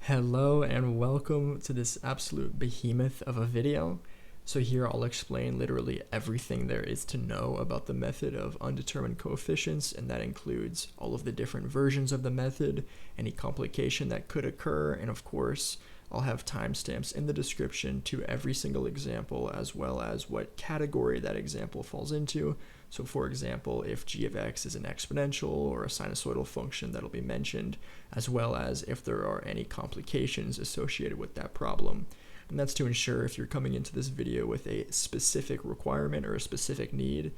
Hello and welcome to this absolute behemoth of a video. So here I'll explain literally everything there is to know about the method of undetermined coefficients, and that includes all of the different versions of the method, any complication that could occur, and of course I'll have timestamps in the description to every single example as well as what category that example falls into. So for example, if g of x is an exponential or a sinusoidal function, that'll be mentioned, as well as if there are any complications associated with that problem. And that's to ensure if you're coming into this video with a specific requirement or a specific need,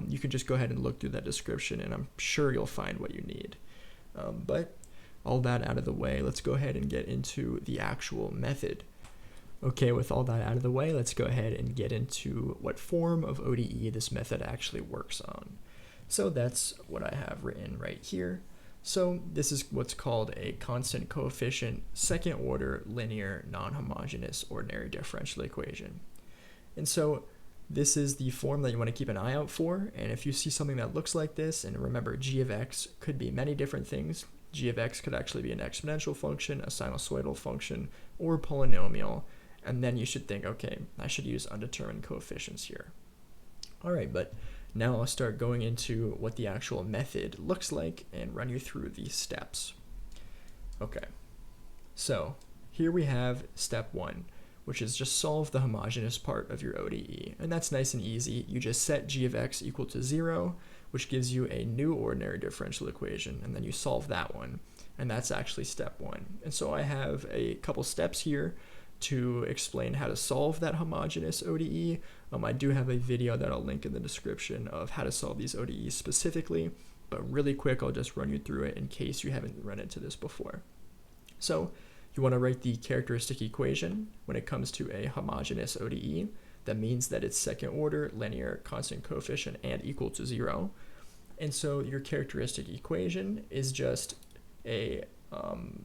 you can just go ahead and look through that description and I'm sure you'll find what you need. But all that out of the way, let's go ahead and get into the actual method. Okay, with all that out of the way, let's go ahead and get into what form of ODE this method actually works on. So that's what I have written right here. So this is what's called a constant coefficient second order linear non-homogeneous ordinary differential equation. And so this is the form that you want to keep an eye out for, and if you see something that looks like this, and remember g of x could be many different things. G of x could actually be an exponential function, a sinusoidal function, or a polynomial. And then you should think, okay, I should use undetermined coefficients here. All right, but now I'll start going into what the actual method looks like and run you through the steps. Okay, so here we have step 1, which is just solve the homogeneous part of your ODE. And that's nice and easy. You just set g of x equal to 0, which gives you a new ordinary differential equation, and then you solve that one. And that's actually step 1. And so I have a couple steps here to explain how to solve that homogeneous ODE. I do have a video that I'll link in the description of how to solve these ODEs specifically, but really quick, I'll just run you through it in case you haven't run into this before. So you want to write the characteristic equation when it comes to a homogeneous ODE. That means that it's second order, linear, constant coefficient, and equal to 0. And so your characteristic equation is just a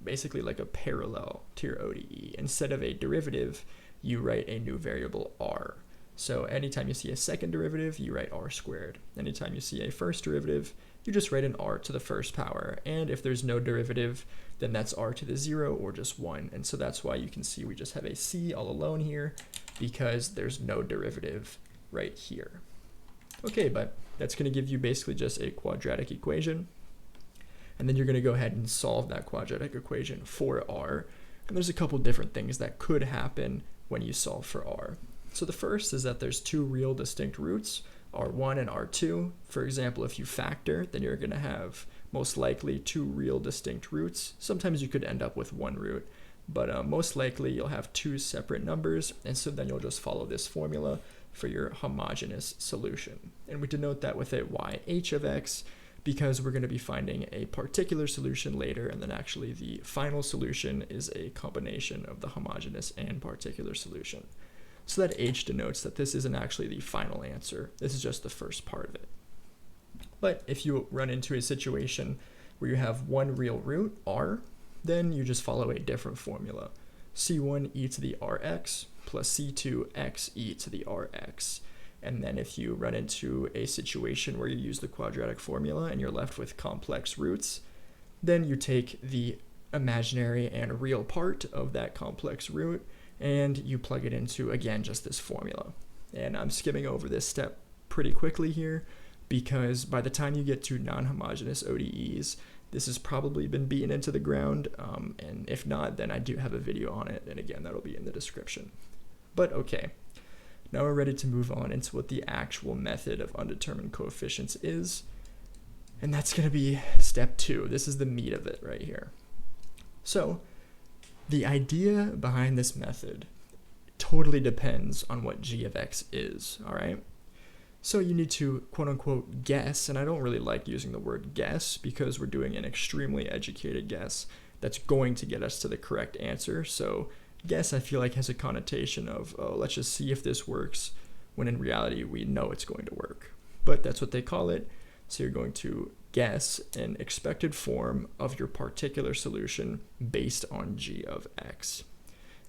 basically like a parallel to your ODE. Instead of a derivative, you write a new variable r. So anytime you see a second derivative, you write r squared. Anytime you see a first derivative, you just write an r to the first power. And if there's no derivative, then that's r to the 0 or just 1. And so that's why you can see we just have a c all alone here because there's no derivative right here. Okay, but that's going to give you basically just a quadratic equation. And then you're going to go ahead and solve that quadratic equation for r. And there's a couple different things that could happen when you solve for r. So the first is that there's two real distinct roots, r1 and r2. For example, if you factor, then you're going to have most likely two real distinct roots. Sometimes you could end up with one root, but most likely you'll have two separate numbers, and so then you'll just follow this formula for your homogeneous solution. And we denote that with a yh of x, because we're going to be finding a particular solution later, and then actually the final solution is a combination of the homogeneous and particular solution. So that h denotes that this isn't actually the final answer. This is just the first part of it. But if you run into a situation where you have one real root, r, then you just follow a different formula. c1 e to the rx plus c2 x e to the rx. And then if you run into a situation where you use the quadratic formula and you're left with complex roots, then you take the imaginary and real part of that complex root and you plug it into, again, just this formula. And I'm skimming over this step pretty quickly here because by the time you get to non-homogeneous ODEs, this has probably been beaten into the ground, and if not, then I do have a video on it, and again, that'll be in the description. But okay. Now we're ready to move on into what the actual method of undetermined coefficients is. And that's going to be step 2. This is the meat of it right here. So the idea behind this method totally depends on what g of x is, all right? So you need to quote unquote guess, and I don't really like using the word guess because we're doing an extremely educated guess that's going to get us to the correct answer. So guess I feel like has a connotation of, oh, let's just see if this works, when in reality we know it's going to work. But that's what they call it. So you're going to guess an expected form of your particular solution based on g of x.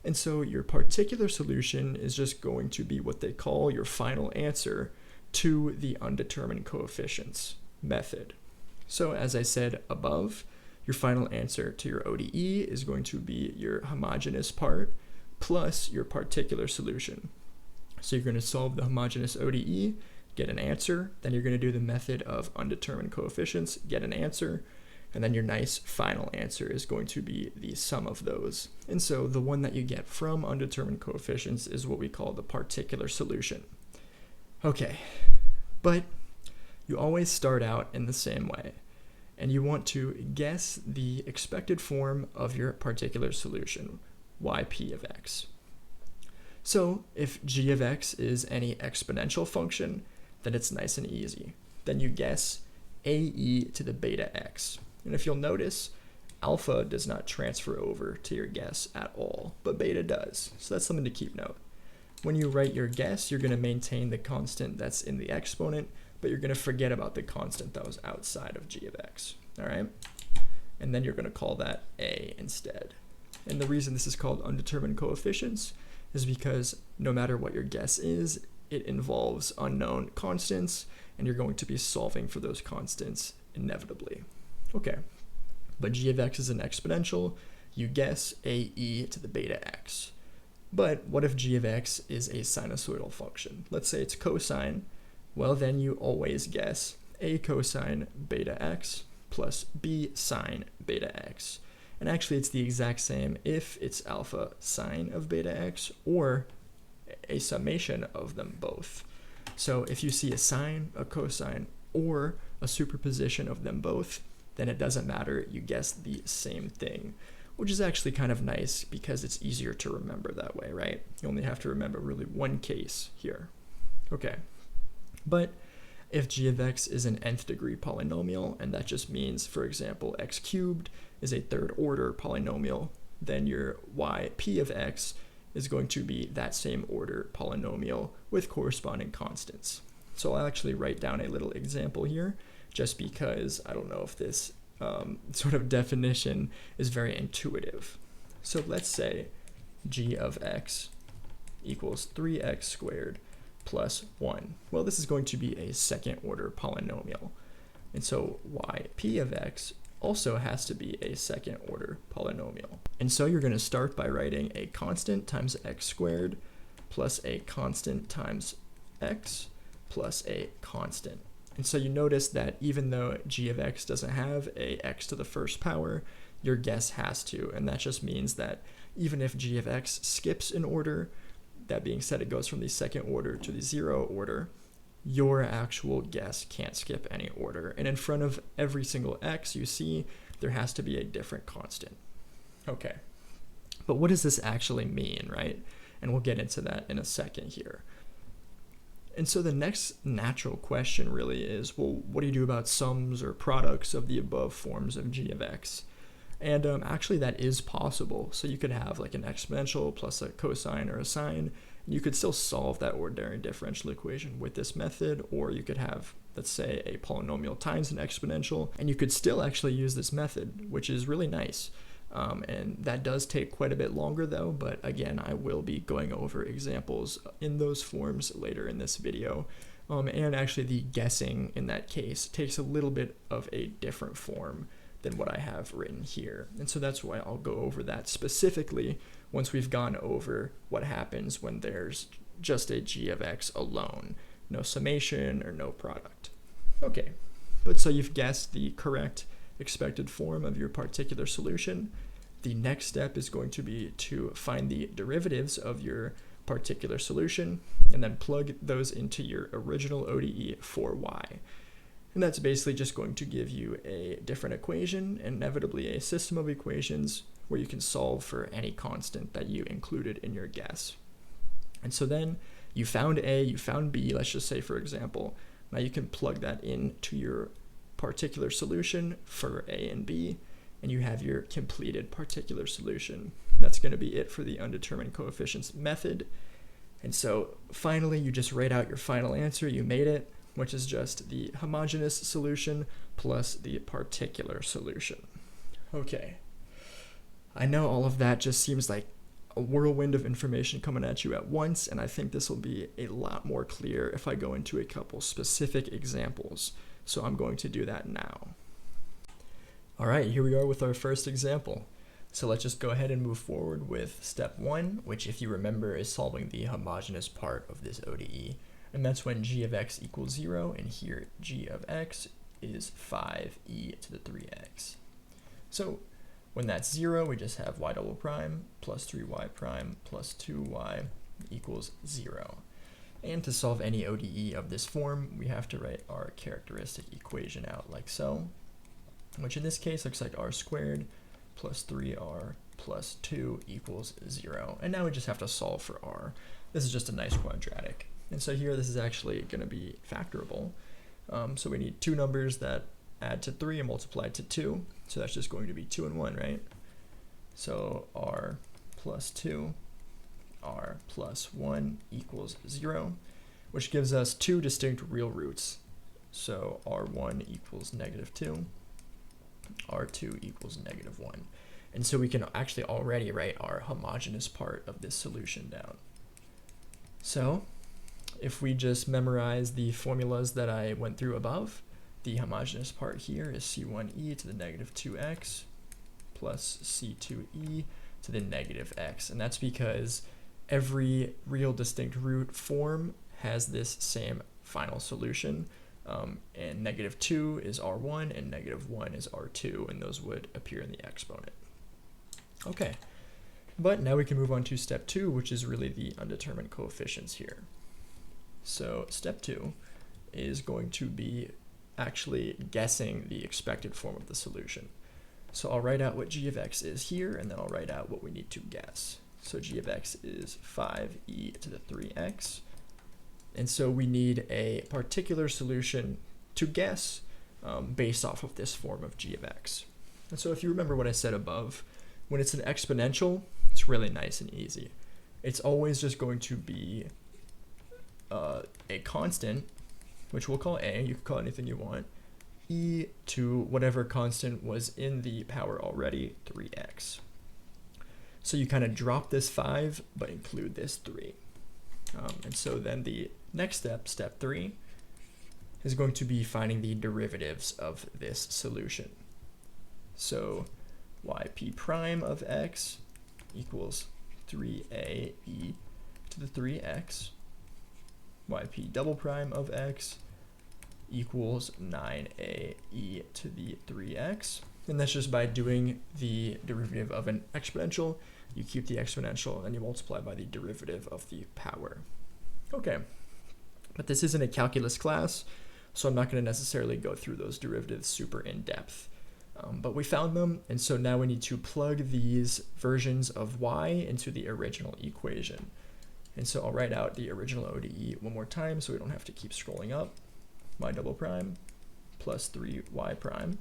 And so your particular solution is just going to be what they call your final answer to the undetermined coefficients method. So as I said above, your final answer to your ODE is going to be your homogeneous part plus your particular solution. So you're going to solve the homogeneous ODE, get an answer, then you're going to do the method of undetermined coefficients, get an answer, and then your nice final answer is going to be the sum of those. And so the one that you get from undetermined coefficients is what we call the particular solution. Okay, but you always start out in the same way, and you want to guess the expected form of your particular solution, yp of x. So if g of x is any exponential function, then it's nice and easy. Then you guess ae to the beta x. And if you'll notice, alpha does not transfer over to your guess at all, but beta does. So that's something to keep note. When you write your guess, you're going to maintain the constant that's in the exponent, but you're going to forget about the constant that was outside of g of x. All right? And then you're going to call that a instead. And the reason this is called undetermined coefficients is because no matter what your guess is, it involves unknown constants, and you're going to be solving for those constants inevitably. Okay, but g of x is an exponential, you guess ae to the beta x. But what if g of x is a sinusoidal function? Let's say it's cosine. Well, then you always guess a cosine beta x plus b sine beta x. And actually it's the exact same if it's alpha sine of beta x or a summation of them both. So if you see a sine, a cosine, or a superposition of them both, then it doesn't matter, you guess the same thing, which is actually kind of nice because it's easier to remember that way, right? You only have to remember really one case here. Okay, but if g of x is an nth degree polynomial, and that just means, for example, x cubed is a third order polynomial, then your yp of x is going to be that same order polynomial with corresponding constants. So I'll actually write down a little example here, just because I don't know if this sort of definition is very intuitive. So let's say g of x equals 3x squared plus 1. Well, this is going to be a second order polynomial. And so yp of x also has to be a second order polynomial. And so you're going to start by writing a constant times x squared plus a constant times x plus a constant. And so you notice that even though g of x doesn't have a x to the first power, your guess has to. And that just means that even if g of x skips an order, that being said, it goes from the second order to the 0 order, your actual guess can't skip any order. And in front of every single x you see, there has to be a different constant. Okay, but what does this actually mean, right? And we'll get into that in a second here. And so the next natural question really is, well, what do you do about sums or products of the above forms of g of x? And actually that is possible. So you could have like an exponential plus a cosine or a sine, and you could still solve that ordinary differential equation with this method, or you could have, let's say, a polynomial times an exponential, and you could still actually use this method, which is really nice. And that does take quite a bit longer though, but again, I will be going over examples in those forms later in this video. And actually the guessing in that case takes a little bit of a different form than what I have written here. And so that's why I'll go over that specifically once we've gone over what happens when there's just a g of x alone, no summation or no product. Okay, but so you've guessed the correct expected form of your particular solution. The next step is going to be to find the derivatives of your particular solution and then plug those into your original ODE for y. And that's basically just going to give you a different equation, inevitably a system of equations where you can solve for any constant that you included in your guess. And so then you found A, you found B, let's just say for example. Now you can plug that into your particular solution for A and B, and you have your completed particular solution. That's going to be it for the undetermined coefficients method. And so finally, you just write out your final answer. You made it, which is just the homogeneous solution plus the particular solution. Okay. I know all of that just seems like a whirlwind of information coming at you at once, and I think this will be a lot more clear if I go into a couple specific examples. So I'm going to do that now. All right, here we are with our first example. So let's just go ahead and move forward with step 1, which, if you remember, is solving the homogeneous part of this ODE. And that's when g of x equals 0, and here g of x is 5e to the 3x. So when that's 0, we just have y double prime plus 3y prime plus 2y equals 0. And to solve any ODE of this form, we have to write our characteristic equation out like so, which in this case looks like r squared plus 3r plus 2 equals 0. And now we just have to solve for r. This is just a nice quadratic. And so here this is actually going to be factorable. So we need two numbers that add to 3 and multiply to 2. So that's just going to be 2 and 1, right? So r plus 2, r plus 1 equals 0, which gives us two distinct real roots. So r1 equals -2, r2 equals -1. And so we can actually already write our homogeneous part of this solution down. So if we just memorize the formulas that I went through above, the homogeneous part here is c1e to the -2x plus c2e to the -x. And that's because every real distinct root form has this same final solution. And -2 is r1 and -1 is r2, and those would appear in the exponent. Okay, but now we can move on to step 2, which is really the undetermined coefficients here. So step 2 is going to be actually guessing the expected form of the solution. So I'll write out what g of x is here, and then I'll write out what we need to guess. So g of x is 5e to the 3x. And so we need a particular solution to guess based off of this form of g of x. And so if you remember what I said above, when it's an exponential, it's really nice and easy. It's always just going to be a constant, which we'll call a, you can call it anything you want, e to whatever constant was in the power already, 3x. So you kind of drop this 5, but include this 3. And so then the next step, step 3, is going to be finding the derivatives of this solution. So yp prime of x equals 3a e to the 3x. Yp double prime of x equals 9a e to the 3x. And that's just by doing the derivative of an exponential. You keep the exponential and you multiply by the derivative of the power. Okay, but this isn't a calculus class, so I'm not going to necessarily go through those derivatives super in depth. But we found them, and so now we need to plug these versions of y into the original equation. And so I'll write out the original ODE one more time so we don't have to keep scrolling up. Y double prime plus 3y prime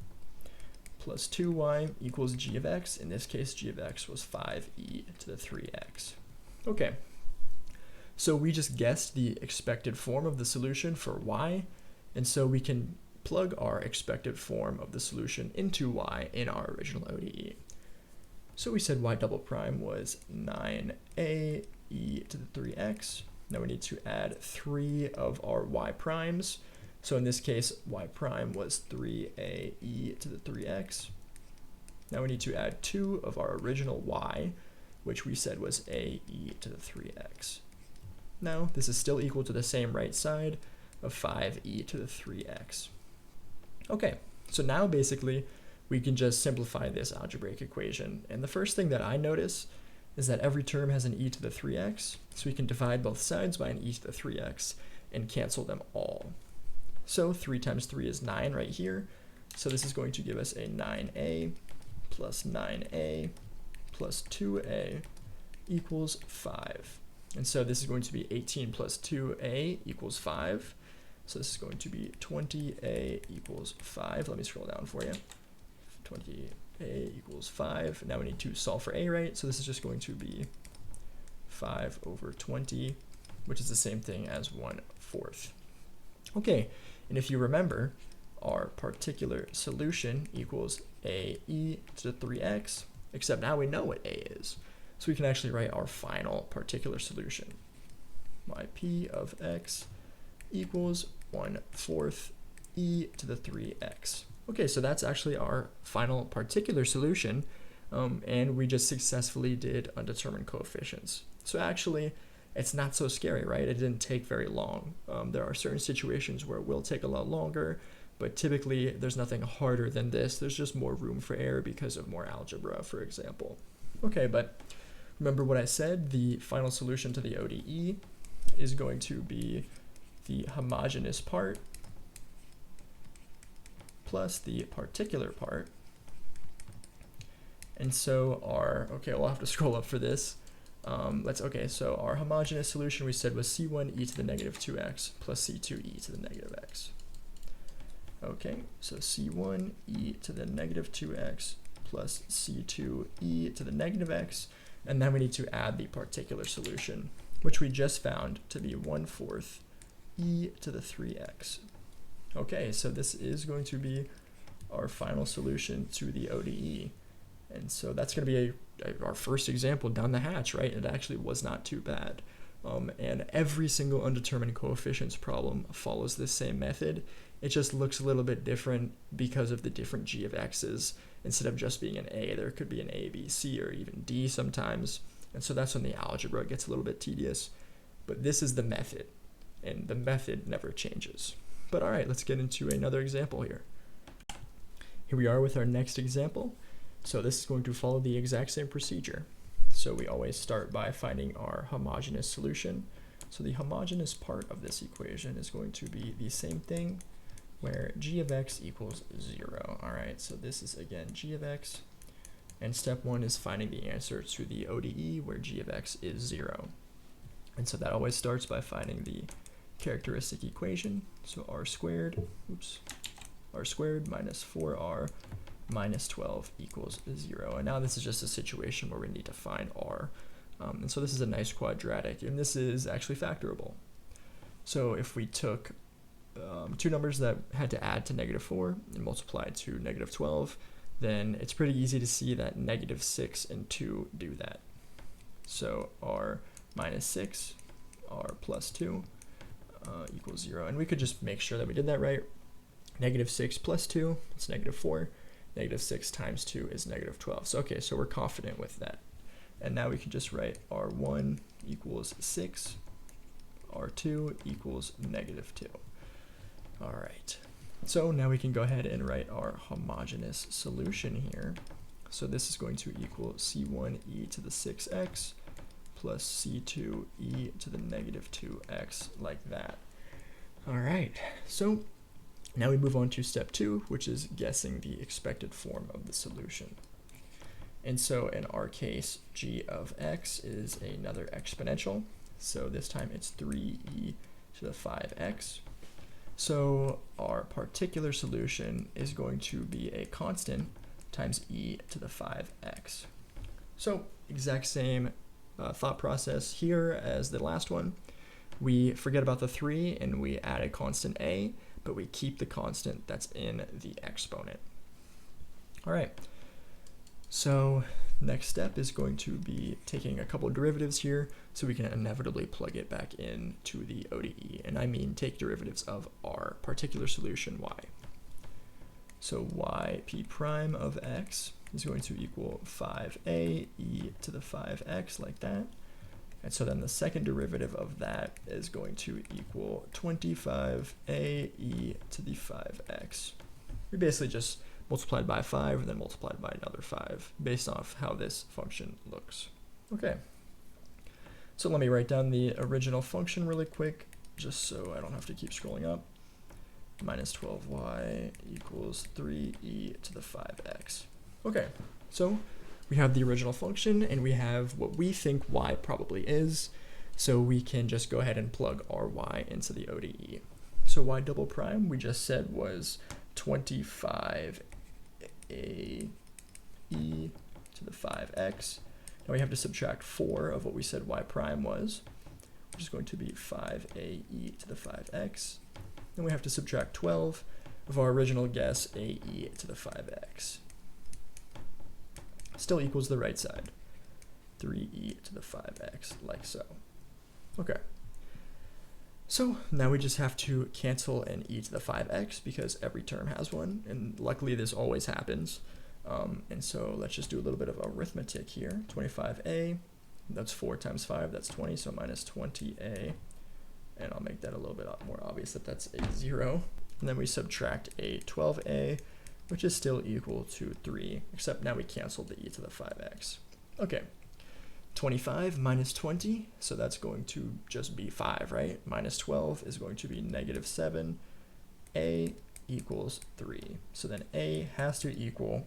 plus 2y equals g of x. In this case, g of x was 5e to the 3x. Okay, so we just guessed the expected form of the solution for y, and so we can plug our expected form of the solution into y in our original ODE. So we said y double prime was 9a e to the 3x. Now we need to add 3 of our y primes. So in this case, y prime was 3a e to the 3x. Now we need to add 2 of our original y, which we said was a e to the 3x. Now this is still equal to the same right side of 5e to the 3x. Okay, so now basically we can just simplify this algebraic equation. And the first thing that I notice is that every term has an e to the 3x, so we can divide both sides by an e to the 3x and cancel them all. So 3 times 3 is 9 right here, so this is going to give us a 9a plus 9a plus 2a equals 5. And so this is going to be 18 plus 2a equals 5. So this is going to be 20a equals 5. Let me scroll down for you. 20a equals 5. Now we need to solve for a, right? So this is just going to be 5 over 20, which is the same thing as 1/4. Okay, and if you remember, our particular solution equals a e to the 3x, except now we know what a is. So we can actually write our final particular solution. Yp of x equals 1/4 e to the 3x. Okay, so that's actually our final particular solution, and we just successfully did undetermined coefficients. So actually, it's not so scary, right? It didn't take very long. There are certain situations where it will take a lot longer, but typically there's nothing harder than this. There's just more room for error because of more algebra, for example. Okay, but remember what I said, the final solution to the ODE is going to be the homogeneous part plus the particular part. And so okay, we'll have to scroll up for this. So our homogeneous solution we said was c1 to the negative 2x plus c2 to the negative x. Okay, so c1 to the negative 2x plus c2 to the negative x, and then we need to add the particular solution, which we just found to be 1/4 to the 3x. Okay, so this is going to be our final solution to the ODE. And so that's going to be our first example down the hatch, right? It actually was not too bad. And every single undetermined coefficients problem follows this same method. It just looks a little bit different because of the different g of x's. Instead of just being an a, there could be an a, b, c, or even d sometimes. And so that's when the algebra gets a little bit tedious. But this is the method, and the method never changes. But all right, let's get into another example here. Here we are with our next example. So this is going to follow the exact same procedure. So we always start by finding our homogeneous solution. So the homogeneous part of this equation is going to be the same thing, where g of x equals 0. All right, so this is again g of x. And step 1 is finding the answer to the ODE, where g of x is 0. And so that always starts by finding the characteristic equation. So r squared minus 4r minus 12 equals 0. And now this is just a situation where we need to find r. And so this is a nice quadratic, and this is actually factorable. So if we took two numbers that had to add to -4 and multiply to -12, then it's pretty easy to see that -6 and 2 do that. So r minus 6, r plus 2 equals 0. And we could just make sure that we did that right. -6 plus 2, it's -4. -6 times 2 is -12. So okay, so we're confident with that. And now we can just write r1 equals 6, r2 equals -2. All right, so now we can go ahead and write our homogeneous solution here. So this is going to equal c1 to the 6x plus c2 to the -2x, like that. All right, so now we move on to step 2, which is guessing the expected form of the solution. And so in our case, g of x is another exponential. So this time it's 3e to the 5x. So our particular solution is going to be a constant times e to the 5x. So exact same thought process here as the last one. We forget about the 3 and we add a constant a, but we keep the constant that's in the exponent. All right, so next step is going to be taking a couple of derivatives here so we can inevitably plug it back into the ODE. And I mean take derivatives of our particular solution y. So y p prime of x is going to equal 5a e to the 5x, like that. And so then the second derivative of that is going to equal 25a e to the 5x. We basically just multiplied by 5 and then multiplied by another 5 based off how this function looks. Okay, so let me write down the original function really quick just so I don't have to keep scrolling up. Minus 12y equals 3e to the 5x. Okay, so we have the original function and we have what we think y probably is, so we can just go ahead and plug our y into the ODE. So y double prime we just said was 25a e to the 5x. Now we have to subtract 4 of what we said y prime was, which is going to be 5a e to the 5x. Then we have to subtract 12 of our original guess, a e to the 5x. Still equals the right side, 3e to the 5x, like so. Okay. So now we just have to cancel an e to the 5x because every term has one, and luckily this always happens. And so let's just do a little bit of arithmetic here. 25a, that's 4 times 5, that's 20, so minus 20a. And I'll make that a little bit more obvious that that's a 0. And then we subtract a 12a, which is still equal to 3, except now we canceled the e to the 5x. Okay, 25 minus 20, so that's going to just be 5, right? Minus 12 is going to be negative 7. A equals 3. So then a has to equal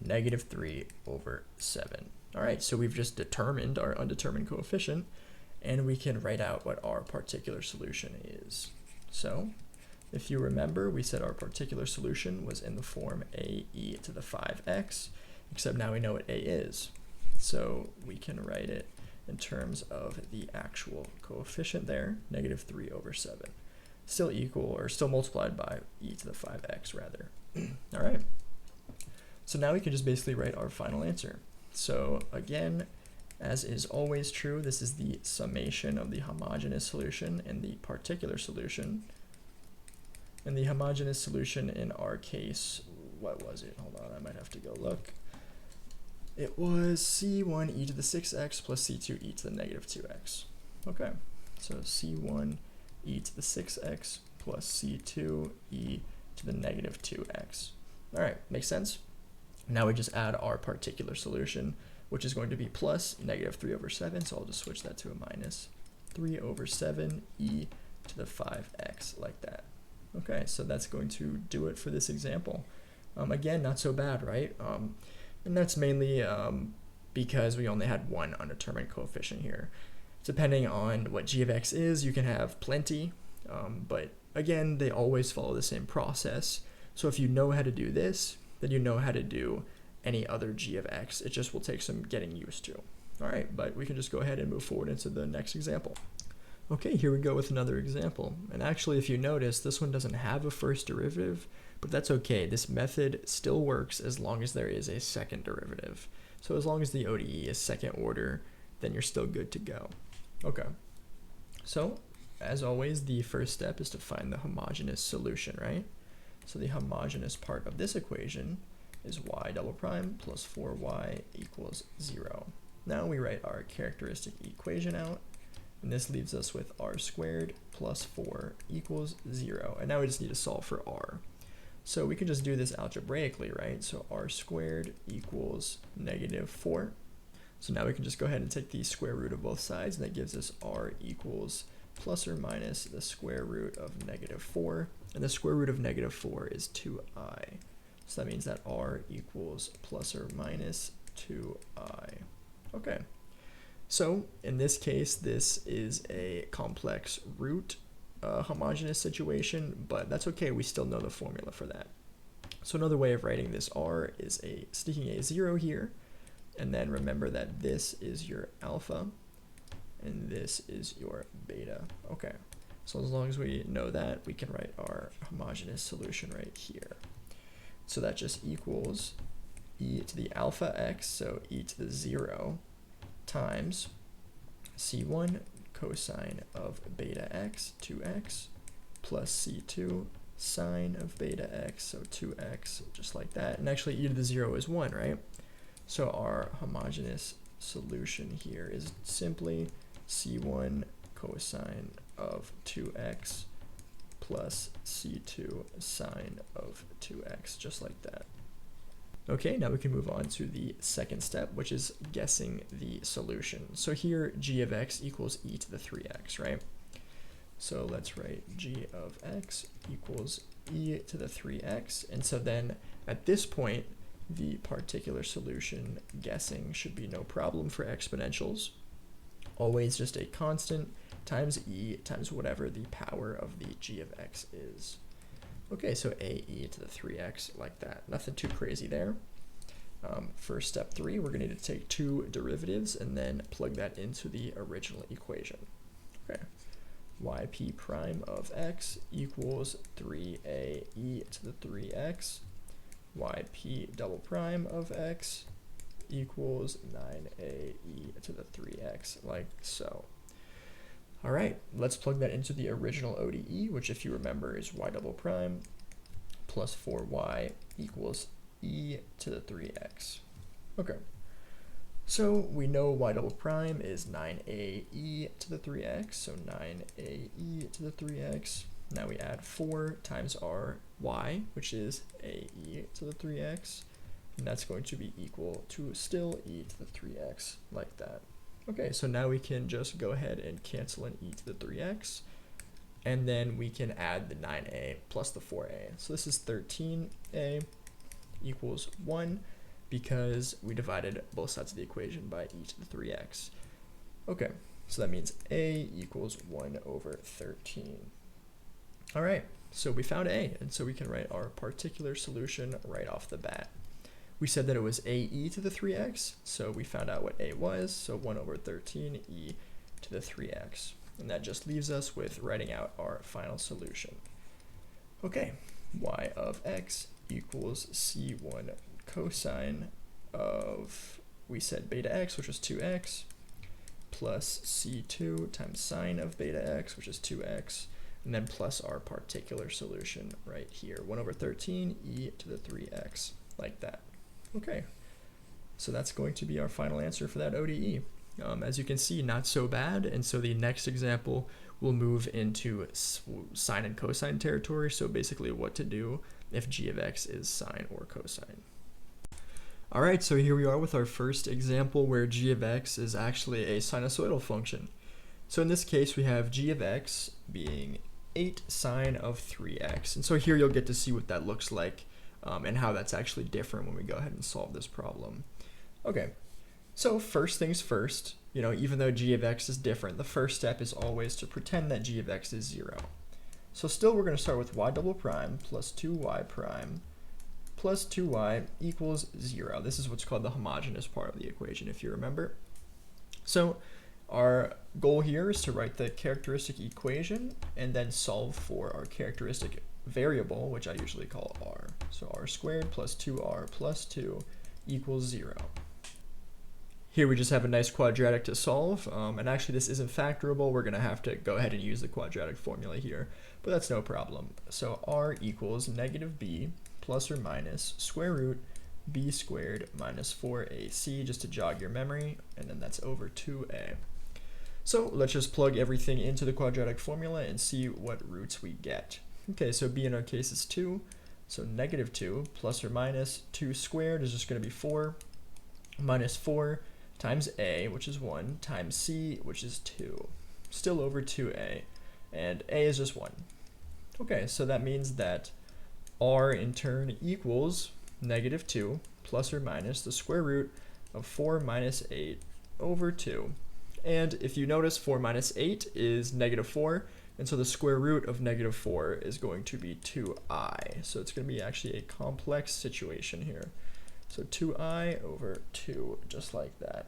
negative 3 over 7. All right, so we've just determined our undetermined coefficient, and we can write out what our particular solution is. So if you remember, we said our particular solution was in the form a e to the 5x, except now we know what a is. So we can write it in terms of the actual coefficient there, negative 3 over 7. Still equal, or still multiplied by e to the 5x rather. All right. So now we can just basically write our final answer. So again, as is always true, this is the summation of the homogeneous solution and the particular solution. And the homogeneous solution in our case, what was it? Hold on, I might have to go look. It was c1 e to the 6x plus c2 e to the negative 2x. Okay, so c1 e to the 6x plus c2 e to the negative 2x. All right, makes sense? Now we just add our particular solution, which is going to be plus negative 3 over 7, so I'll just switch that to a minus 3 over 7 e to the 5x, like that. Okay, so that's going to do it for this example. Again, not so bad, right? And that's mainly because we only had one undetermined coefficient here. Depending on what g of x is, you can have plenty, but again, they always follow the same process. So if you know how to do this, then you know how to do any other g of x. It just will take some getting used to. All right, but we can just go ahead and move forward into the next example. Okay, here we go with another example. And actually, if you notice, this one doesn't have a first derivative, but that's okay. This method still works as long as there is a second derivative. So as long as the ODE is second order, then you're still good to go. Okay, so as always, the first step is to find the homogeneous solution, right? So the homogeneous part of this equation is y double prime plus 4y equals 0. Now we write our characteristic equation out, and this leaves us with r squared plus 4 equals 0. And now we just need to solve for r. So we can just do this algebraically, right? So r squared equals negative 4. So now we can just go ahead and take the square root of both sides, and that gives us r equals plus or minus the square root of negative 4. And the square root of negative 4 is 2i. So that means that r equals plus or minus 2i. Okay. So in this case, this is a complex root homogeneous situation, but that's okay. We still know the formula for that. So another way of writing this r is sticking a 0 here, and then remember that this is your alpha and this is your beta. Okay, so as long as we know that, we can write our homogeneous solution right here. So that just equals e to the alpha x, so e to the 0, times c1 cosine of beta x, 2x, plus c2 sine of beta x, so 2x, just like that. And actually e to the 0 is 1, right? So our homogeneous solution here is simply c1 cosine of 2x plus c2 sine of 2x, just like that. Okay, now we can move on to the second step, which is guessing the solution. So here, g of x equals e to the 3x, right? So let's write g of x equals e to the 3x. And so then at this point, the particular solution guessing should be no problem for exponentials. Always just a constant times e times whatever the power of the g of x is. Okay, so a e to the 3x, like that. Nothing too crazy there. For step 3, we're going to need to take two derivatives and then plug that into the original equation. Okay, yp prime of x equals 3a e to the 3x. Yp double prime of x equals 9a e to the 3x, like so. All right, let's plug that into the original ODE, which if you remember is y double prime plus 4y equals e to the 3x. Okay, so we know y double prime is 9a e to the 3x, so 9a e to the 3x. Now we add 4 times our y, which is a e to the 3x, and that's going to be equal to still e to the 3x, like that. Okay, so now we can just go ahead and cancel an e to the 3x, and then we can add the 9a plus the 4a. So this is 13a equals 1 because we divided both sides of the equation by e to the 3x. Okay, so that means a equals 1 over 13. All right, so we found a, and so we can write our particular solution right off the bat. We said that it was a e to the 3x, so we found out what a was, so 1 over 13 e to the 3x. And that just leaves us with writing out our final solution. Okay, y of x equals c1 cosine of, we said beta x, which is 2x, plus c2 times sine of beta x, which is 2x, and then plus our particular solution right here, 1 over 13 e to the 3x, like that. Okay, so that's going to be our final answer for that ODE. As you can see, not so bad, and so the next example will move into sine and cosine territory, so basically what to do if g of x is sine or cosine. All right, so here we are with our first example where g of x is actually a sinusoidal function. So in this case, we have g of x being 8 sine of 3x, and so here you'll get to see what that looks like and how that's actually different when we go ahead and solve this problem. Okay, so first things first, even though g of x is different, the first step is always to pretend that g of x is 0. So still we're going to start with y double prime plus 2y prime plus 2y equals 0. This is what's called the homogeneous part of the equation, if you remember. So our goal here is to write the characteristic equation and then solve for our characteristic variable, which I usually call r. So r squared plus 2r plus 2 equals 0. Here we just have a nice quadratic to solve, and actually this isn't factorable. We're going to have to go ahead and use the quadratic formula here, but that's no problem. So r equals negative b plus or minus square root b squared minus 4ac, just to jog your memory, and then that's over 2a. So let's just plug everything into the quadratic formula and see what roots we get. Okay, so b in our case is 2, so negative 2 plus or minus 2 squared is just going to be 4, minus 4 times a, which is 1, times c, which is 2, still over 2a, and a is just 1. Okay, so that means that r in turn equals negative 2 plus or minus the square root of 4 minus 8 over 2. And if you notice, 4 minus 8 is negative 4, and so the square root of negative 4 is going to be 2i. So it's going to be actually a complex situation here. So 2i over 2, just like that.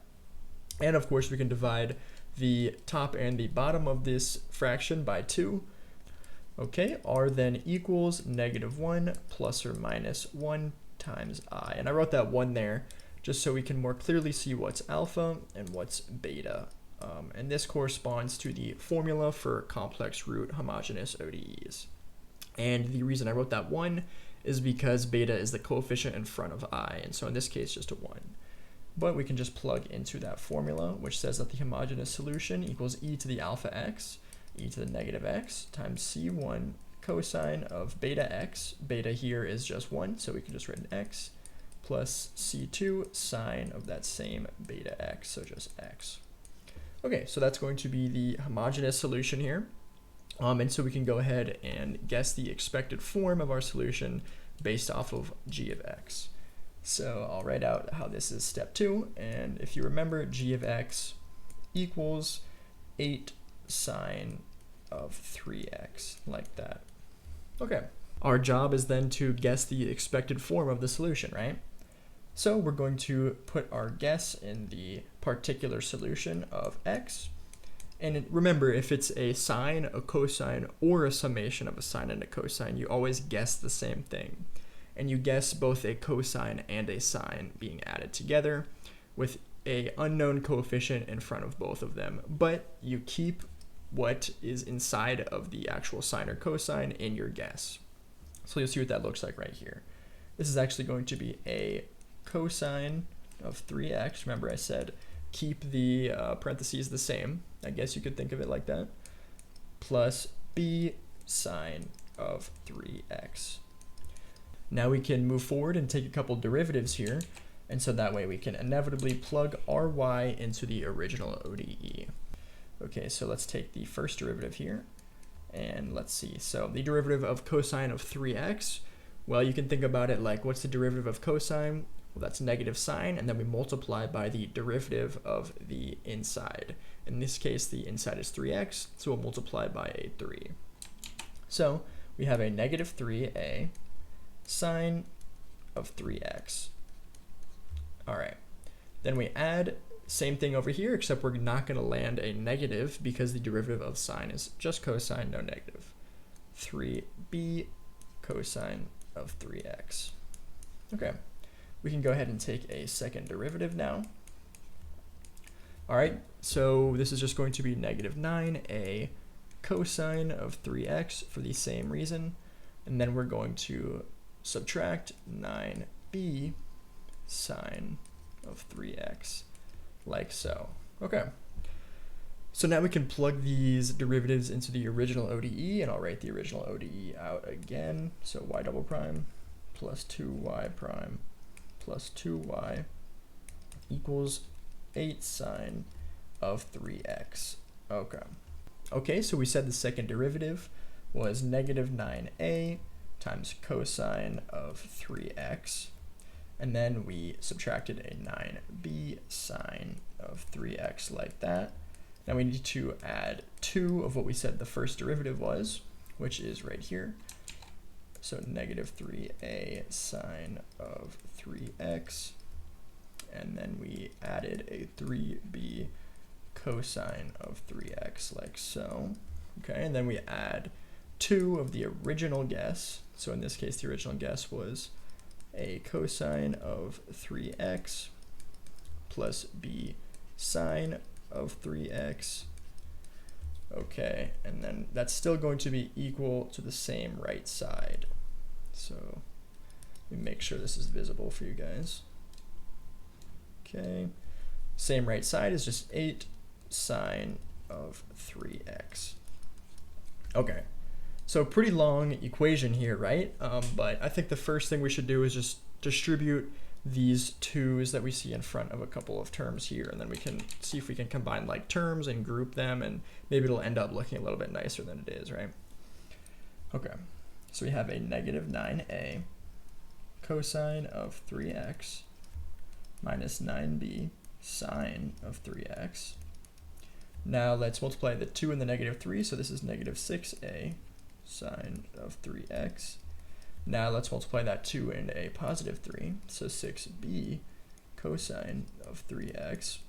And of course, we can divide the top and the bottom of this fraction by 2. Okay, r then equals negative 1 plus or minus 1 times I. And I wrote that 1 there just so we can more clearly see what's alpha and what's beta. And this corresponds to the formula for complex root homogeneous ODEs. And the reason I wrote that 1 is because beta is the coefficient in front of I, and so in this case just a 1. But we can just plug into that formula, which says that the homogeneous solution equals e to the alpha x, e to the negative x, times c1 cosine of beta x. Beta here is just 1, so we can just write an x, plus c2 sine of that same beta x, so just x. Okay, so that's going to be the homogeneous solution here. And so we can go ahead and guess the expected form of our solution based off of g of x. So I'll write out how this is step 2, and if you remember, g of x equals 8 sine of 3x, like that. Okay, our job is then to guess the expected form of the solution, right? So we're going to put our guess in the particular solution of x. And remember, if it's a sine, a cosine, or a summation of a sine and a cosine, you always guess the same thing. And you guess both a cosine and a sine being added together with a unknown coefficient in front of both of them. But you keep what is inside of the actual sine or cosine in your guess. So you'll see what that looks like right here. This is actually going to be a cosine of 3x. Remember I said keep the parentheses the same. I guess you could think of it like that. Plus b sine of 3x. Now we can move forward and take a couple derivatives here. And so that way we can inevitably plug ry into the original ODE. Okay, so let's take the first derivative here. And let's see. So the derivative of cosine of 3x, well, you can think about it like, what's the derivative of cosine? Well, that's negative sine, and then we multiply by the derivative of the inside. In this case, the inside is 3x, so we'll multiply by a 3. So we have a negative 3a sine of 3x. All right, then we add same thing over here, except we're not going to land a negative because the derivative of sine is just cosine, no negative. 3b cosine of 3x. Okay, we can go ahead and take a second derivative now. All right, so this is just going to be negative 9a cosine of 3x for the same reason. And then we're going to subtract 9b sine of 3x, like so. Okay. So now we can plug these derivatives into the original ODE, and I'll write the original ODE out again. So y double prime plus 2y prime plus 2y equals 8 sine of 3x. Okay. Okay, so we said the second derivative was negative 9a times cosine of 3x. And then we subtracted a 9b sine of 3x like that. Now we need to add 2 of what we said the first derivative was, which is right here. So negative 3a sine of 3x. And then we added a 3b cosine of 3x like so. Okay, and then we add 2 of the original guess. So in this case, the original guess was a cosine of 3x plus b sine of 3x. Okay, and then that's still going to be equal to the same right side. So let me make sure this is visible for you guys. Okay, same right side is just 8 sine of 3x. Okay. So pretty long equation here, right? But I think the first thing we should do is just distribute these 2's that we see in front of a couple of terms here, and then we can see if we can combine like terms and group them, and maybe it'll end up looking a little bit nicer than it is, right? Okay, so we have a negative 9a cosine of 3x minus 9b sine of 3x. Now let's multiply the 2 and the negative 3, so this is negative 6a sine of 3x. Now let's multiply that 2 and a positive 3, so 6b cosine of 3x.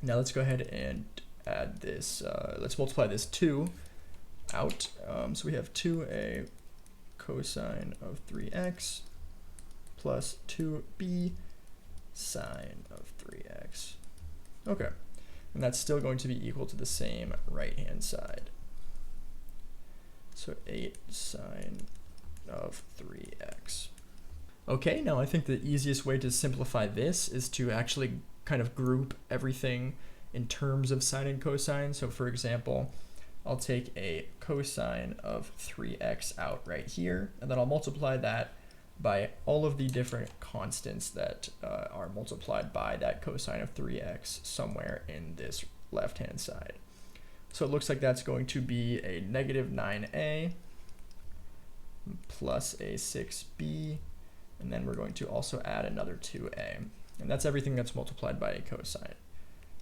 Now let's go ahead and add this, let's multiply this 2 out. So we have 2a cosine of 3x plus 2b sine of 3x. Okay, and that's still going to be equal to the same right-hand side. So 8 sine of 3x. Okay, now I think the easiest way to simplify this is to actually kind of group everything in terms of sine and cosine. So for example, I'll take a cosine of 3x out right here, and then I'll multiply that by all of the different constants that are multiplied by that cosine of 3x somewhere in this left-hand side. So it looks like that's going to be a negative 9a plus a 6b, and then we're going to also add another 2a. And that's everything that's multiplied by a cosine.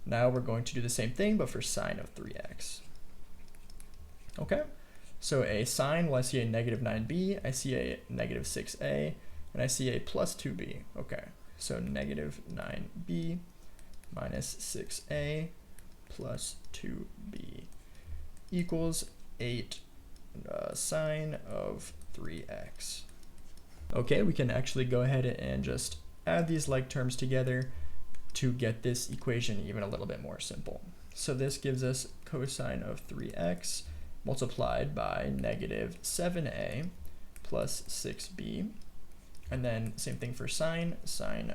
Now we're going to do the same thing, but for sine of 3x. Okay, so a sine, well, I see a negative 9b, I see a negative 6a, and I see a plus 2b. Okay, so negative 9b minus 6a plus 2b equals 8 sine of 3x. Okay, we can actually go ahead and just add these like terms together to get this equation even a little bit more simple. So this gives us cosine of 3x multiplied by negative 7a plus 6b. And then same thing for sine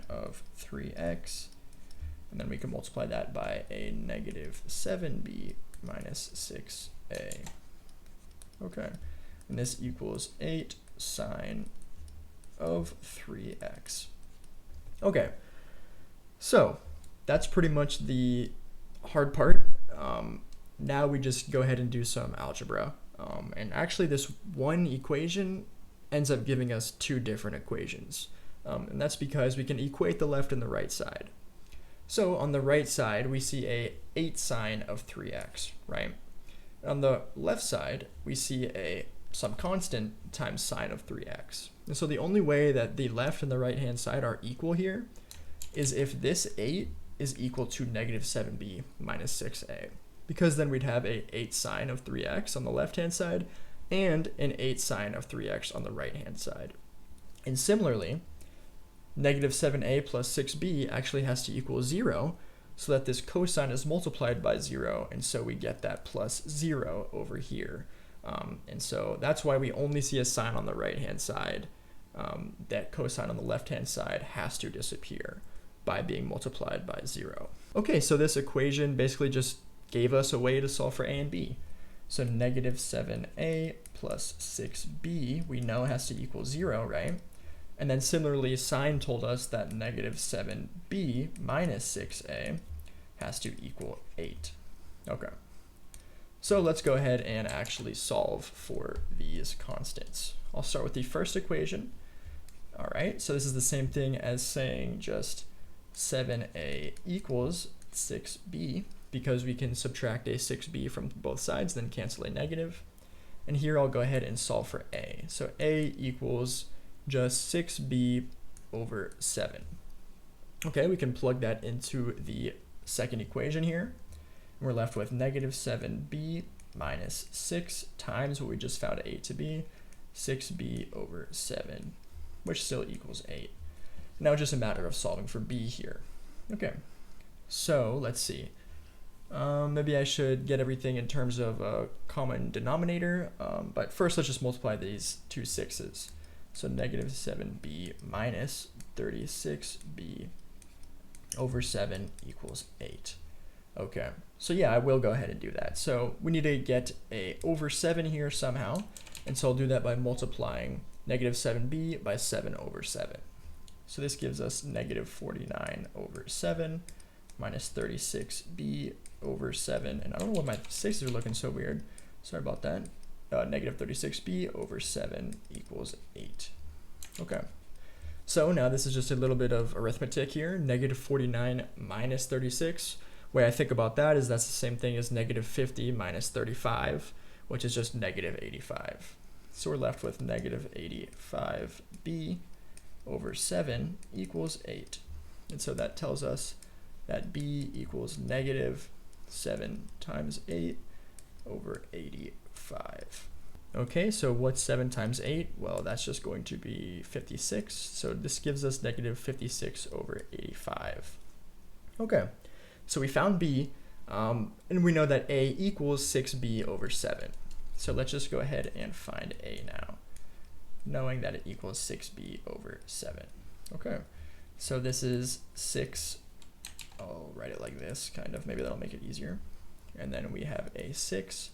of 3x. And then we can multiply that by a negative 7b minus 6a. Okay, and this equals 8 sine of 3x. Okay, so that's pretty much the hard part. Now we just go ahead and do some algebra. And actually this one equation ends up giving us two different equations. And that's because we can equate the left and the right side. So on the right side, we see a 8 sine of 3x, right? On the left side, we see some constant times sine of 3x. And so the only way that the left and the right-hand side are equal here is if this 8 is equal to negative 7b minus 6a. Because then we'd have a 8 sine of 3x on the left-hand side and an 8 sine of 3x on the right-hand side. And similarly, negative 7a plus 6b actually has to equal 0, so that this cosine is multiplied by 0, and so we get that plus 0 over here. And so that's why we only see a sine on the right-hand side. That cosine on the left-hand side has to disappear by being multiplied by 0. Okay, so this equation basically just gave us a way to solve for a and b. So negative 7a plus 6b we know has to equal 0, right? And then similarly, sine told us that negative 7b minus 6a has to equal 8. Okay. So let's go ahead and actually solve for these constants. I'll start with the first equation. All right, so this is the same thing as saying just 7a equals 6b, because we can subtract a 6b from both sides, then cancel a negative. And here I'll go ahead and solve for a. So a equals just 6b over 7. Okay, we can plug that into the second equation here. And we're left with negative 7b minus 6 times what we just found a to be, 6b over 7, which still equals 8. Now it's just a matter of solving for b here. Okay, so let's see. Maybe I should get everything in terms of a common denominator, but first let's just multiply these two 6's. So negative 7b minus 36b over 7 equals 8. Okay, so yeah, I will go ahead and do that. So we need to get a over 7 here somehow, and so I'll do that by multiplying negative 7b by 7 over 7. So this gives us negative 49 over 7 minus 36b over 7. And I don't know why my 6's are looking so weird. Sorry about that. Negative 36b over 7 equals 8. Okay. So now this is just a little bit of arithmetic here. Negative 49 minus 36. The way I think about that is that's the same thing as negative 50 minus 35, which is just negative 85. So we're left with negative 85b over 7 equals 8. And so that tells us that b equals negative 7 times 8 over 85. Okay, so what's 7 times 8? Well, that's just going to be 56. So this gives us negative 56 over 85. Okay, so we found b, and we know that a equals 6b over 7. So let's just go ahead and find a now, knowing that it equals 6b over 7. Okay, so this is 6. I'll write it like this, kind of. Maybe that'll make it easier. And then we have a 6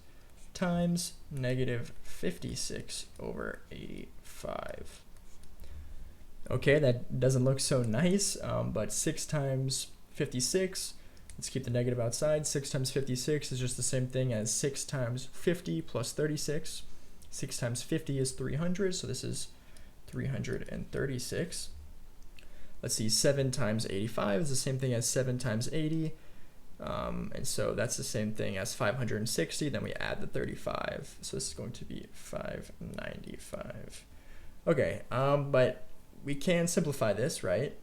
times negative 56 over 85. Okay, that doesn't look so nice, but 6 times 56, let's keep the negative outside. 6 times 56 is just the same thing as 6 times 50 plus 36. 6 times 50 is 300, so this is 336. Let's see, 7 times 85 is the same thing as 7 times 80. And so that's the same thing as 560. Then we add the 35. So this is going to be 595. Okay, but we can simplify this, right?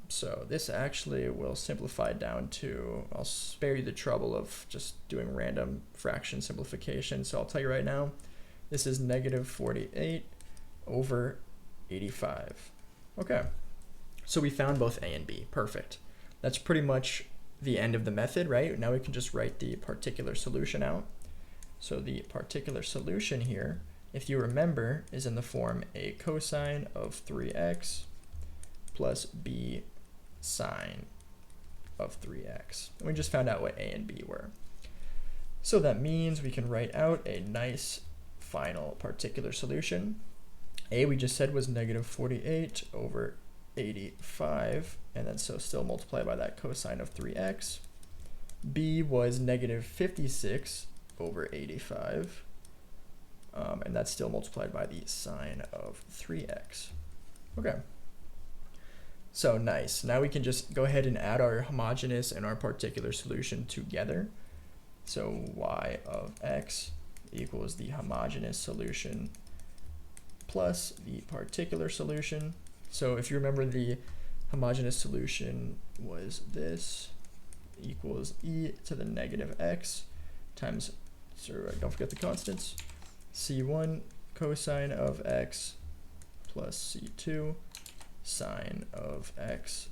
So this actually will simplify down to, I'll spare you the trouble of just doing random fraction simplification. So I'll tell you right now, this is negative 48 over 85. Okay. So we found both a and b. Perfect. That's pretty much the end of the method, right? Now we can just write the particular solution out. So the particular solution here, if you remember, is in the form a cosine of 3x plus b sine of 3x. And we just found out what a and b were. So that means we can write out a nice final particular solution. A, we just said, was negative 48 over 85, and then so still multiply by that cosine of 3x. B was negative 56 over 85, and that's still multiplied by the sine of 3x. Okay. So nice. Now we can just go ahead and add our homogeneous and our particular solution together. So y of x equals the homogeneous solution plus the particular solution. So if you remember, the homogeneous solution was this, equals e to the negative x times, so don't forget the constants, c1 cosine of x plus c2 sine of x.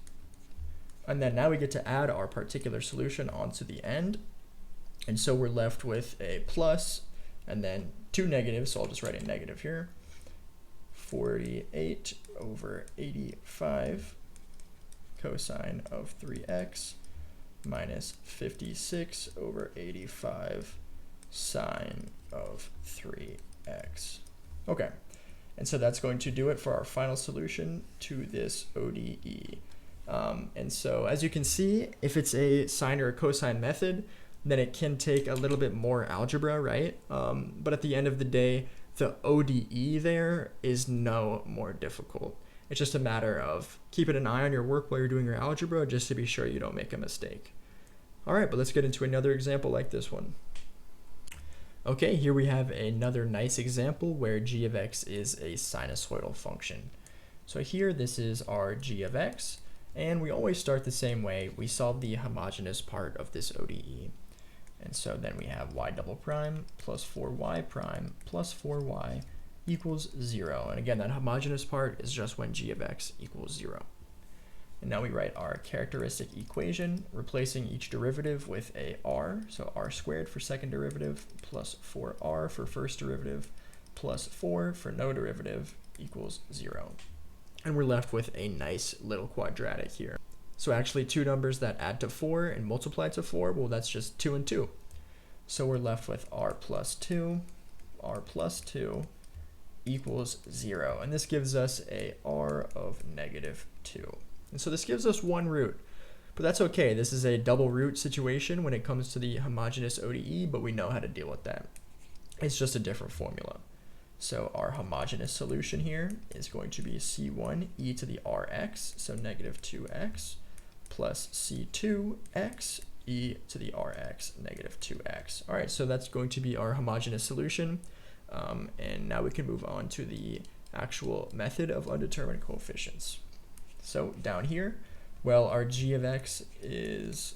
And then now we get to add our particular solution onto the end. And so we're left with a plus and then two negatives, so I'll just write a negative here. 48 over 85 cosine of 3x minus 56 over 85 sine of 3x. Okay, and so that's going to do it for our final solution to this ODE. And so as you can see, if it's a sine or a cosine method, then it can take a little bit more algebra, right? But at the end of the day, the ODE there is no more difficult. It's just a matter of keeping an eye on your work while you're doing your algebra, just to be sure you don't make a mistake. All right, but let's get into another example like this one. Okay, here we have another nice example where g of x is a sinusoidal function. So here, this is our g of x, and we always start the same way. We solve the homogeneous part of this ODE. And so then we have y double prime plus 4y prime plus 4y equals 0. And again, that homogeneous part is just when g of x equals 0. And now we write our characteristic equation, replacing each derivative with a r, so r squared for second derivative, plus 4r for first derivative, plus 4 for no derivative equals 0. And we're left with a nice little quadratic here. So actually, two numbers that add to 4 and multiply to 4, well, that's just 2 and 2. So we're left with r plus 2 equals 0. And this gives us a r of negative 2. And so this gives us one root. But that's okay. This is a double root situation when it comes to the homogeneous ODE, but we know how to deal with that. It's just a different formula. So our homogeneous solution here is going to be c1 e to the rx, so negative 2x, plus c2x e to the rx, negative 2x. All right, so that's going to be our homogeneous solution. And now we can move on to the actual method of undetermined coefficients. So down here, well, our g of x is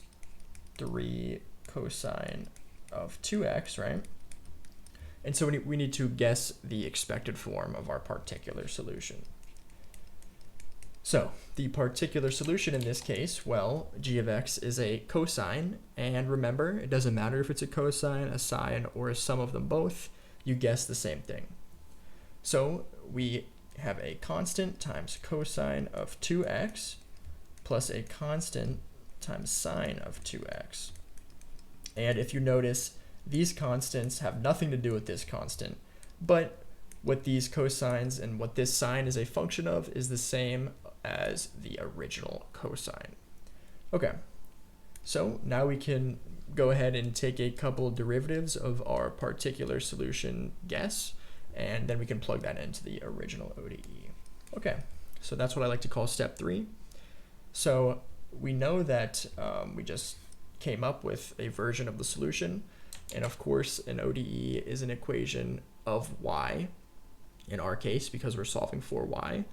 3 cosine of 2x, right? And so we need to guess the expected form of our particular solution. So the particular solution in this case, well, g of x is a cosine, and remember, it doesn't matter if it's a cosine, a sine, or a sum of them both, you guess the same thing. So we have a constant times cosine of 2x plus a constant times sine of 2x. And if you notice, these constants have nothing to do with this constant, but what these cosines and what this sine is a function of is the same as the original cosine. Okay, so now we can go ahead and take a couple derivatives of our particular solution guess, and then we can plug that into the original ODE. Okay, so that's what I like to call step 3. So we know that we just came up with a version of the solution, and of course an ODE is an equation of y, in our case, because we're solving for y.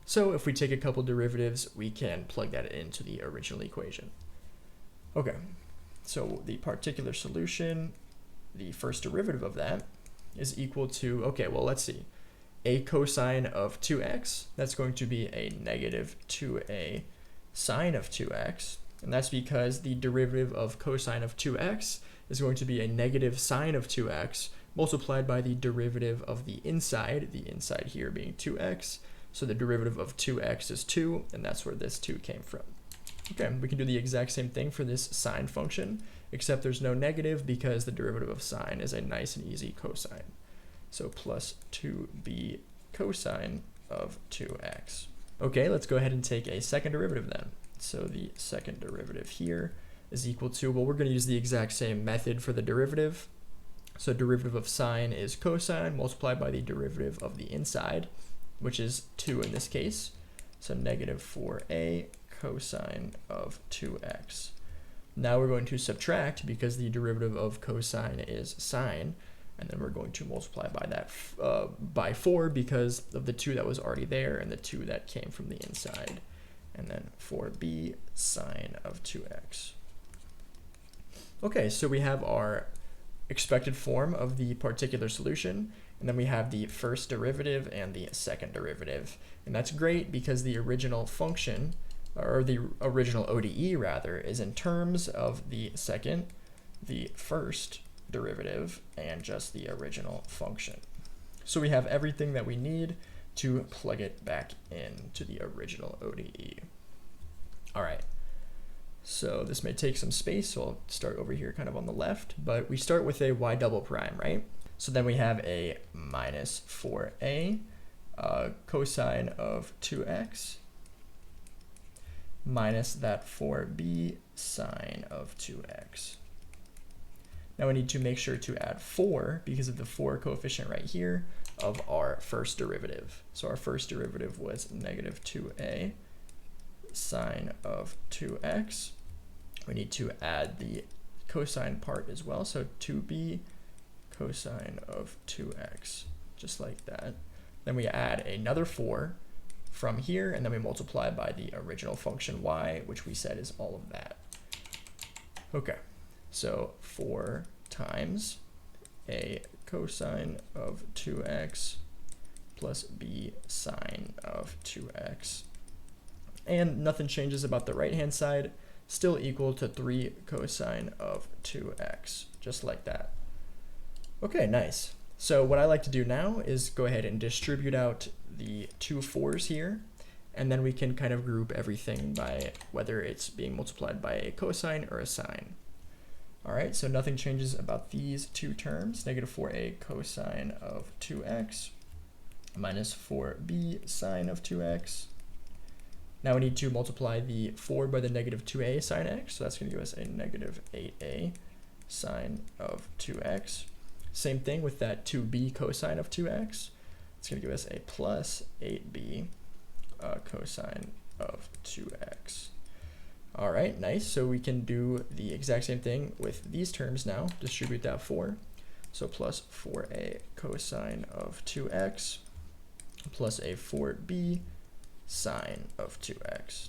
So if we take a couple derivatives, we can plug that into the original equation. Okay, so the particular solution, the first derivative of that, is equal to, okay, well, let's see. A cosine of 2x, that's going to be a negative 2a sine of 2x. And that's because the derivative of cosine of 2x is going to be a negative sine of 2x multiplied by the derivative of the inside here being 2x. So the derivative of 2x is 2, and that's where this 2 came from. Okay, we can do the exact same thing for this sine function, except there's no negative because the derivative of sine is a nice and easy cosine. So plus 2b cosine of 2x. Okay, let's go ahead and take a second derivative then. So the second derivative here is equal to, well, we're going to use the exact same method for the derivative. So derivative of sine is cosine multiplied by the derivative of the inside, which is 2 in this case. So negative 4a cosine of 2x. Now we're going to subtract because the derivative of cosine is sine, and then we're going to multiply by that by 4 because of the 2 that was already there and the 2 that came from the inside, and then 4b sine of 2x. Okay, so we have our expected form of the particular solution, and then we have the first derivative and the second derivative. And that's great because the original function, or the original ODE rather, is in terms of the second, the first derivative, and just the original function. So we have everything that we need to plug it back into the original ODE. All right. So this may take some space, so I'll start over here kind of on the left, but we start with a y double prime, right? So then we have a minus 4a cosine of 2x minus that 4b sine of 2x. Now we need to make sure to add 4 because of the 4 coefficient right here of our first derivative. So our first derivative was negative 2a sine of 2x. We need to add the cosine part as well, so 2b cosine of 2x, just like that. Then we add another 4 from here, and then we multiply by the original function y, which we said is all of that. Okay, so 4 times a cosine of 2x plus b sine of 2x. And nothing changes about the right-hand side, still equal to 3 cosine of 2x, just like that. Okay, nice. So what I like to do now is go ahead and distribute out the two 4's here, and then we can kind of group everything by whether it's being multiplied by a cosine or a sine. All right, so nothing changes about these two terms, negative 4a cosine of 2x minus 4b sine of 2x. Now we need to multiply the 4 by the negative 2a sine x, so that's going to give us a negative 8a sine of 2x. Same thing with that 2b cosine of 2x. It's going to give us a plus 8b cosine of 2x. All right, nice. So we can do the exact same thing with these terms now. Distribute that 4. So plus 4a cosine of 2x plus a 4b sine of 2x.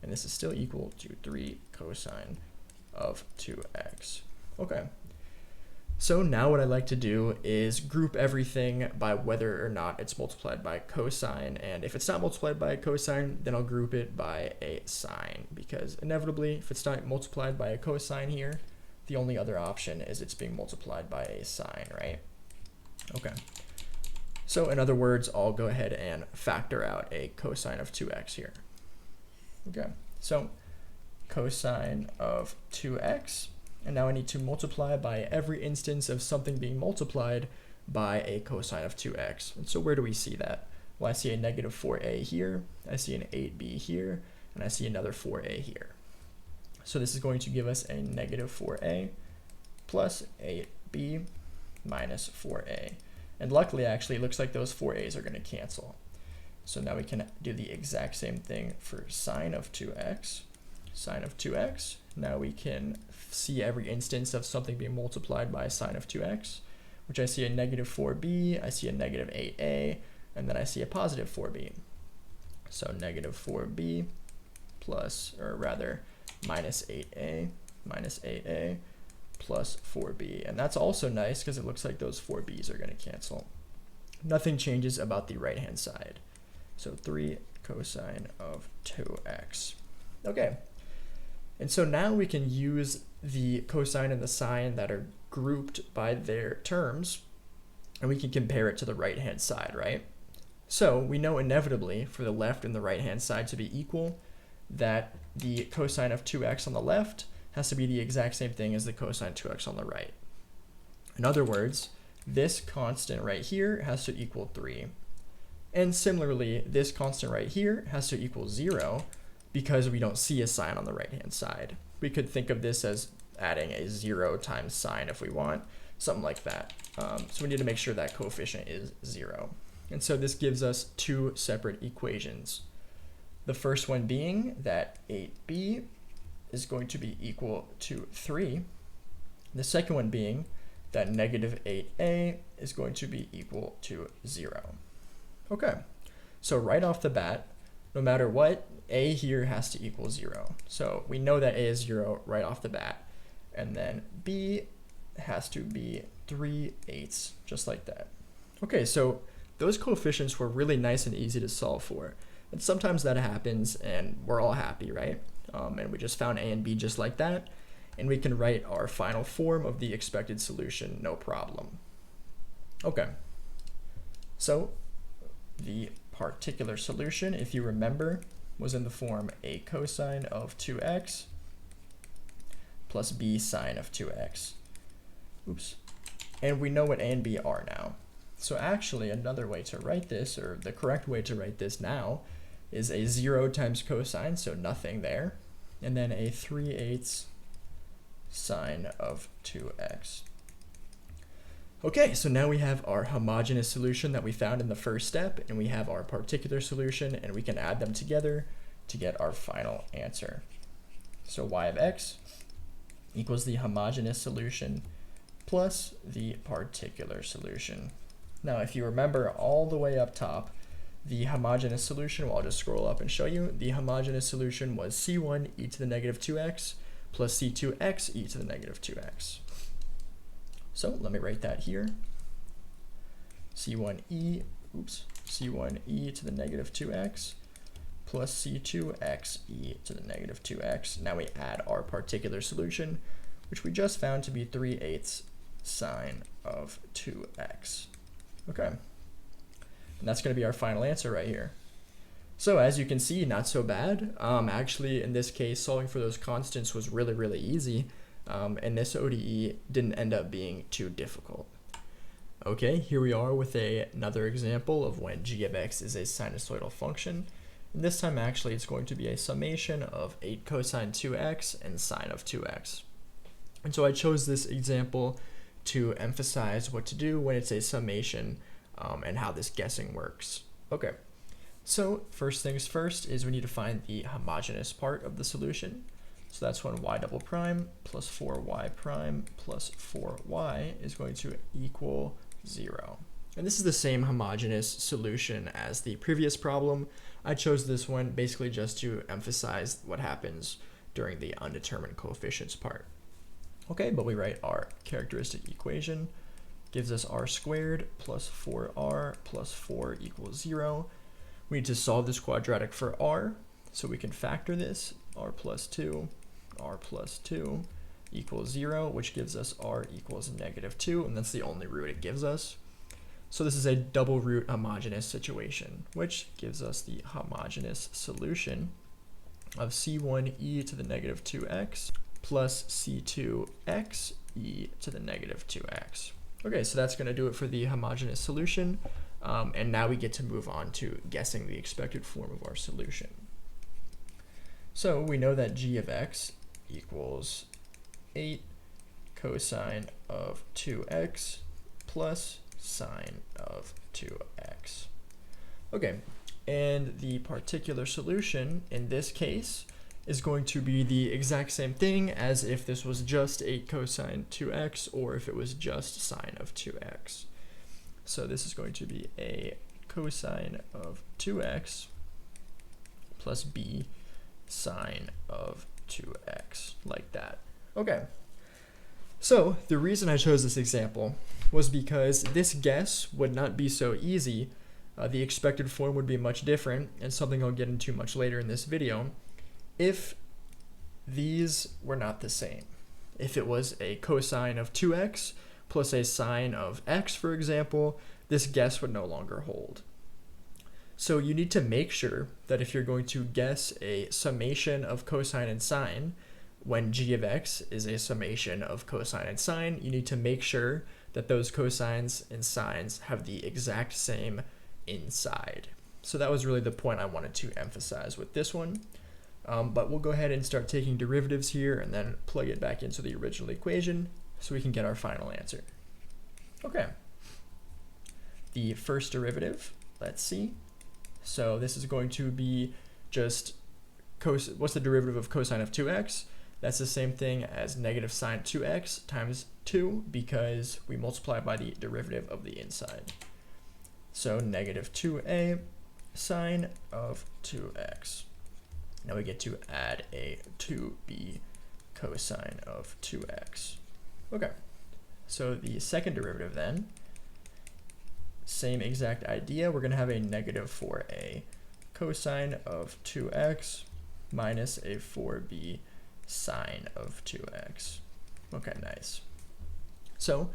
And this is still equal to 3 cosine of 2x. Okay. So now what I like to do is group everything by whether or not it's multiplied by cosine, and if it's not multiplied by a cosine, then I'll group it by a sine, because inevitably, if it's not multiplied by a cosine here, the only other option is it's being multiplied by a sine, right? Okay. So in other words, I'll go ahead and factor out a cosine of 2x here. Okay, so cosine of 2x. And now I need to multiply by every instance of something being multiplied by a cosine of 2x. And so where do we see that? Well, I see a negative 4a here, I see an 8b here, and I see another 4a here. So this is going to give us a negative 4a plus 8b minus 4a. And luckily, actually, it looks like those 4a's are going to cancel. So now we can do the exact same thing for sine of 2x. Sine of 2x. Now we can see every instance of something being multiplied by sine of 2x, which I see a negative 4b, I see a negative 8a, and then I see a positive 4b. So negative 4b plus, or rather, minus 8a plus 4b. And that's also nice because it looks like those 4b's are going to cancel. Nothing changes about the right-hand side. So 3 cosine of 2x. Okay. And so now we can use the cosine and the sine that are grouped by their terms, and we can compare it to the right-hand side, right? So we know inevitably for the left and the right-hand side to be equal that the cosine of 2x on the left has to be the exact same thing as the cosine 2x on the right. In other words, this constant right here has to equal 3. And similarly, this constant right here has to equal 0 because we don't see a sine on the right-hand side. We could think of this as adding a 0 times sine if we want, something like that. So we need to make sure that coefficient is 0. And so this gives us two separate equations. The first one being that 8b is going to be equal to 3. The second one being that negative 8a is going to be equal to 0. Okay, so right off the bat, no matter what, a here has to equal 0. So we know that a is 0 right off the bat. And then b has to be 3/8, just like that. Okay, so those coefficients were really nice and easy to solve for. And sometimes that happens and we're all happy, right? And we just found a and b just like that. And we can write our final form of the expected solution, no problem. Okay, so the particular solution, if you remember, was in the form a cosine of 2x plus b sine of 2x. Oops. And we know what a and b are now. So actually another way to write this, or the correct way to write this now, is a 0 times cosine, so nothing there, and then a 3/8 sine of 2x. Okay, so now we have our homogeneous solution that we found in the first step, and we have our particular solution, and we can add them together to get our final answer. So y of x equals the homogeneous solution plus the particular solution. Now, if you remember all the way up top, the homogeneous solution, well, I'll just scroll up and show you, the homogeneous solution was c1 e to the negative 2x plus c2x e to the negative 2x. So let me write that here. c1e to the negative 2x plus c2x e to the negative 2x. Now we add our particular solution, which we just found to be 3/8 sine of 2x. Okay, and that's going to be our final answer right here. So as you can see, not so bad. Actually, in this case, solving for those constants was really, really easy. And this ODE didn't end up being too difficult. Okay, here we are with another example of when g of x is a sinusoidal function. And this time, actually, it's going to be a summation of 8 cosine 2x and sine of 2x. And so I chose this example to emphasize what to do when it's a summation and how this guessing works. Okay, so first things first is we need to find the homogeneous part of the solution. So that's when y double prime plus 4y prime plus 4y is going to equal 0. And this is the same homogeneous solution as the previous problem. I chose this one basically just to emphasize what happens during the undetermined coefficients part. Okay, but we write our characteristic equation, gives us r squared plus 4r plus 4 equals 0. We need to solve this quadratic for r, so we can factor this, r plus 2 equals 0, which gives us r equals negative 2, and that's the only root it gives us. So this is a double root homogeneous situation, which gives us the homogeneous solution of c1 e to the negative 2x plus c2x e to the negative 2x. Okay, so that's going to do it for the homogeneous solution, and now we get to move on to guessing the expected form of our solution. So we know that g of x equals 8 cosine of 2x plus sine of 2x. Okay, and the particular solution in this case is going to be the exact same thing as if this was just 8 cosine 2x or if it was just sine of 2x. So this is going to be a cosine of 2x plus b sine of 2x, like that. Okay, so the reason I chose this example was because this guess would not be so easy. The expected form would be much different, and something I'll get into much later in this video, if these were not the same. If it was a cosine of 2x plus a sine of x, for example, this guess would no longer hold. So you need to make sure that if you're going to guess a summation of cosine and sine, when g of x is a summation of cosine and sine, you need to make sure that those cosines and sines have the exact same inside. So that was really the point I wanted to emphasize with this one. But we'll go ahead and start taking derivatives here and then plug it back into the original equation so we can get our final answer. Okay. The first derivative, let's see. So this is going to be just what's the derivative of cosine of 2x? That's the same thing as negative sine 2x times 2 because we multiply by the derivative of the inside. So negative 2a sine of 2x. Now we get to add a 2b cosine of 2x. Okay, so the second derivative then, same exact idea. We're going to have a negative 4a cosine of 2x minus a 4b sine of 2x. Okay, nice. So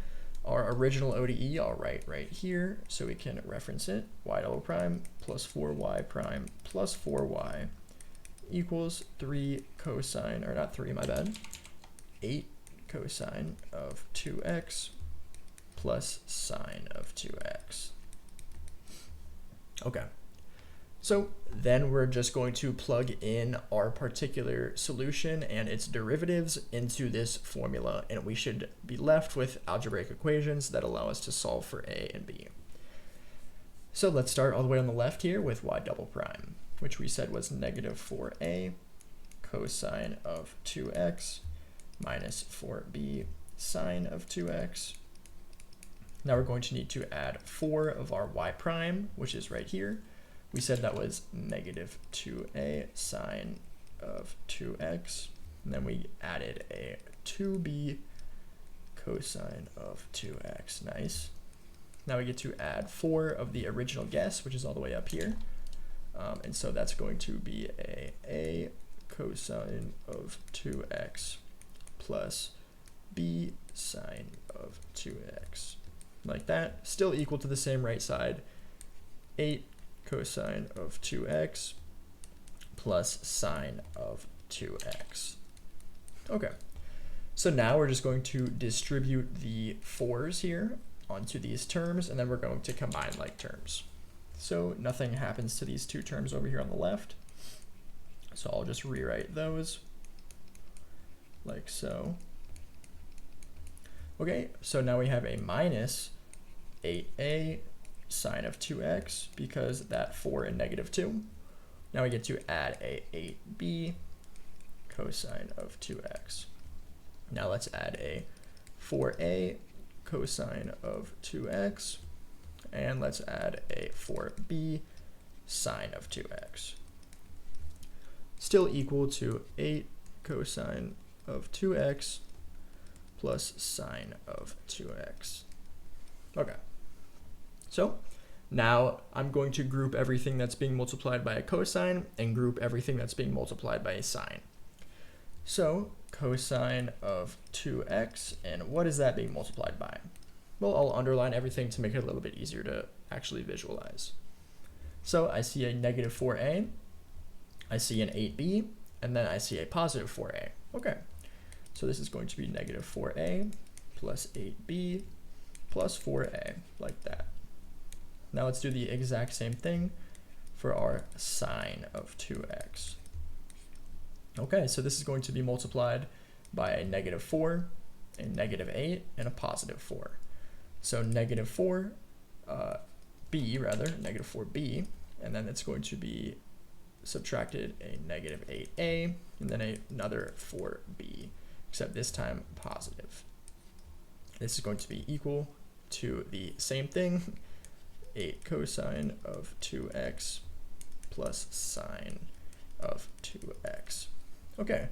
our original ODE I'll write right here so we can reference it. Y double prime plus 4y prime plus 4y equals 3 cosine, or not 3, my bad, 8 cosine of 2x plus sine of 2x. Okay, so then we're just going to plug in our particular solution and its derivatives into this formula, and we should be left with algebraic equations that allow us to solve for a and b. So let's start all the way on the left here with y double prime, which we said was negative 4a cosine of 2x minus 4b sine of 2x. Now we're going to need to add 4 of our y prime, which is right here. We said that was negative 2a sine of 2x. And then we added a 2b cosine of 2x. Nice. Now we get to add 4 of the original guess, which is all the way up here. And so that's going to be a cosine of 2x plus b sine of 2x. Like that, still equal to the same right side, 8 cosine of 2x plus sine of 2x. Okay, so now we're just going to distribute the 4's here onto these terms, and then we're going to combine like terms. So nothing happens to these two terms over here on the left. So I'll just rewrite those like so. Okay, so now we have a minus 8a sine of 2x because that 4 and negative 2. Now we get to add a 8b cosine of 2x. Now let's add a 4a cosine of 2x, and let's add a 4b sine of 2x. Still equal to 8 cosine of 2x plus sine of 2x. Okay, so now I'm going to group everything that's being multiplied by a cosine and group everything that's being multiplied by a sine. So cosine of 2x, and what is that being multiplied by? Well, I'll underline everything to make it a little bit easier to actually visualize. So I see a negative 4a, I see an 8b, and then I see a positive 4a. Okay, so this is going to be negative 4a plus 8b plus 4a, like that. Now let's do the exact same thing for our sine of 2x. Okay, so this is going to be multiplied by a negative 4, a negative 8, and a positive 4. So negative 4b, negative 4b, and then it's going to be subtracted a negative 8a, and then another 4b, except this time positive. This is going to be equal to the same thing, 8 cosine of 2x plus sine of 2x. Okay,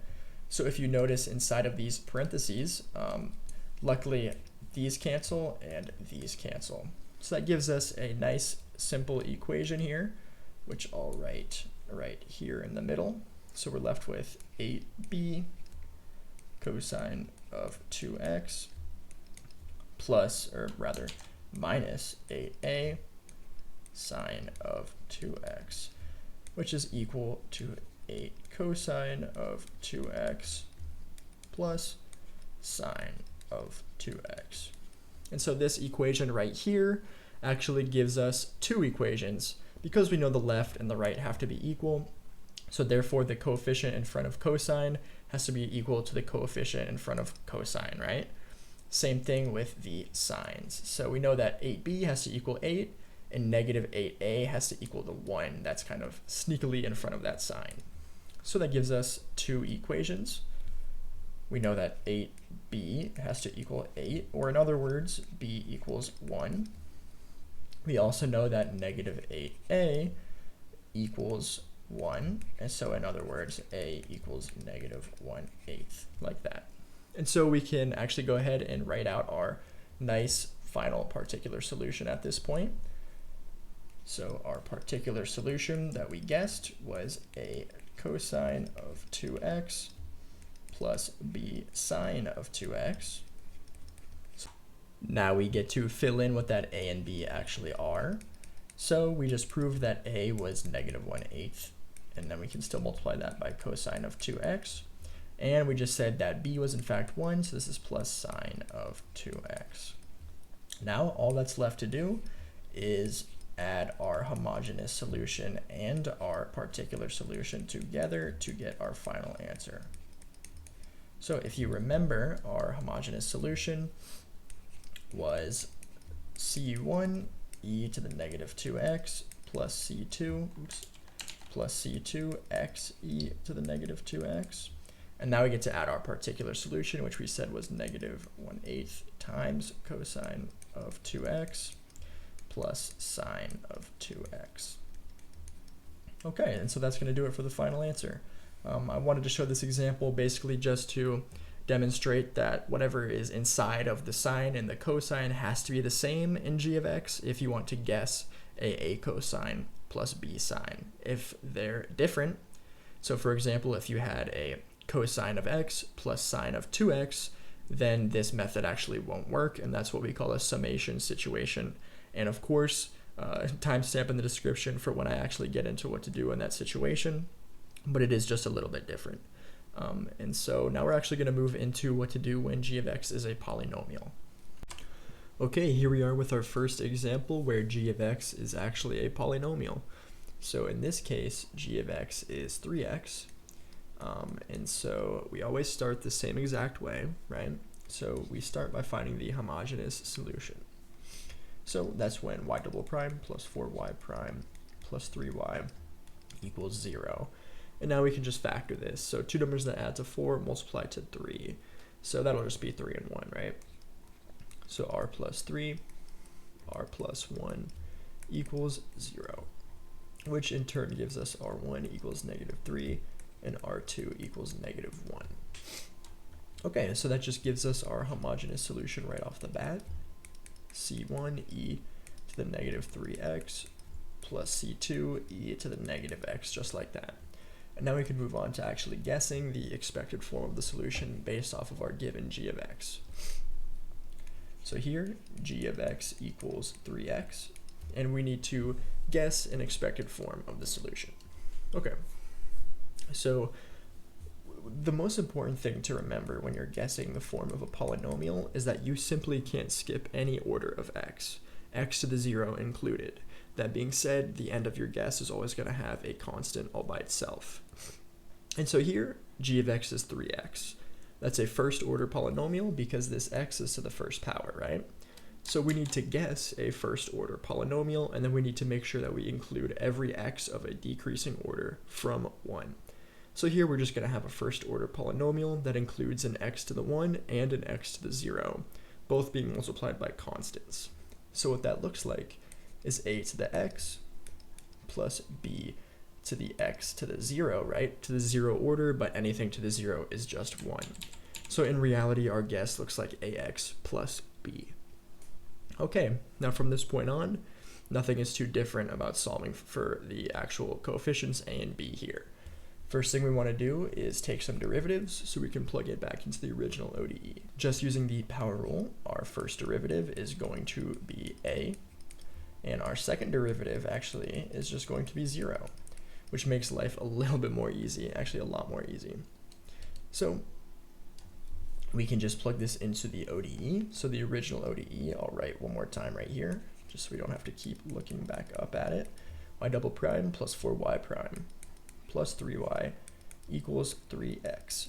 so if you notice inside of these parentheses, luckily these cancel and these cancel. So that gives us a nice simple equation here, which I'll write right here in the middle. So we're left with 8b cosine of 2x plus, or rather, minus 8a sine of 2x, which is equal to 8 cosine of 2x plus sine of 2x. And so this equation right here actually gives us two equations because we know the left and the right have to be equal. So therefore the coefficient in front of cosine has to be equal to the coefficient in front of cosine, right? Same thing with the sines. So we know that 8b has to equal 8 and negative 8a has to equal to 1. That's kind of sneakily in front of that sign. So that gives us two equations. We know that 8b has to equal 8, or in other words, b equals 1. We also know that negative 8a equals 1, and so in other words, a equals negative 1/8, like that. And so we can actually go ahead and write out our nice final particular solution at this point. So our particular solution that we guessed was a cosine of 2x plus b sine of 2x. Now we get to fill in what that a and b actually are. So we just proved that a was negative 1/8, and then we can still multiply that by cosine of 2x. And we just said that b was in fact 1, so this is plus sine of 2x. Now all that's left to do is add our homogeneous solution and our particular solution together to get our final answer. So if you remember, our homogeneous solution was c1 e to the negative 2x plus c2, plus c2 x e to the negative 2x. And now we get to add our particular solution, which we said was negative 1/8 times cosine of 2x plus sine of 2x. Okay, and so that's going to do it for the final answer. I wanted to show this example basically just to demonstrate that whatever is inside of the sine and the cosine has to be the same in g of x if you want to guess a cosine plus b sine. If they're different, so for example, if you had a cosine of x plus sine of 2x, then this method actually won't work, and that's what we call a summation situation. And of course, timestamp in the description for when I actually get into what to do in that situation, but it is just a little bit different. And so now we're actually going to move into what to do when g of x is a polynomial. Okay, here we are with our first example where g of x is actually a polynomial. So in this case, g of x is 3x. And so we always start the same exact way, right? So we start by finding the homogeneous solution. So that's when y double prime plus 4y prime plus 3y equals 0. And now we can just factor this. So two numbers that add to 4 multiply to 3. So that'll just be 3 and 1, right? So r plus 3, r plus 1 equals 0, which in turn gives us r1 equals negative 3 and r2 equals negative 1. Okay, so that just gives us our homogeneous solution right off the bat. c1 e to the negative 3x plus c2 e to the negative x, just like that. And now we can move on to actually guessing the expected form of the solution based off of our given g of x. So here, g of x equals 3x, and we need to guess an expected form of the solution. Okay, so the most important thing to remember when you're guessing the form of a polynomial is that you simply can't skip any order of x to the 0 included. That being said, the end of your guess is always going to have a constant all by itself. And so here, g of x is 3x. That's a first order polynomial because this x is to the first power, right? So we need to guess a first order polynomial, and then we need to make sure that we include every x of a decreasing order from 1. So here we're just going to have a first order polynomial that includes an x to the 1 and an x to the 0, both being multiplied by constants. So what that looks like is a to the x plus b to the x to the 0, right? To the 0 order, but anything to the 0 is just 1. So in reality, our guess looks like ax plus b. Okay, now from this point on, nothing is too different about solving for the actual coefficients a and b here. First thing we want to do is take some derivatives so we can plug it back into the original ODE. Just using the power rule, our first derivative is going to be a, and our second derivative actually is just going to be 0, which makes life a little bit more easy, actually a lot more easy. So we can just plug this into the ODE. So the original ODE, I'll write one more time right here, just so we don't have to keep looking back up at it. Y double prime plus 4y prime plus 3y equals 3x.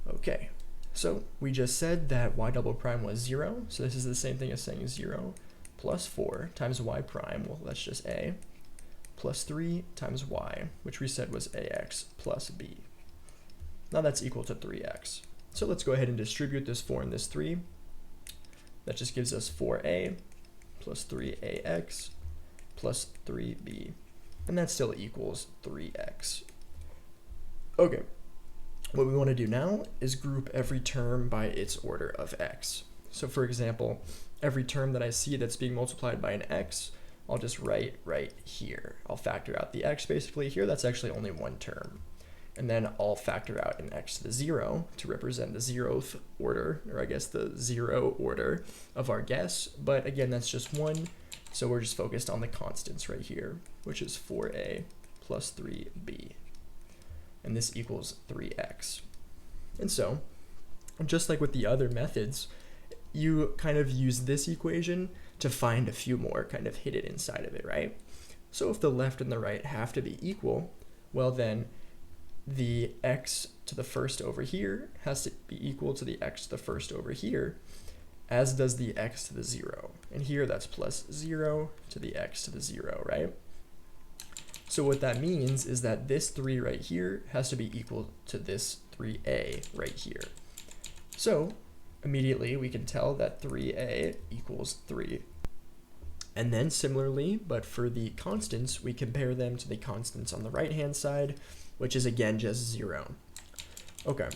Okay, so we just said that y double prime was 0, so this is the same thing as saying 0 plus 4 times y prime, well that's just a, plus 3 times y, which we said was ax plus b. Now that's equal to 3x. So let's go ahead and distribute this 4 and this 3. That just gives us 4a plus 3ax plus 3b. And that still equals 3x. Okay, what we want to do now is group every term by its order of x. So for example, every term that I see that's being multiplied by an x, I'll just write right here. I'll factor out the x basically here. That's actually only one term. And then I'll factor out an x to the 0 to represent the 0th order, or I guess the 0 order of our guess. But again, that's just one. So we're just focused on the constants right here, which is 4a plus 3b. And this equals 3x. And so, just like with the other methods, you kind of use this equation to find a few more kind of hidden inside of it, right? So if the left and the right have to be equal, well then the x to the first over here has to be equal to the x to the first over here, as does the x to the 0. And here that's plus 0 to the x to the 0, right? So what that means is that this 3 right here has to be equal to this 3a right here. So immediately we can tell that 3a equals 3. And then similarly, but for the constants, we compare them to the constants on the right-hand side, which is again just 0. Okay.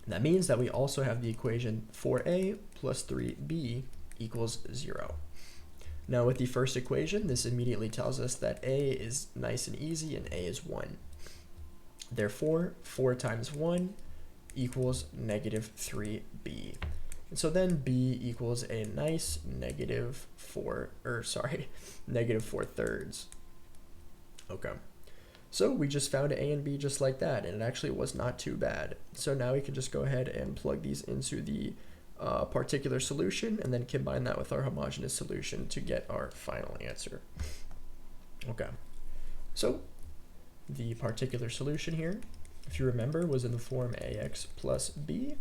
That means that we also have the equation 4a plus 3b equals 0. Now with the first equation, this immediately tells us that a is nice and easy and a is 1. Therefore, 4 times 1 equals negative 3b. And so then b equals a nice negative 4 thirds. Okay. So we just found a and b just like that, and it actually was not too bad. So now we can just go ahead and plug these into the particular solution and then combine that with our homogeneous solution to get our final answer. Okay, so the particular solution here, if you remember, was in the form ax plus b,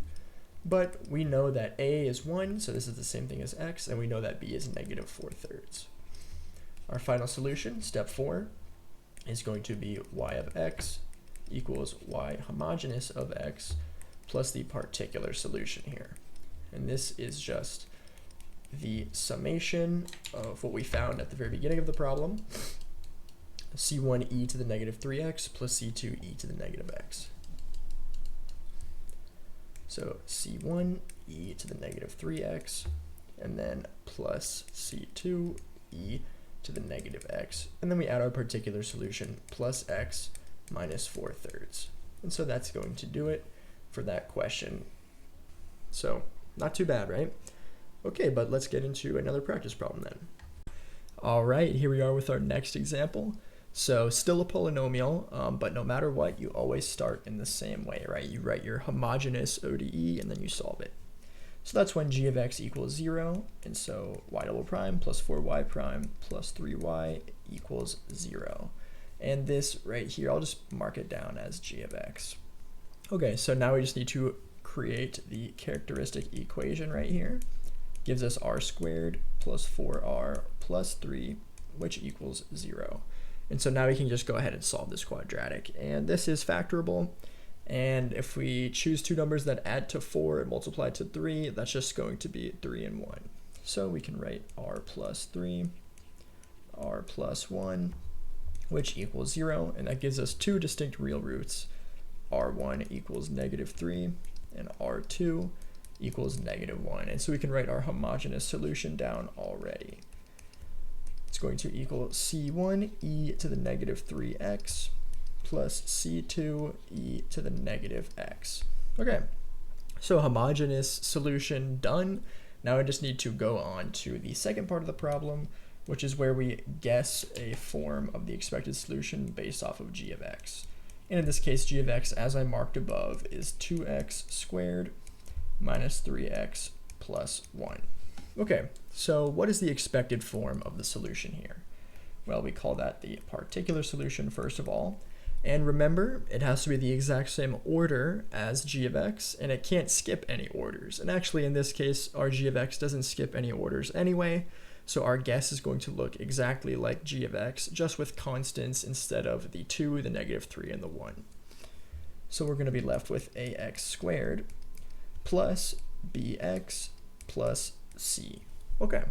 but we know that a is 1, so this is the same thing as x, and we know that b is negative 4 thirds. Our final solution, step 4, is going to be y of x equals y homogeneous of x plus the particular solution here. And this is just the summation of what we found at the very beginning of the problem, c1e to the negative 3x plus c2e to the negative x. So c1e to the negative 3x, and then plus c2e to the negative x, and then we add our particular solution plus x minus 4 thirds. And so that's going to do it for that question. So not too bad, right? Okay, but let's get into another practice problem then. All right, here we are with our next example. So still a polynomial, but no matter what, you always start in the same way, right? You write your homogeneous ODE and then you solve it. So that's when g of x equals 0, and so y double prime plus 4y prime plus 3y equals 0. And this right here, I'll just mark it down as g of x. Okay, so now we just need to create the characteristic equation right here. Gives us r squared plus 4r plus 3, which equals 0. And so now we can just go ahead and solve this quadratic. And this is factorable. And if we choose two numbers that add to 4 and multiply to 3, that's just going to be 3 and 1. So we can write r plus 3, r plus 1, which equals 0. And that gives us two distinct real roots. r1 equals negative 3, and r2 equals negative 1. And so we can write our homogeneous solution down already. It's going to equal c1 e to the negative 3x plus c2e to the negative x. Okay, so homogeneous solution done. Now I just need to go on to the second part of the problem, which is where we guess a form of the expected solution based off of g of x. And in this case, g of x, as I marked above, is 2x squared minus 3x plus 1. Okay, so what is the expected form of the solution here? Well, we call that the particular solution first of all. And remember, it has to be the exact same order as g of x, and it can't skip any orders. And actually, in this case, our g of x doesn't skip any orders anyway, so our guess is going to look exactly like g of x, just with constants instead of the 2, the negative 3, and the 1. So we're going to be left with ax squared plus bx plus c. Okay,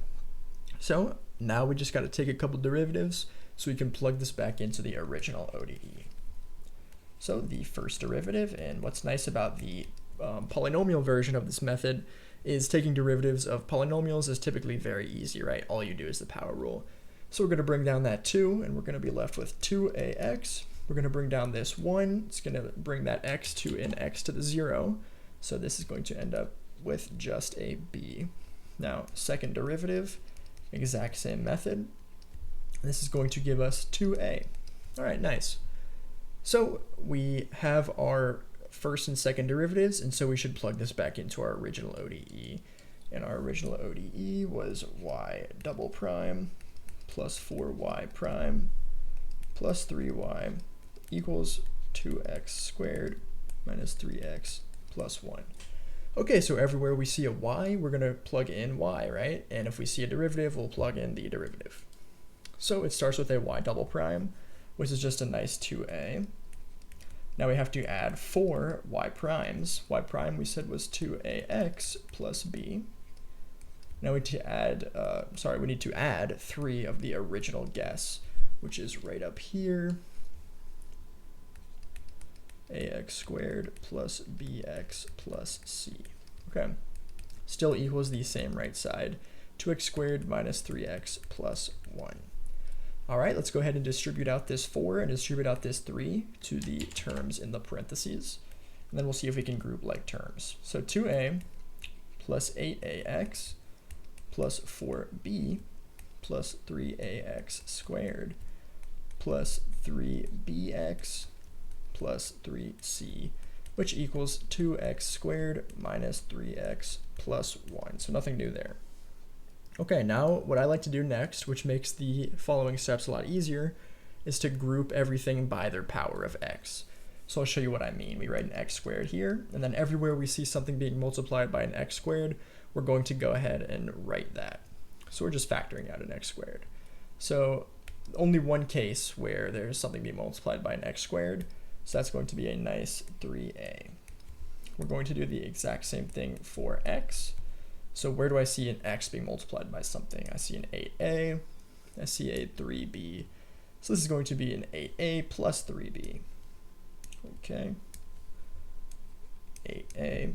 so now we just got to take a couple derivatives so we can plug this back into the original ODE. So the first derivative, and what's nice about the polynomial version of this method is taking derivatives of polynomials is typically very easy, right? All you do is the power rule. So we're going to bring down that 2, and we're going to be left with 2ax. We're going to bring down this 1. It's going to bring that x to an x to the 0. So this is going to end up with just a b. Now, second derivative, exact same method. This is going to give us 2a. All right, nice. So we have our first and second derivatives, and so we should plug this back into our original ODE. And our original ODE was y double prime plus 4y prime plus 3y equals 2x squared minus 3x plus 1. Okay, so everywhere we see a y, we're going to plug in y, right? And if we see a derivative, we'll plug in the derivative. So it starts with a y double prime, which is just a nice 2a. Now we have to add 4 y primes. Y prime we said was 2ax plus b. Now we need to add 3 of the original guess, which is right up here. Ax squared plus bx plus c. Okay, still equals the same right side, 2x squared minus 3x plus 1. All right, let's go ahead and distribute out this 4 and distribute out this 3 to the terms in the parentheses. And then we'll see if we can group like terms. So 2a plus 8ax plus 4b plus 3ax squared plus 3bx plus 3c, which equals 2x squared minus 3x plus 1. So nothing new there. Okay, now what I like to do next, which makes the following steps a lot easier, is to group everything by their power of x. So I'll show you what I mean. We write an x squared here, and then everywhere we see something being multiplied by an x squared, we're going to go ahead and write that. So we're just factoring out an x squared. So only one case where there's something being multiplied by an x squared, so that's going to be a nice 3a. We're going to do the exact same thing for x. So where do I see an x being multiplied by something? I see an 8a, I see a 3b. So this is going to be an 8a plus 3b. Okay, 8a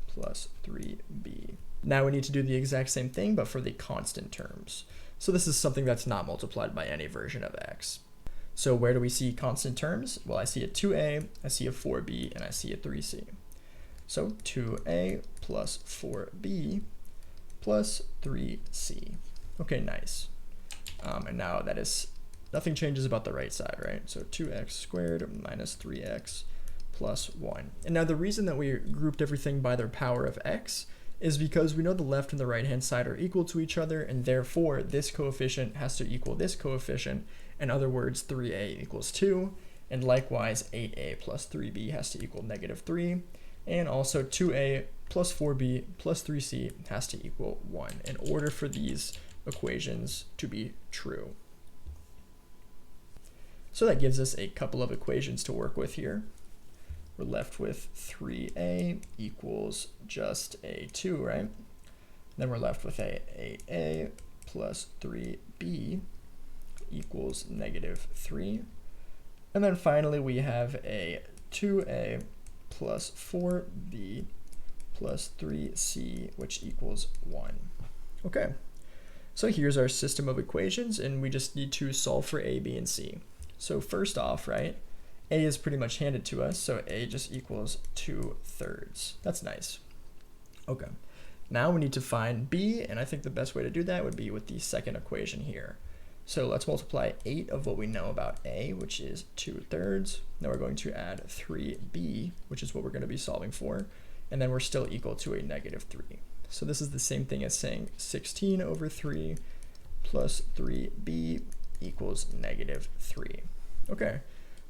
plus 3b. Now we need to do the exact same thing, but for the constant terms. So this is something that's not multiplied by any version of x. So where do we see constant terms? Well, I see a 2a, I see a 4b, and I see a 3c. So 2a plus 4b plus 3c. Okay, nice. And now that is, nothing changes about the right side, right? So 2x squared minus 3x plus 1. And now the reason that we grouped everything by their power of x is because we know the left and the right hand side are equal to each other, and therefore this coefficient has to equal this coefficient. In other words, 3a equals 2, and likewise 8a plus 3b has to equal negative 3, and also 2a plus 4b plus 3c has to equal 1 in order for these equations to be true. So that gives us a couple of equations to work with here. We're left with 3a equals just a 2, right? Then we're left with a 8a plus 3b equals negative 3. And then finally we have a 2a plus 4b plus 3c, which equals 1. Okay, so here's our system of equations, and we just need to solve for a, b, and c. So first off, right, A is pretty much handed to us, so A just equals 2/3. That's nice. Okay, now we need to find B, and I think the best way to do that would be with the second equation here. So let's multiply 8 of what we know about A, which is 2/3. Now we're going to add 3B, which is what we're going to be solving for, and then we're still equal to a -3. So this is the same thing as saying 16/3 plus 3B equals -3. Okay,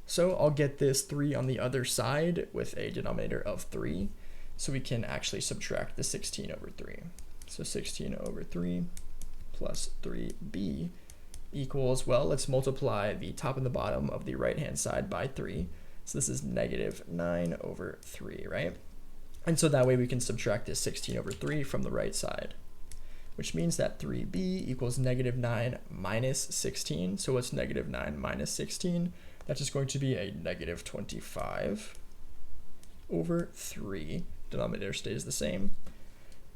so I'll get this 3 on the other side with a denominator of 3, so we can actually subtract the 16/3. So 16/3 plus 3B equals, well, let's multiply the top and the bottom of the right-hand side by 3. So this is -9/3, right? And so that way we can subtract this 16/3 from the right side, which means that 3B equals -9 minus 16. So what's -9 minus 16? That's just going to be a -25/3. Denominator stays the same.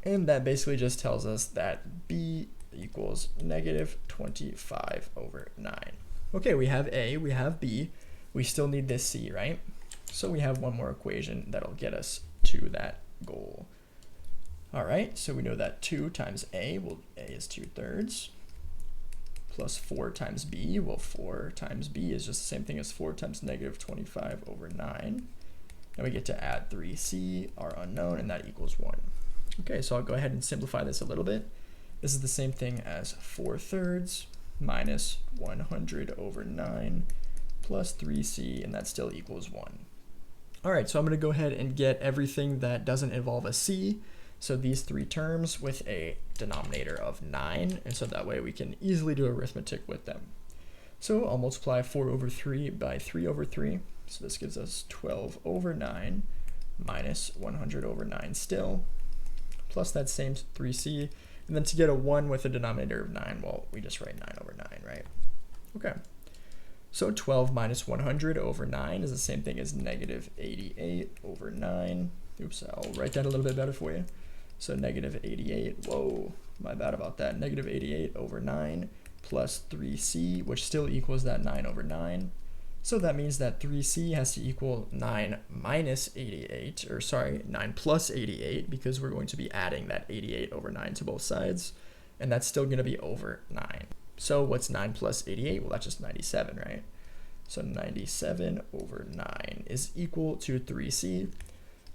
And that basically just tells us that B equals -25/9. Okay, we have A, we have B. We still need this C, right? So we have one more equation that'll get us to that goal. All right, so we know that 2 times A, well, A is 2/3, plus 4 times B, well, 4 times B is just the same thing as 4 times -25/9. Now we get to add 3C, our unknown, and that equals 1. Okay, so I'll go ahead and simplify this a little bit. This is the same thing as 4/3 minus 100/9 plus 3C, and that still equals 1. All right, so I'm going to go ahead and get everything that doesn't involve a C. So these 3 terms with a denominator of 9, and so that way we can easily do arithmetic with them. So I'll multiply 4/3 by 3/3. So this gives us 12/9 minus 100/9 still, plus that same 3C. And then to get a 1 with a denominator of 9, well, we just write 9/9, right? Okay. So 12 minus 100/9 is the same thing as -88/9. Oops, I'll write that a little bit better for you. So -88, whoa, my bad about that. -88/9 plus 3C, which still equals that 9/9. So that means that 3C has to equal 9 minus 88, or sorry, 9 plus 88, because we're going to be adding that 88/9 to both sides, and that's still going to be over 9. So what's 9 plus 88? Well, that's just 97, right? So 97/9 is equal to 3C,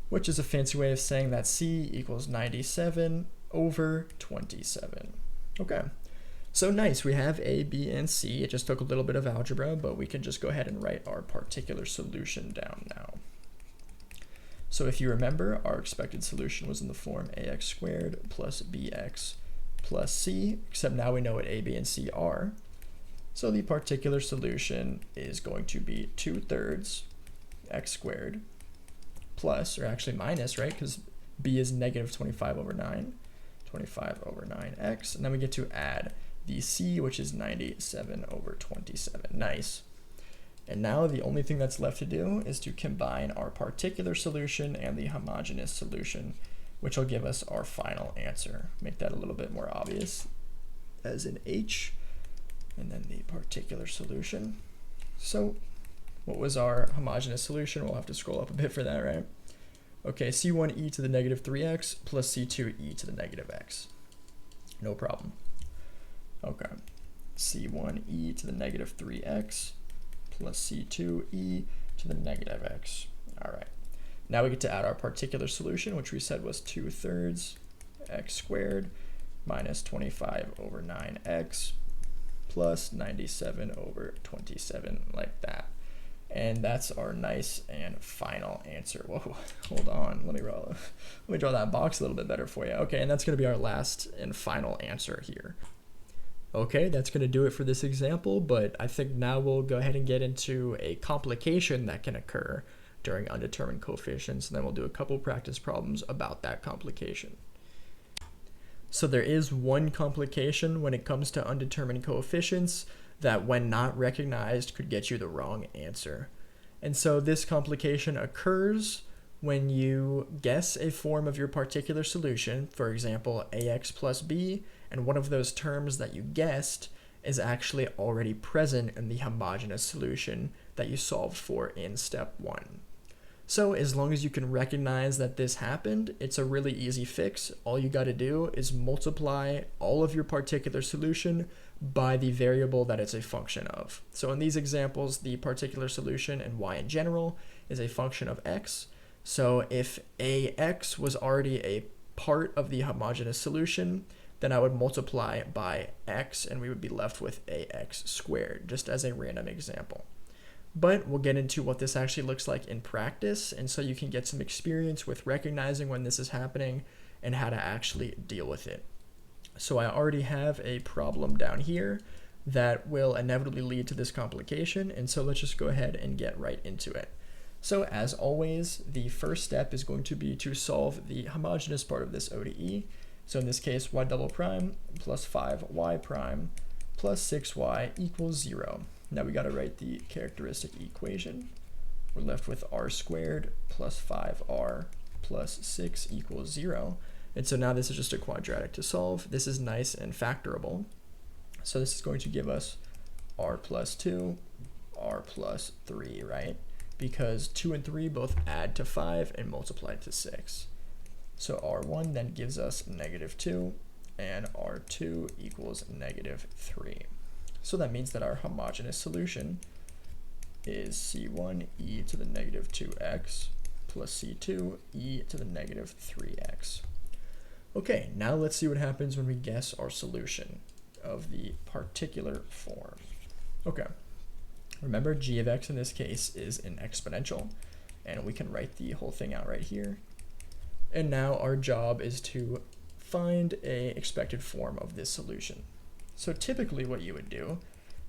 which is a fancy way of saying that C equals 97/27. Okay, so nice, we have A, B, and C. It just took a little bit of algebra, but we can just go ahead and write our particular solution down now. So if you remember, our expected solution was in the form ax squared plus bx plus c, except now we know what A, B, and C are. So the particular solution is going to be 2/3 x squared plus, or actually minus, right? Because B is -25/9, 25/9x, and then we get to add the C, which is 97/27. Nice. And now the only thing that's left to do is to combine our particular solution and the homogeneous solution, which will give us our final answer. Make that a little bit more obvious as in H, and then the particular solution. So what was our homogeneous solution? We'll have to scroll up a bit for that, right? Okay, C1e to the -3x plus C2e to the -x. No problem. Okay, C1e to the -3x plus C2e to the -x. All right, now we get to add our particular solution, which we said was 2/3 x squared minus 25/9x plus 97/27, like that. And that's our nice and final answer. Whoa, hold on, let me draw that box a little bit better for you. Okay, and that's gonna be our last and final answer here. Okay, that's gonna do it for this example, but I think now we'll go ahead and get into a complication that can occur during undetermined coefficients, and then we'll do a couple practice problems about that complication. So there is one complication when it comes to undetermined coefficients that, when not recognized, could get you the wrong answer. And so this complication occurs when you guess a form of your particular solution, for example, ax plus b, and one of those terms that you guessed is actually already present in the homogeneous solution that you solved for in step 1. So as long as you can recognize that this happened, it's a really easy fix. All you got to do is multiply all of your particular solution by the variable that it's a function of. So in these examples, the particular solution and y in general is a function of x. So if ax was already a part of the homogeneous solution, then I would multiply by x and we would be left with ax squared, just as a random example. But we'll get into what this actually looks like in practice, and so you can get some experience with recognizing when this is happening and how to actually deal with it. So I already have a problem down here that will inevitably lead to this complication, and so let's just go ahead and get right into it. So as always, the first step is going to be to solve the homogeneous part of this ODE. So in this case, y double prime plus 5y prime plus 6y equals 0. Now we got to write the characteristic equation. We're left with r squared plus 5r plus 6 equals 0. And so now this is just a quadratic to solve. This is nice and factorable. So this is going to give us r plus 2, r plus 3, right? Because 2 and 3 both add to 5 and multiply to 6. So r1 then gives us -2, and r2 equals -3. So that means that our homogeneous solution is c1 e to the -2x plus c2 e to the -3x. Okay, now let's see what happens when we guess our solution of the particular form. Okay, remember g of x in this case is an exponential, and we can write the whole thing out right here. And now our job is to find a expected form of this solution. So typically what you would do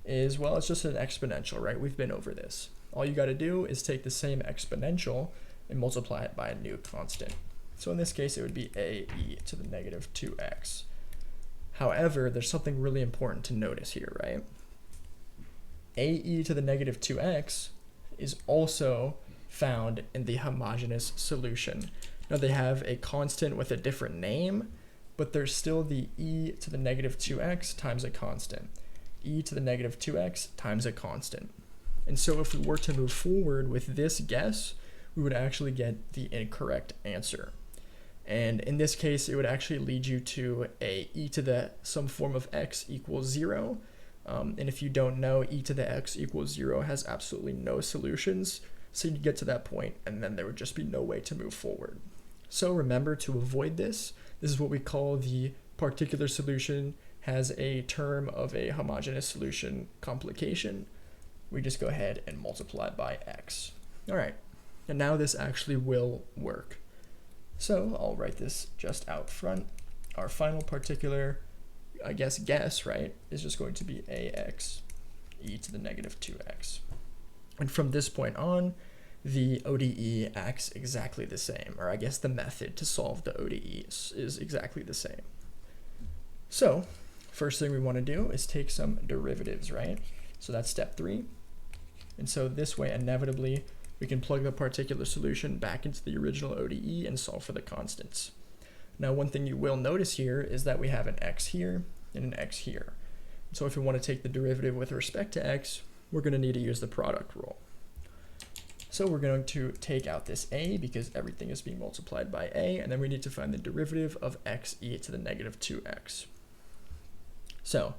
is, well, it's just an exponential, right? We've been over this. All you got to do is take the same exponential and multiply it by a new constant. So in this case, it would be a e to the -2x. However, there's something really important to notice here, right? A e to the -2x is also found in the homogeneous solution. Now they have a constant with a different name, but there's still the e to the -2x times a constant. E to the -2x times a constant. And so if we were to move forward with this guess, we would actually get the incorrect answer. And in this case, it would actually lead you to a e to the some form of x equals 0. And if you don't know, e to the x equals 0 has absolutely no solutions. So you'd get to that point, and then there would just be no way to move forward. So remember, to avoid this, this is what we call the particular solution has a term of a homogeneous solution complication. We just go ahead and multiply by x. All right, and now this actually will work. So I'll write this just out front. Our final particular, I guess, right, is just going to be ax e to the -2x. And from this point on, the ODE acts exactly the same, or I guess the method to solve the ODE is exactly the same. So first thing we want to do is take some derivatives, right? So that's step 3. And so this way, inevitably, we can plug the particular solution back into the original ODE and solve for the constants. Now, one thing you will notice here is that we have an x here and an x here. So if we want to take the derivative with respect to x, we're going to need to use the product rule. So we're going to take out this a because everything is being multiplied by a, and then we need to find the derivative of x e to the -2x. So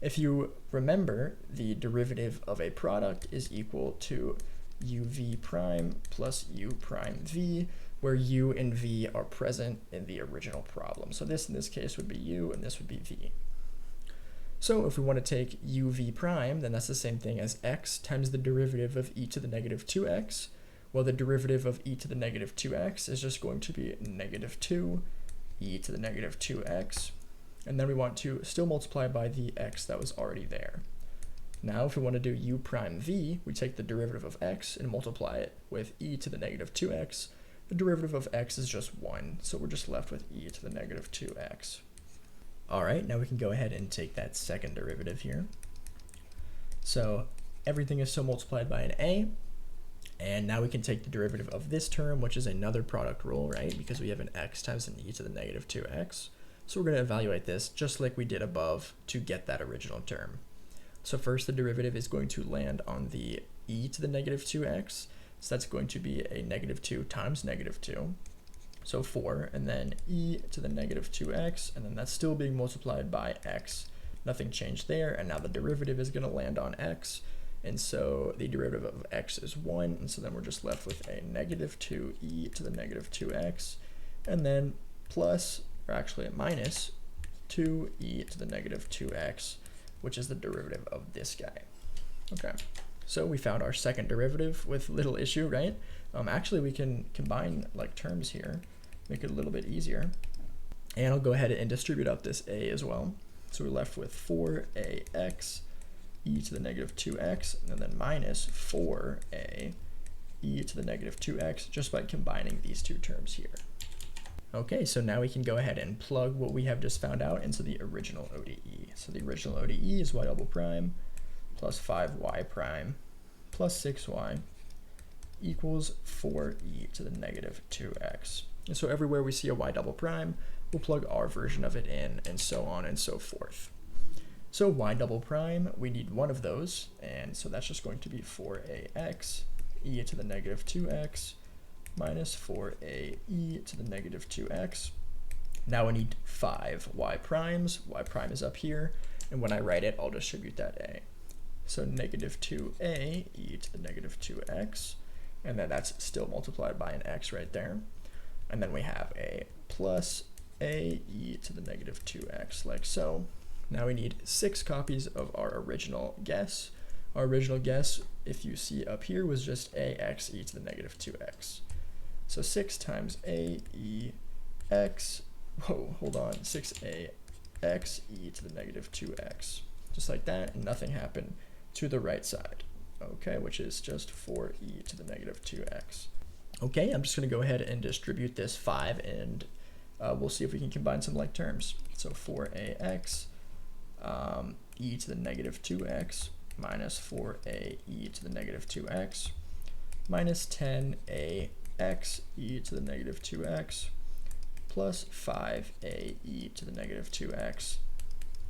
if you remember, the derivative of a product is equal to uv prime plus u prime v, where u and v are present in the original problem. So this in this case would be u and this would be v. So if we want to take uv prime, then that's the same thing as x times the derivative of e to the -2x. Well, the derivative of e to the -2x is just going to be -2 e to the -2x. And then we want to still multiply by the x that was already there. Now, if we want to do u prime v, we take the derivative of x and multiply it with e to the -2x. The derivative of x is just 1, so we're just left with e to the -2x. All right, now we can go ahead and take that second derivative here. So everything is still multiplied by an a, and now we can take the derivative of this term, which is another product rule, right? Because we have an x times an e to the -2x. So we're going to evaluate this just like we did above to get that original term. So first, the derivative is going to land on the e to the negative 2x. So that's going to be a negative 2 times negative 2. So 4, and then e to the negative 2x, and then that's still being multiplied by x. Nothing changed there, and now the derivative is going to land on x. And so the derivative of x is 1, and so then we're just left with a negative 2e to the negative 2x, and then plus, or actually a minus, 2e to the negative 2x, which is the derivative of this guy. Okay, so we found our second derivative with little issue, right? Actually, we can combine like terms here, make it a little bit easier. And I'll go ahead and distribute out this a as well. So we're left with 4ax e to the negative 2x, and then minus 4a e to the negative 2x, just by combining these two terms here. Okay, so now we can go ahead and plug what we have just found out into the original ODE. So the original ODE is y double prime plus 5y prime plus 6y equals 4e to the negative 2x. And so everywhere we see a y double prime, we'll plug our version of it in, and so on and so forth. So y double prime, we need one of those, and so that's just going to be 4ax e to the negative 2x minus 4a e to the negative 2x. Now we need 5 y primes. Y prime is up here, and when I write it, I'll distribute that a. So negative 2a e to the negative 2x, and then that's still multiplied by an x right there. And then we have a plus a e to the negative 2x, like so. Now we need 6 copies of our original guess. Our original guess, if you see up here, was just ax e to the negative 2x. So 6 times a e x, whoa, hold on, 6a x e to the negative 2x. Just like that, and nothing happened to the right side. Okay, which is just 4e to the negative 2x. Okay, I'm just going to go ahead and distribute this 5, and we'll see if we can combine some like terms. So 4ax e to the negative 2x minus 4a e to the negative 2x minus 10ax e to the negative 2x plus 5a e to the negative 2x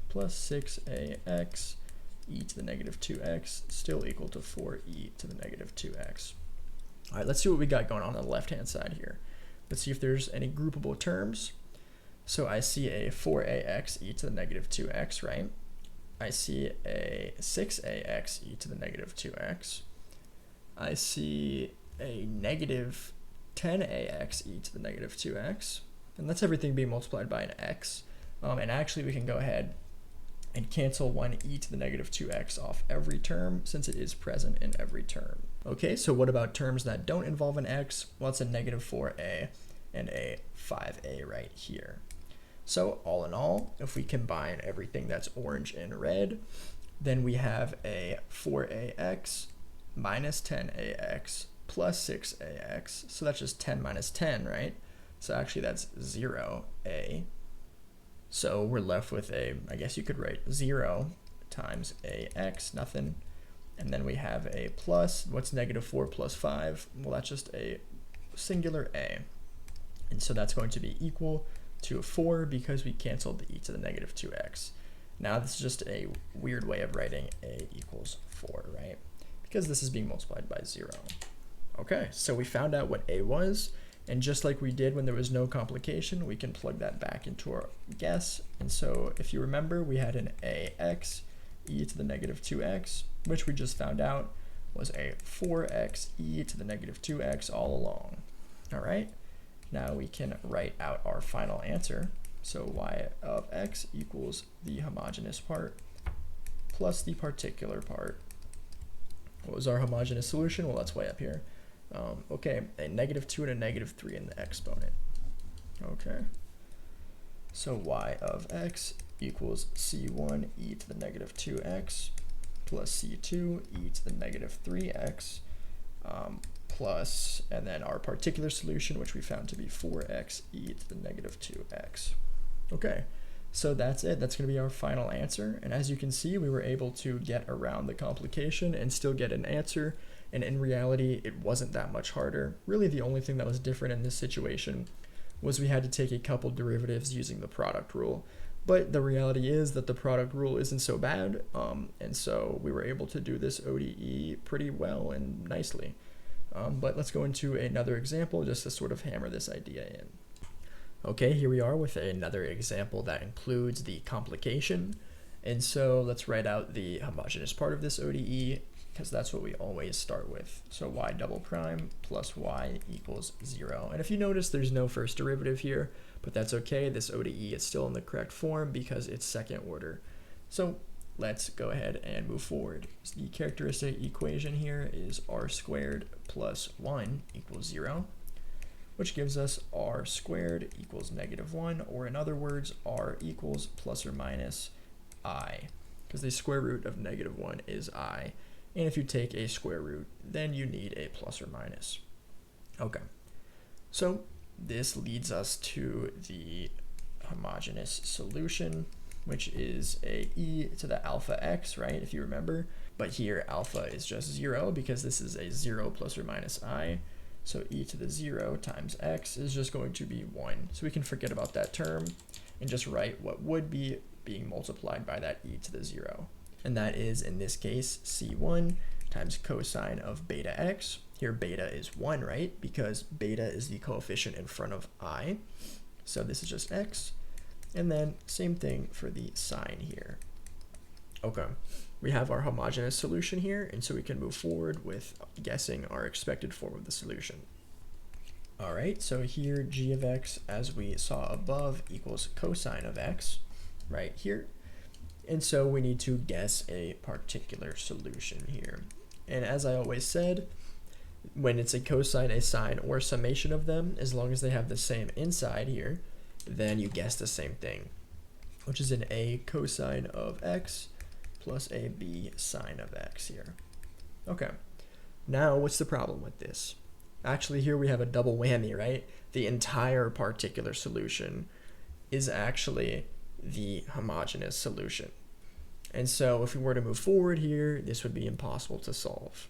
plus 6ax e to the negative 2x still equal to 4e to the negative 2x. All right, let's see what we got going on the left-hand side here. Let's see if there's any groupable terms. So I see a 4ax e to the negative 2x, right? I see a 6ax e to the negative 2x. I see a negative 10ax e to the negative 2x. And that's everything being multiplied by an x. And actually we can go ahead and cancel 1e to the negative 2x off every term, since it is present in every term. Okay, so what about terms that don't involve an x? Well, it's a negative 4a and a 5a right here. So all in all, if we combine everything that's orange and red, then we have a 4ax minus 10ax plus 6ax. So that's just 10 minus 10, right? So actually that's 0a. So we're left with a, I guess you could write 0 times ax, nothing. And then we have a plus, what's negative 4 plus 5? Well, that's just a singular a. And so that's going to be equal to 4 because we canceled the e to the negative 2x. Now this is just a weird way of writing a equals 4, right? Because this is being multiplied by 0. Okay, so we found out what a was. And just like we did when there was no complication, we can plug that back into our guess. And so if you remember, we had an ax e to the negative 2x, which we just found out was a 4x e to the negative 2x all along. All right, now we can write out our final answer. So y of x equals the homogeneous part plus the particular part. What was our homogeneous solution? Well, that's way up here. Okay, a negative 2 and a negative 3 in the exponent. Okay, so y of x equals c1 e to the negative 2x plus c2 e to the negative 3x plus, and then our particular solution, which we found to be 4x e to the negative 2x. Okay, so that's it. That's going to be our final answer. And as you can see, we were able to get around the complication and still get an answer. And in reality, it wasn't that much harder. Really, the only thing that was different in this situation was we had to take a couple derivatives using the product rule. But the reality is that the product rule isn't so bad, and so we were able to do this ODE pretty well and nicely. But let's go into another example just to sort of hammer this idea in. Okay, here we are with another example that includes the complication. And so let's write out the homogeneous part of this ODE, because that's what we always start with. So y double prime plus y equals 0. And if you notice, there's no first derivative here, but that's okay. This ODE is still in the correct form because it's second order. So let's go ahead and move forward. So the characteristic equation here is r squared plus 1 equals 0, which gives us r squared equals -1, or in other words, r equals plus or minus I, because the square root of -1 is I. And if you take a square root, then you need a plus or minus. Okay, so this leads us to the homogeneous solution, which is a e to the alpha x, right, if you remember. But here alpha is just 0 because this is a 0 plus or minus I. So e to the 0 times x is just going to be 1. So we can forget about that term and just write what would be being multiplied by that e to the 0. And that is, in this case, c1 times cosine of beta x. Here beta is 1, right? Because beta is the coefficient in front of I. So this is just x. And then same thing for the sine here. Okay, we have our homogeneous solution here, and so we can move forward with guessing our expected form of the solution. All right, so here g of x, as we saw above, equals cosine of x, right here. And so we need to guess a particular solution here. And as I always said, when it's a cosine, a sine, or summation of them, as long as they have the same inside here, then you guess the same thing, which is an a cosine of x plus a b sine of x here. Okay, now what's the problem with this? Actually, here we have a double whammy, right? The entire particular solution is actually the homogeneous solution. And so if we were to move forward here, this would be impossible to solve.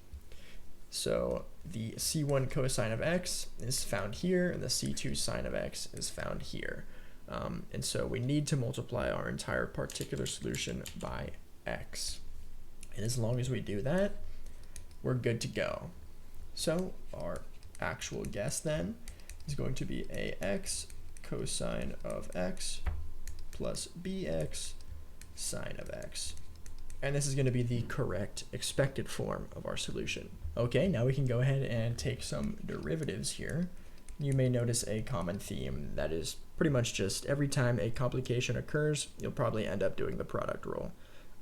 So the c1 cosine of x is found here, and the c2 sine of x is found here. And so we need to multiply our entire particular solution by x. And as long as we do that, we're good to go. So our actual guess then is going to be ax cosine of x plus bx sine of x. And this is going to be the correct expected form of our solution. Okay, now we can go ahead and take some derivatives here. You may notice a common theme that is pretty much just every time a complication occurs, you'll probably end up doing the product rule,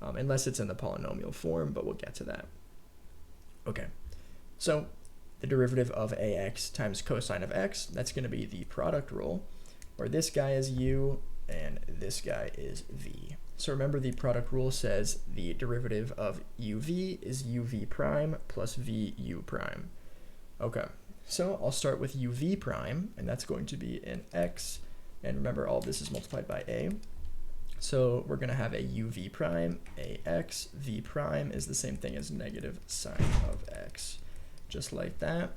unless it's in the polynomial form, but we'll get to that. Okay, so the derivative of ax times cosine of x, that's going to be the product rule, where this guy is u and this guy is v. So remember, the product rule says the derivative of uv is uv prime plus vu prime. Okay, so I'll start with uv prime, and that's going to be an x, and remember all of this is multiplied by a. So we're going to have a uv prime, ax, v prime is the same thing as negative sine of x. Just like that.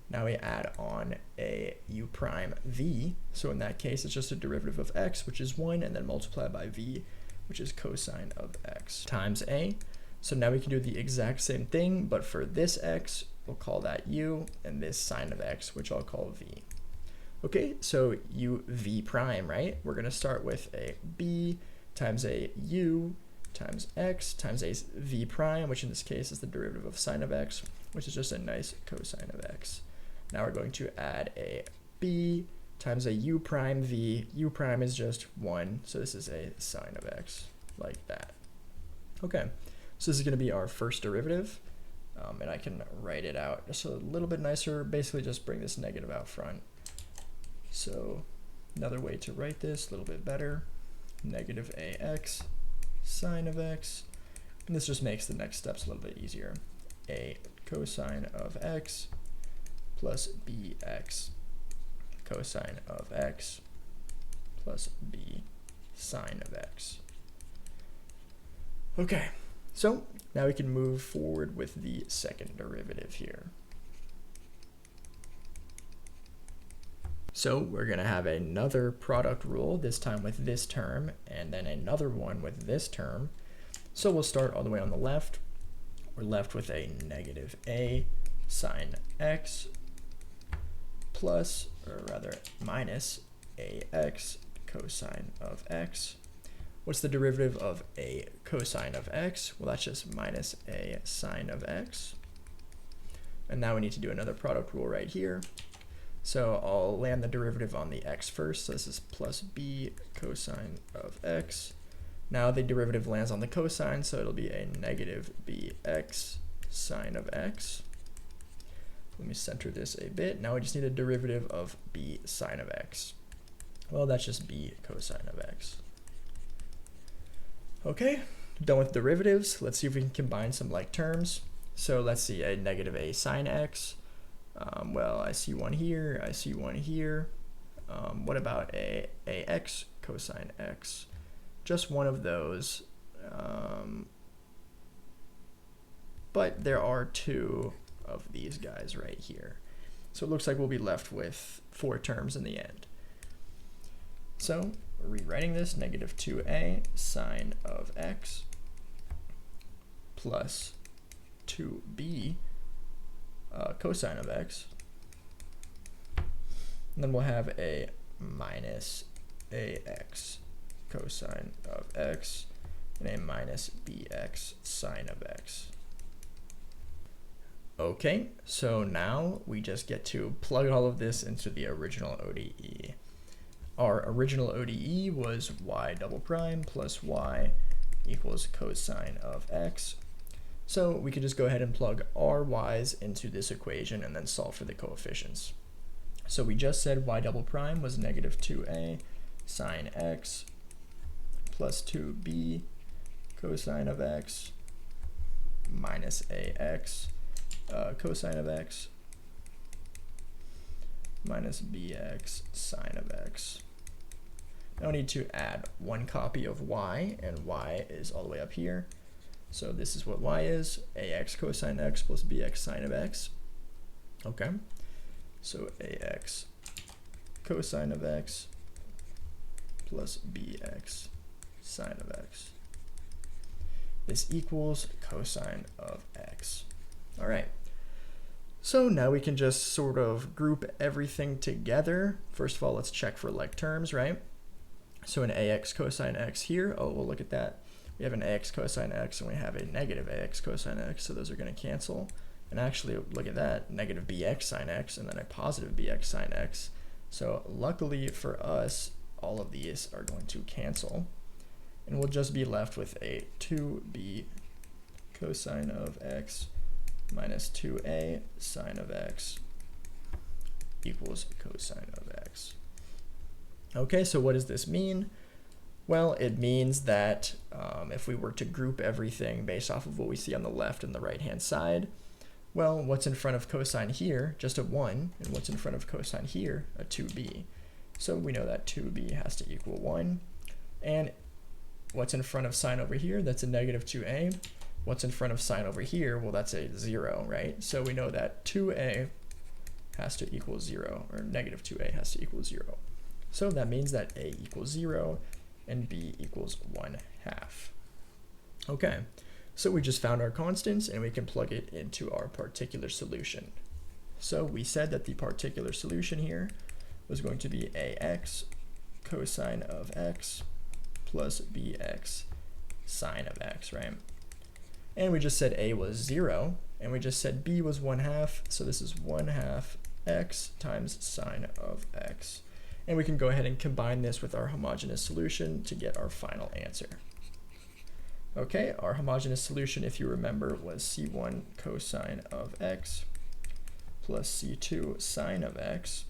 Now we add on a u prime v, so in that case it's just a derivative of x, which is 1, and then multiply by v, which is cosine of x, times a. So now we can do the exact same thing, but for this x, we'll call that u, and this sine of x, which I'll call v. Okay, so u v prime, right? We're going to start with a b times a u times x times a v prime, which in this case is the derivative of sine of x, which is just a nice cosine of x. Now we're going to add a b times a u prime v. U prime is just 1, so this is a sine of x, like that. Okay, so this is going to be our first derivative, and I can write it out just a little bit nicer, basically just bring this negative out front. So another way to write this a little bit better, negative ax sine of x, and this just makes the next steps a little bit easier. A cosine of x plus bx cosine of x plus b sine of x. Okay, so now we can move forward with the second derivative here. So we're going to have another product rule, this time with this term, and then another one with this term. So we'll start all the way on the left. We're left with a negative a sine x plus, or rather minus, ax cosine of x. What's the derivative of a cosine of x? Well, that's just minus a sine of x. And now we need to do another product rule right here. So I'll land the derivative on the x first. So this is plus b cosine of x. Now the derivative lands on the cosine, so it'll be a negative bx sine of x. Let me center this a bit. Now we just need a derivative of b sine of x. Well, that's just b cosine of x. Okay, done with derivatives. Let's see if we can combine some like terms. So let's see, a negative a sine x. Well, I see one here, I see one here. What about a ax cosine x? Just one of those. But there are two of these guys right here. So it looks like we'll be left with 4 terms in the end. So rewriting this, negative 2a sine of x plus 2b cosine of x. And then we'll have a minus ax cosine of x and a minus bx sine of x. Okay, so now we just get to plug all of this into the original ODE. Our original ODE was y double prime plus y equals cosine of x. So we could just go ahead and plug our y's into this equation and then solve for the coefficients. So we just said y double prime was negative 2a sine x plus 2b cosine of x minus ax cosine of x minus bx sine of x. Now I need to add one copy of y, and y is all the way up here. So this is what y is, ax cosine x plus bx sine of x. Okay, so ax cosine of x plus bx sine of x. This equals cosine of x. All right. So now we can just sort of group everything together. First of all, let's check for like terms, right? So an ax cosine x here, oh, well, look at that. We have an ax cosine x and we have a negative ax cosine x, so those are going to cancel. And actually, look at that, negative bx sine x and then a positive bx sine x. So luckily for us, all of these are going to cancel. And we'll just be left with a 2b cosine of x minus 2a sine of x equals cosine of x. Okay, so what does this mean? Well, it means that if we were to group everything based off of what we see on the left and the right hand side, well, what's in front of cosine here? Just a 1, and what's in front of cosine here? A 2b. So we know that 2b has to equal 1. And what's in front of sine over here? That's a negative 2a. What's in front of sine over here? Well, that's a 0, right? So we know that 2a has to equal 0, or negative 2a has to equal 0. So that means that a equals 0 and b equals 1/2. Okay, so we just found our constants and we can plug it into our particular solution. So we said that the particular solution here was going to be ax cosine of x plus bx sine of x, right? And we just said a was 0, and we just said b was 1/2, so this is 1/2 x times sine of x. And we can go ahead and combine this with our homogeneous solution to get our final answer. Okay, our homogeneous solution, if you remember, was c1 cosine of x plus c2 sine of x.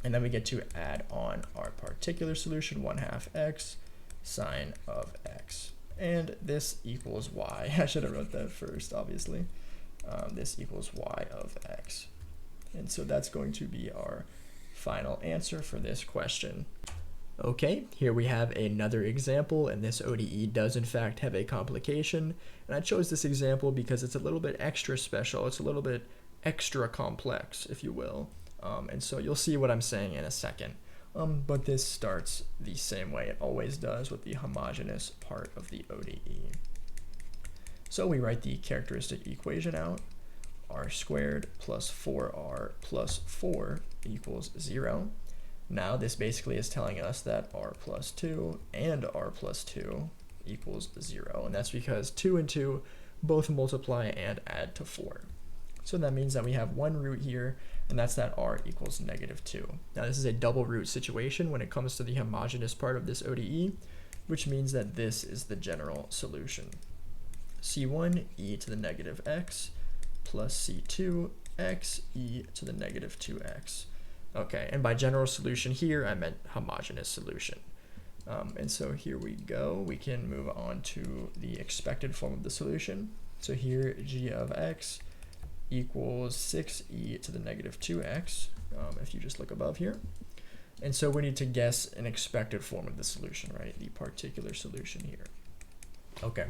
And then we get to add on our particular solution, 1/2 x sine of x. And this equals y. I should have wrote that first, obviously. This equals y of x. And so that's going to be our final answer for this question. Okay, here we have another example, and this ODE does in fact have a complication. And I chose this example because it's a little bit extra special. It's a little bit extra complex, if you will. And so you'll see what I'm saying in a second. But this starts the same way it always does with the homogeneous part of the ODE. So we write the characteristic equation out. R squared plus 4r plus 4 equals 0. Now this basically is telling us that r plus 2 and r plus 2 equals 0. And that's because 2 and 2 both multiply and add to 4. So that means that we have one root here, and that's that r equals -2. Now this is a double root situation when it comes to the homogeneous part of this ODE, which means that this is the general solution. C1 e to the negative x plus C2 x e to the negative 2x. Okay, and by general solution here, I meant homogeneous solution. And so here we go. We can move on to the expected form of the solution. So here g of x equals 6e to the negative 2x, if you just look above here. And so we need to guess an expected form of the solution, right? The particular solution here. Okay,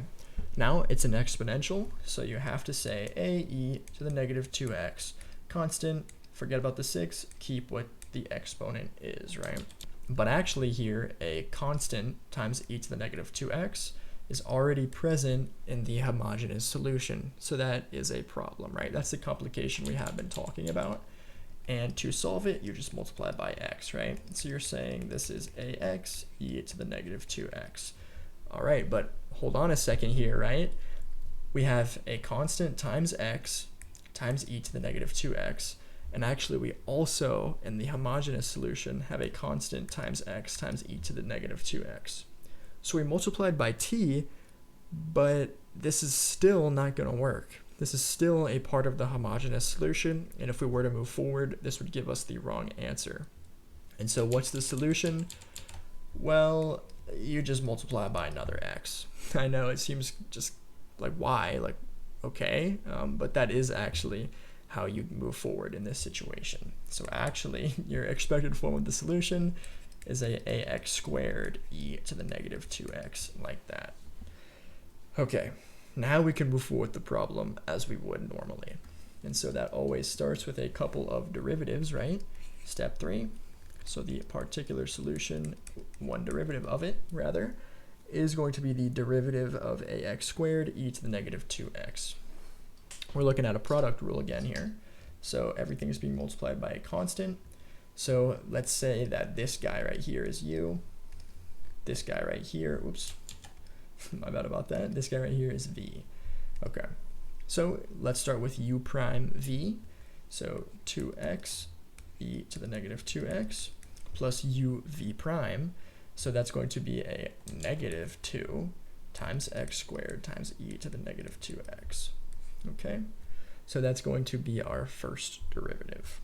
now it's an exponential, so you have to say ae to the negative 2x, constant, forget about the 6, keep what the exponent is, right? But actually here, a constant times e to the negative 2x is already present in the homogeneous solution. So that is a problem, right? That's the complication we have been talking about. And to solve it, you just multiply by x, right? So you're saying this is ax e to the negative 2x. All right, but hold on a second here, right? We have a constant times x times e to the negative 2x. And actually, we also, in the homogeneous solution, have a constant times x times e to the negative 2x. So we multiplied by t, but this is still not going to work. This is still a part of the homogeneous solution, and if we were to move forward, this would give us the wrong answer. And so what's the solution? Well, you just multiply by another x. I know it seems just like why, like okay, but that is actually how you move forward in this situation. So actually, your expected form of the solution is a ax squared e to the negative 2x, like that. Okay, now we can move forward with the problem as we would normally. And so that always starts with a couple of derivatives, right? Step 3. So the particular solution, one derivative of it, rather, is going to be the derivative of ax squared e to the negative 2x. We're looking at a product rule again here. So everything is being multiplied by a constant. So let's say that this guy right here is u. This guy right here, oops, my bad about that. This guy right here is v. Okay, so let's start with u prime v. So 2x e to the negative 2x plus u v prime. So that's going to be a negative 2 times x squared times e to the negative 2x. Okay, so that's going to be our first derivative.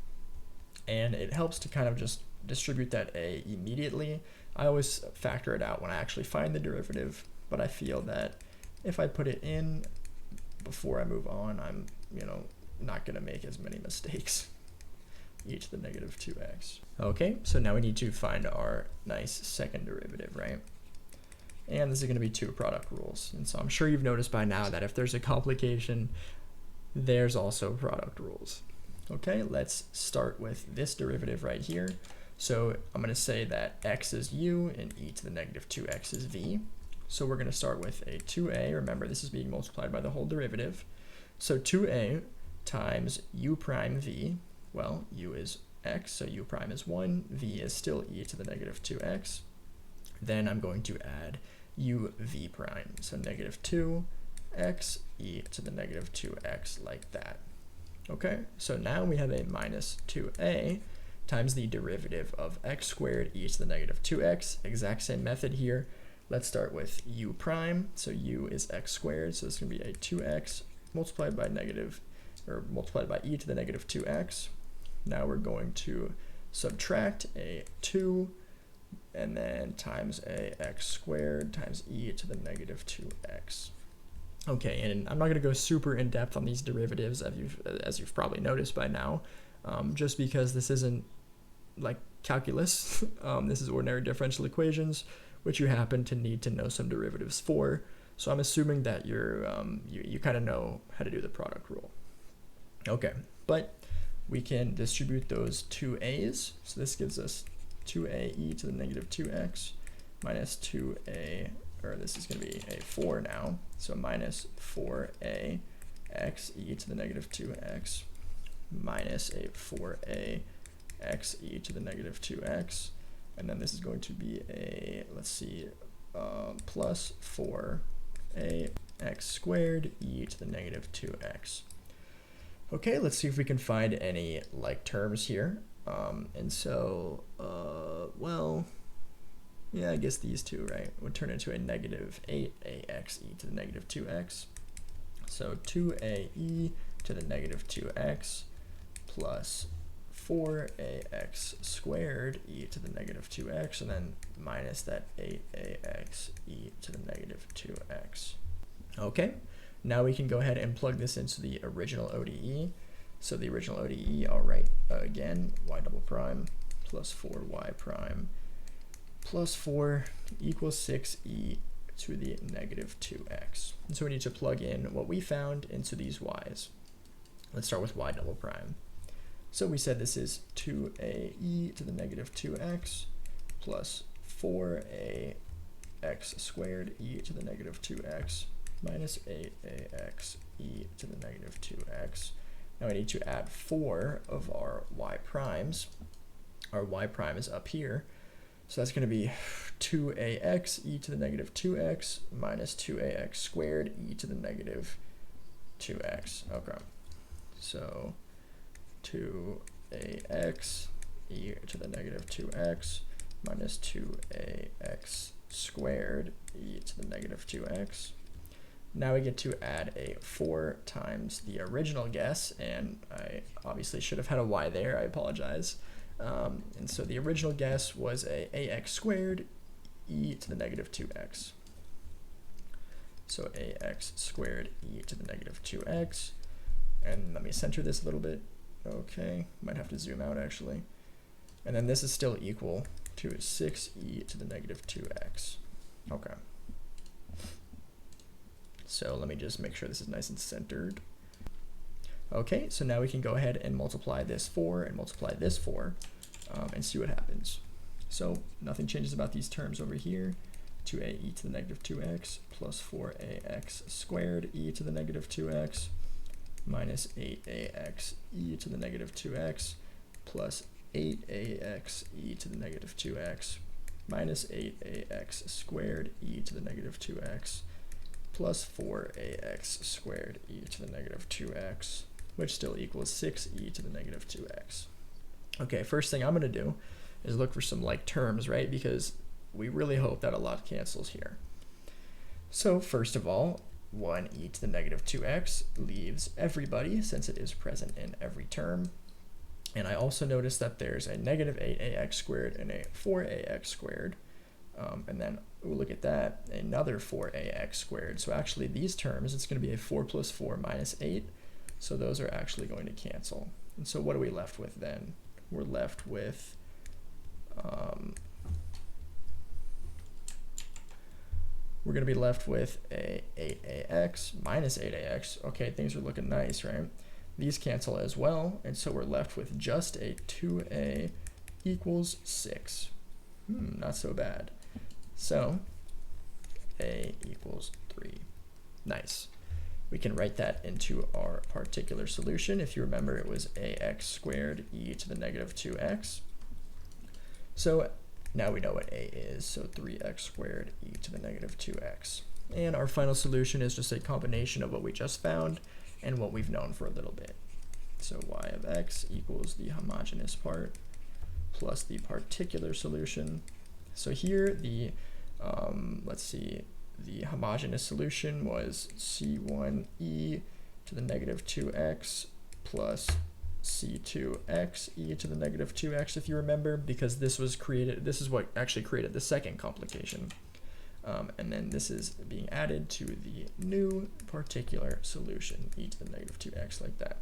And it helps to kind of just distribute that a immediately. I always factor it out when I actually find the derivative, but I feel that if I put it in before I move on, I'm, not going to make as many mistakes. E to the negative 2x. Okay, so now we need to find our nice second derivative, right? And this is going to be two product rules. And so I'm sure you've noticed by now that if there's a complication, there's also product rules. Okay, let's start with this derivative right here. So I'm going to say that x is u and e to the negative 2x is v. So we're going to start with a 2a. Remember, this is being multiplied by the whole derivative. So 2a times u prime v. Well, u is x, so u prime is 1. V is still e to the negative 2x. Then I'm going to add u v prime. So negative 2x e to the negative 2x, like that. Okay, so now we have a minus 2a times the derivative of x squared e to the negative 2x. Exact same method here. Let's start with u prime. So u is x squared, so this is going to be a 2x multiplied by multiplied by e to the negative 2x. Now we're going to subtract a 2 and then times a x squared times e to the negative 2x. Okay, and I'm not going to go super in depth on these derivatives as you've probably noticed by now, just because this isn't like calculus. This is ordinary differential equations, which you happen to need to know some derivatives for. So I'm assuming that you kind of know how to do the product rule. Okay, but we can distribute those two a's. So this gives us 2a e to the negative 2x minus 2a, or this is going to be a 4 now, so minus 4a x e to the negative 2x minus a 4a x e to the negative 2x, and then this is going to be a, let's see, plus 4a x squared e to the negative 2x. Okay, let's see if we can find any like terms here. And so, well, yeah, I guess these two, right, would turn into a negative 8ax e to the negative 2x. So 2ae to the negative 2x plus 4ax squared e to the negative 2x, and then minus that 8ax e to the negative 2x. Okay, now we can go ahead and plug this into the original ODE. So the original ODE, I'll write again, y double prime plus 4y prime plus 4 equals 6e to the negative 2x. And so we need to plug in what we found into these y's. Let's start with y double prime. So we said this is 2ae to the negative 2x plus 4ax squared e to the negative 2x minus 8ax e to the negative 2x. Now I need to add 4 of our y primes. Our y prime is up here. So that's going to be 2ax e to the negative 2x minus 2ax squared e to the negative 2x. Okay. So 2ax e to the negative 2x minus 2ax squared e to the negative 2x. Now we get to add a 4 times the original guess, and I obviously should have had a y there, I apologize. And so the original guess was a ax squared e to the negative 2x. So ax squared e to the negative 2x. And let me center this a little bit. Okay, might have to zoom out actually. And then this is still equal to 6e to the negative 2x. Okay. So let me just make sure this is nice and centered. Okay, so now we can go ahead and multiply this 4 and multiply this 4 and see what happens. So nothing changes about these terms over here. 2a e to the negative 2x plus 4ax squared e to the negative 2x minus 8ax e to the negative 2x plus 8ax e to the negative 2x minus 8ax squared e to the negative 2x plus 4ax squared e to the negative 2x, which still equals 6e to the negative 2x. Okay, first thing I'm going to do is look for some like terms, right? Because we really hope that a lot cancels here. So first of all, 1e to the negative 2x leaves everybody since it is present in every term. And I also notice that there's a negative 8ax squared and a 4ax squared. And then, ooh, look at that, another 4ax squared. So actually these terms, it's going to be a 4 plus 4 minus 8. So those are actually going to cancel. And so what are we left with then? We're left with we're going to be left with a 8ax minus 8ax. Okay, things are looking nice, right? These cancel as well, and so we're left with just a 2a equals 6. Not so bad. So a equals 3. Nice. We can write that into our particular solution. If you remember, it was ax squared e to the negative 2x. So now we know what a is, so 3x squared e to the negative 2x. And our final solution is just a combination of what we just found and what we've known for a little bit. So y of x equals the homogeneous part plus the particular solution. So here the, let's see, the homogeneous solution was c1e to the negative 2x plus c2x e to the negative 2x, if you remember, because this was created, this is what actually created the second complication. And then this is being added to the new particular solution, e to the negative 2x, like that.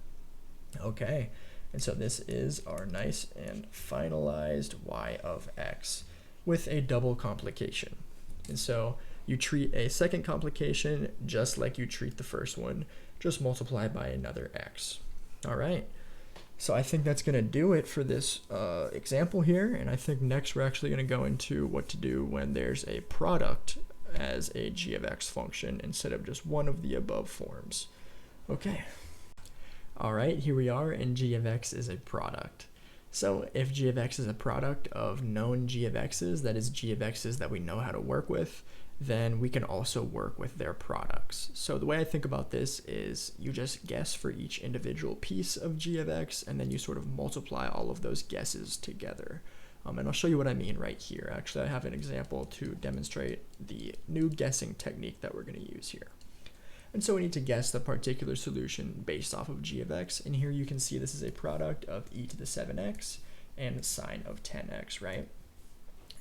Okay, and so this is our nice and finalized y of x with a double complication. And so you treat a second complication just like you treat the first one, just multiply by another x. All right, So I think that's going to do it for this example here, and I think next we're actually going to go into what to do when there's a product as a g of x function instead of just one of the above forms. Okay. All right, here we are, and g of x is a product. So if g of x is a product of known g of x's, that is g of x's that we know how to work with, then we can also work with their products. So the way I think about this is you just guess for each individual piece of g of x, and then you sort of multiply all of those guesses together. And I'll show you what I mean right here. Actually, I have an example to demonstrate the new guessing technique that we're going to use here. And so we need to guess the particular solution based off of g of x, and here you can see this is a product of e to the 7x and sine of 10x, right?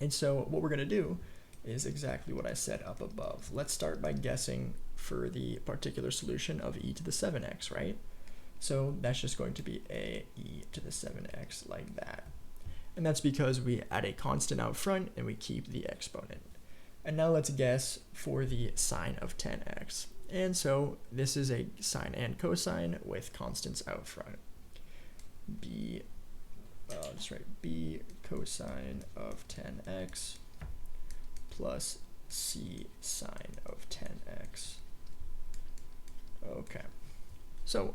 And so what we're going to do is exactly what I said up above. Let's start by guessing for the particular solution of e to the 7x, right? So that's just going to be a e to the 7x like that. And that's because we add a constant out front and we keep the exponent. And now let's guess for the sine of 10x. And so this is a sine and cosine with constants out front. I'll just write b cosine of 10x plus c sine of 10x. Okay, so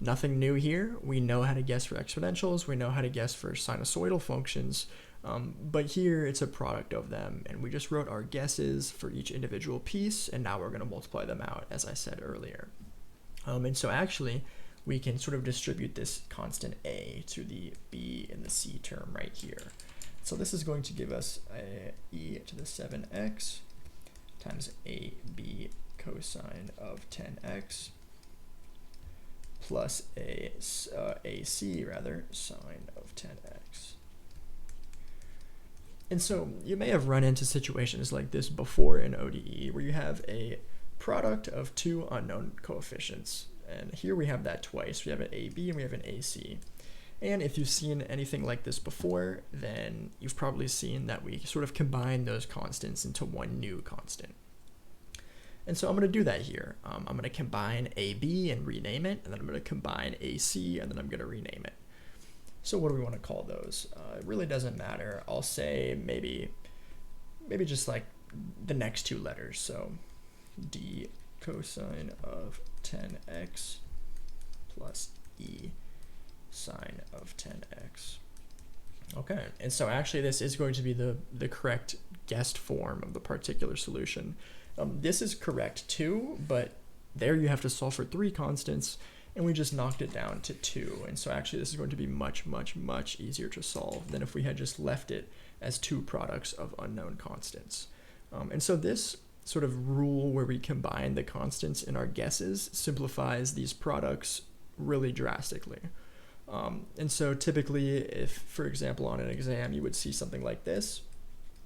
nothing new here. We know how to guess for exponentials, we know how to guess for sinusoidal functions, but here it's a product of them, and we just wrote our guesses for each individual piece, and now we're going to multiply them out, as I said earlier. And so actually, we can sort of distribute this constant a to the b and the c term right here. So this is going to give us a e to the 7x times ab cosine of 10x plus ac rather sine of 10x. And so you may have run into situations like this before in ODE where you have a product of two unknown coefficients. And here we have that twice. We have an AB and we have an AC. And if you've seen anything like this before, then you've probably seen that we sort of combine those constants into one new constant. And so I'm going to do that here. I'm going to combine AB and rename it, and then I'm going to combine AC and then I'm going to rename it. So what do we want to call those? It really doesn't matter. I'll say maybe just like the next two letters. So d cosine of 10x plus e sine of 10x. Okay, and so actually this is going to be the correct guessed form of the particular solution. This is correct too, but there you have to solve for three constants, and we just knocked it down to 2. And so actually this is going to be much, much, much easier to solve than if we had just left it as two products of unknown constants. And so this sort of rule where we combine the constants in our guesses simplifies these products really drastically. And so typically if, for example, on an exam you would see something like this,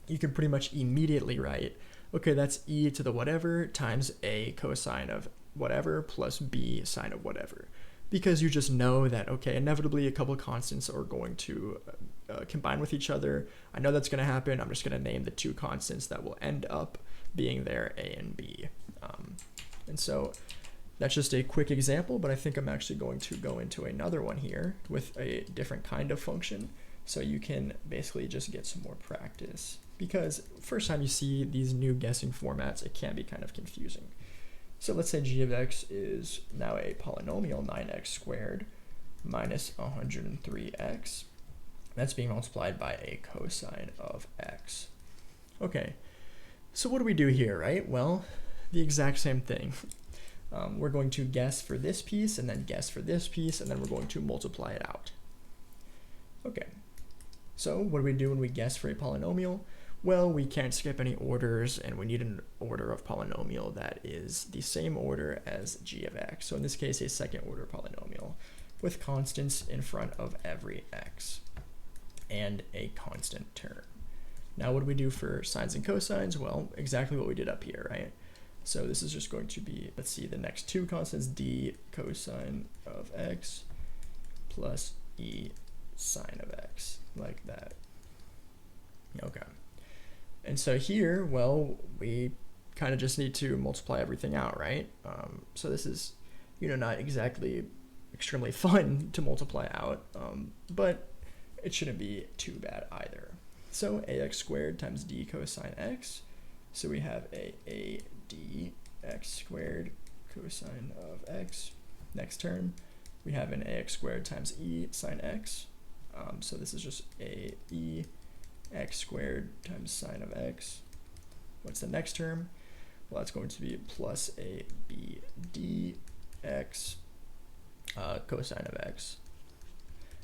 you can pretty much immediately write, okay, that's e to the whatever times a cosine of whatever plus b sine of whatever, because you just know that, okay, inevitably a couple of constants are going to combine with each other. I know that's going to happen. I'm just going to name the two constants that will end up being there, a and b. And so that's just a quick example, but I think I'm actually going to go into another one here with a different kind of function, so you can basically just get some more practice. Because first time you see these new guessing formats, it can be kind of confusing. So let's say g of x is now a polynomial 9x squared minus 103x. That's being multiplied by a cosine of x. Okay, so what do we do here, right? Well, the exact same thing. We're going to guess for this piece and then guess for this piece, and then we're going to multiply it out. Okay, so what do we do when we guess for a polynomial? Well, we can't skip any orders, and we need an order of polynomial that is the same order as g of x. So in this case, a second order polynomial with constants in front of every x and a constant term. Now what do we do for sines and cosines? Well, exactly what we did up here, right? So this is just going to be, let's see, the next two constants, d cosine of x plus e sine of x, like that. Okay. And so here, well, we kind of just need to multiply everything out, right? So this is, not exactly extremely fun to multiply out, but it shouldn't be too bad either. So ax squared times d cosine x. So we have a d x squared cosine of x. Next term, we have an ax squared times e sine x. So this is just a e x squared times sine of x. What's the next term? Well, that's going to be plus a b dx cosine of x.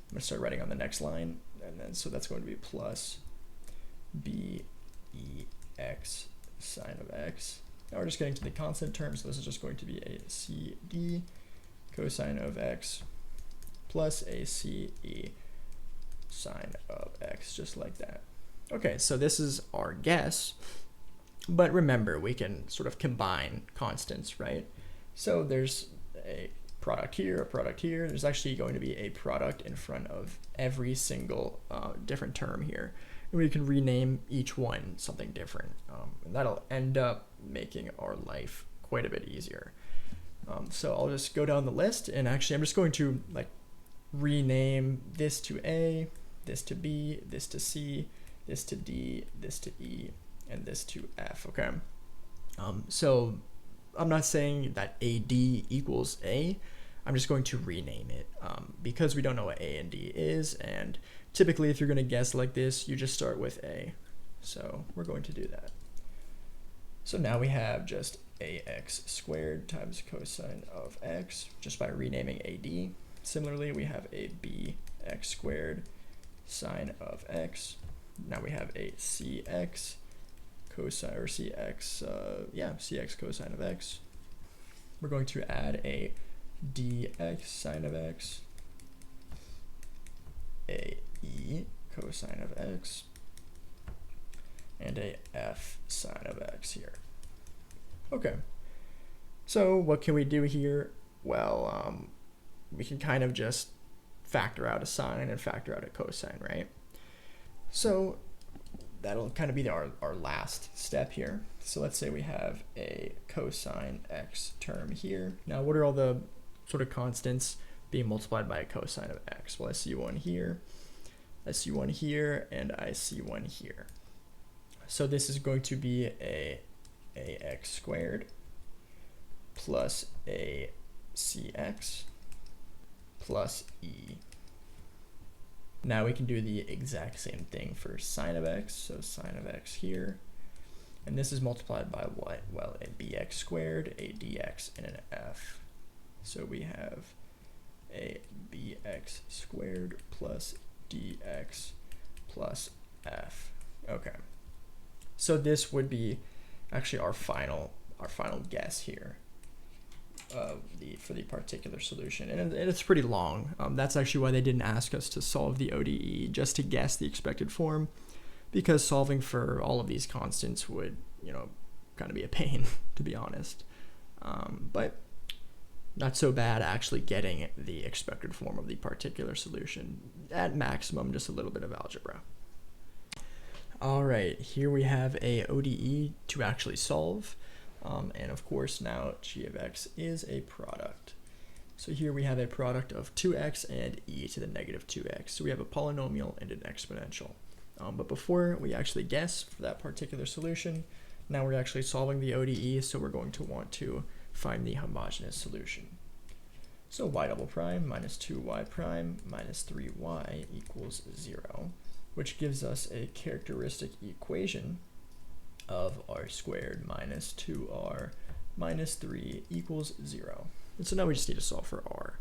I'm going to start writing on the next line, and then so that's going to be plus b e x sine of x. Now we're just getting to the constant term, so this is just going to be a c d cosine of x plus a c e sine of x, just like that. Okay, so this is our guess, but remember, we can sort of combine constants, right? So there's a product here, a product here. There's actually going to be a product in front of every single different term here. And we can rename each one something different. And that'll end up making our life quite a bit easier. So I'll just go down the list, and actually I'm just going to like rename this to A, this to B, this to C, this to D, this to E, and this to F, okay? So I'm not saying that AD equals A, I'm just going to rename it because we don't know what A and D is, and typically if you're gonna guess like this, you just start with A. So we're going to do that. So now we have just ax squared times cosine of x just by renaming AD. Similarly, we have a bx squared sine of x. Now we have a cx cosine, or cx, cx cosine of x. We're going to add a dx sine of x, a e cosine of x, and a f sine of x here. Okay, so what can we do here? Well, we can kind of just factor out a sine and factor out a cosine, right? So that'll kind of be our last step here. So let's say we have a cosine x term here. Now, what are all the sort of constants being multiplied by a cosine of x? Well, I see one here, I see one here, and I see one here. So this is going to be a ax squared plus a cx plus e. Now we can do the exact same thing for sine of x, so sine of x here. And this is multiplied by what? Well, a bx squared, a dx, and an f. So we have a bx squared plus dx plus f. Okay. So this would be actually our final guess here for the particular solution, and it's pretty long. That's actually why they didn't ask us to solve the ODE, just to guess the expected form, because solving for all of these constants would, kind of be a pain, to be honest. But not so bad actually getting the expected form of the particular solution. At maximum, just a little bit of algebra. All right, here we have a ODE to actually solve. And of course now g of x is a product. So here we have a product of 2x and e to the negative 2x. So we have a polynomial and an exponential. But before we actually guess for that particular solution, now we're actually solving the ODE, so we're going to want to find the homogeneous solution. So y double prime minus 2y prime minus 3y equals 0, which gives us a characteristic equation of r squared minus 2r minus 3 equals 0. And so now we just need to solve for r.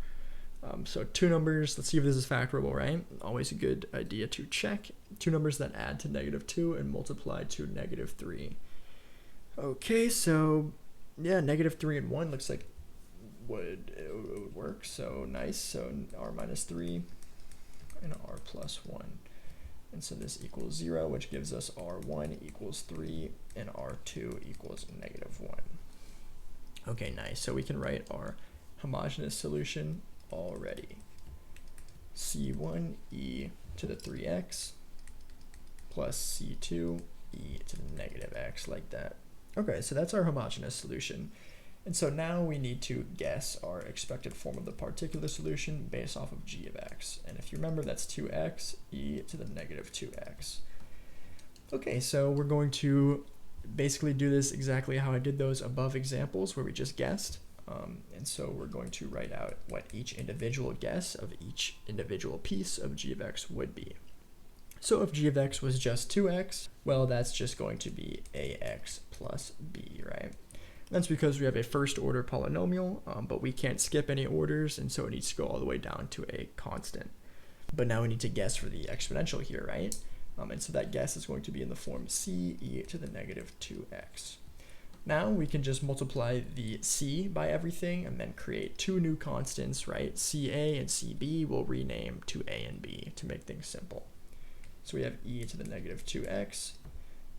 So two numbers, let's see if this is factorable, right? Always a good idea to check. Two numbers that add to negative 2 and multiply to negative 3. Okay, so yeah, negative 3 and 1 looks like it would work, so nice. So r minus 3 and r plus 1. And so this equals 0, which gives us r1 equals 3 and r2 equals negative 1. Okay, nice. So we can write our homogeneous solution already. C1e to the 3x plus C2e to the negative x, like that. Okay, so that's our homogeneous solution. And so now we need to guess our expected form of the particular solution based off of g of x. And if you remember, that's 2x e to the negative 2x. Okay, so we're going to basically do this exactly how I did those above examples where we just guessed. And so we're going to write out what each individual guess of each individual piece of g of x would be. So if g of x was just 2x, well, that's just going to be ax plus b, right? That's because we have a first order polynomial, but we can't skip any orders, and so it needs to go all the way down to a constant. But now we need to guess for the exponential here, right? And so that guess is going to be in the form c e to the negative 2x. Now we can just multiply the c by everything and then create two new constants, right? Ca and cb we'll rename to a and b to make things simple. So we have e to the negative 2x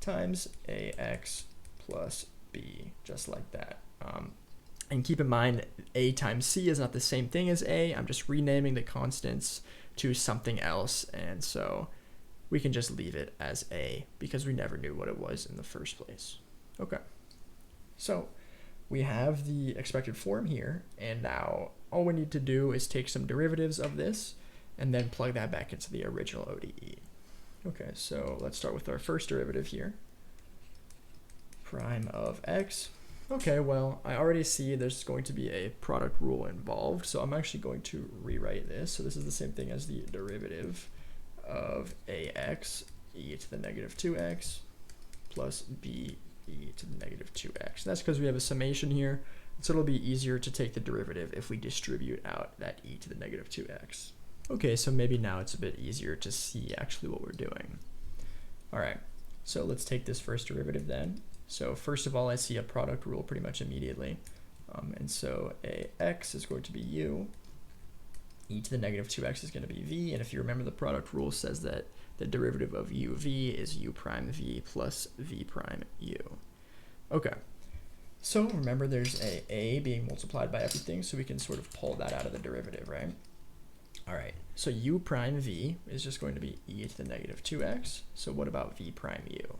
times ax plus b, just like that. And keep in mind, a times c is not the same thing as a. I'm just renaming the constants to something else, and so we can just leave it as a because we never knew what it was in the first place. Okay, so we have the expected form here, and now all we need to do is take some derivatives of this and then plug that back into the original ODE. Okay, so let's start with our first derivative here. Prime of x. Okay, well, I already see there's going to be a product rule involved, so I'm actually going to rewrite this. So this is the same thing as the derivative of ax e to the negative 2x plus b e to the negative 2x. And that's because we have a summation here, so it'll be easier to take the derivative if we distribute out that e to the negative 2x. Okay, so maybe now it's a bit easier to see actually what we're doing. All right, so let's take this first derivative then. So first of all, I see a product rule pretty much immediately. And so ax is going to be u, e to the negative 2x is going to be v, and if you remember, the product rule says that the derivative of uv is u prime v plus v prime u. Okay, so remember there's a being multiplied by everything, so we can sort of pull that out of the derivative, right? All right, so u prime v is just going to be e to the negative 2x. So what about v prime u?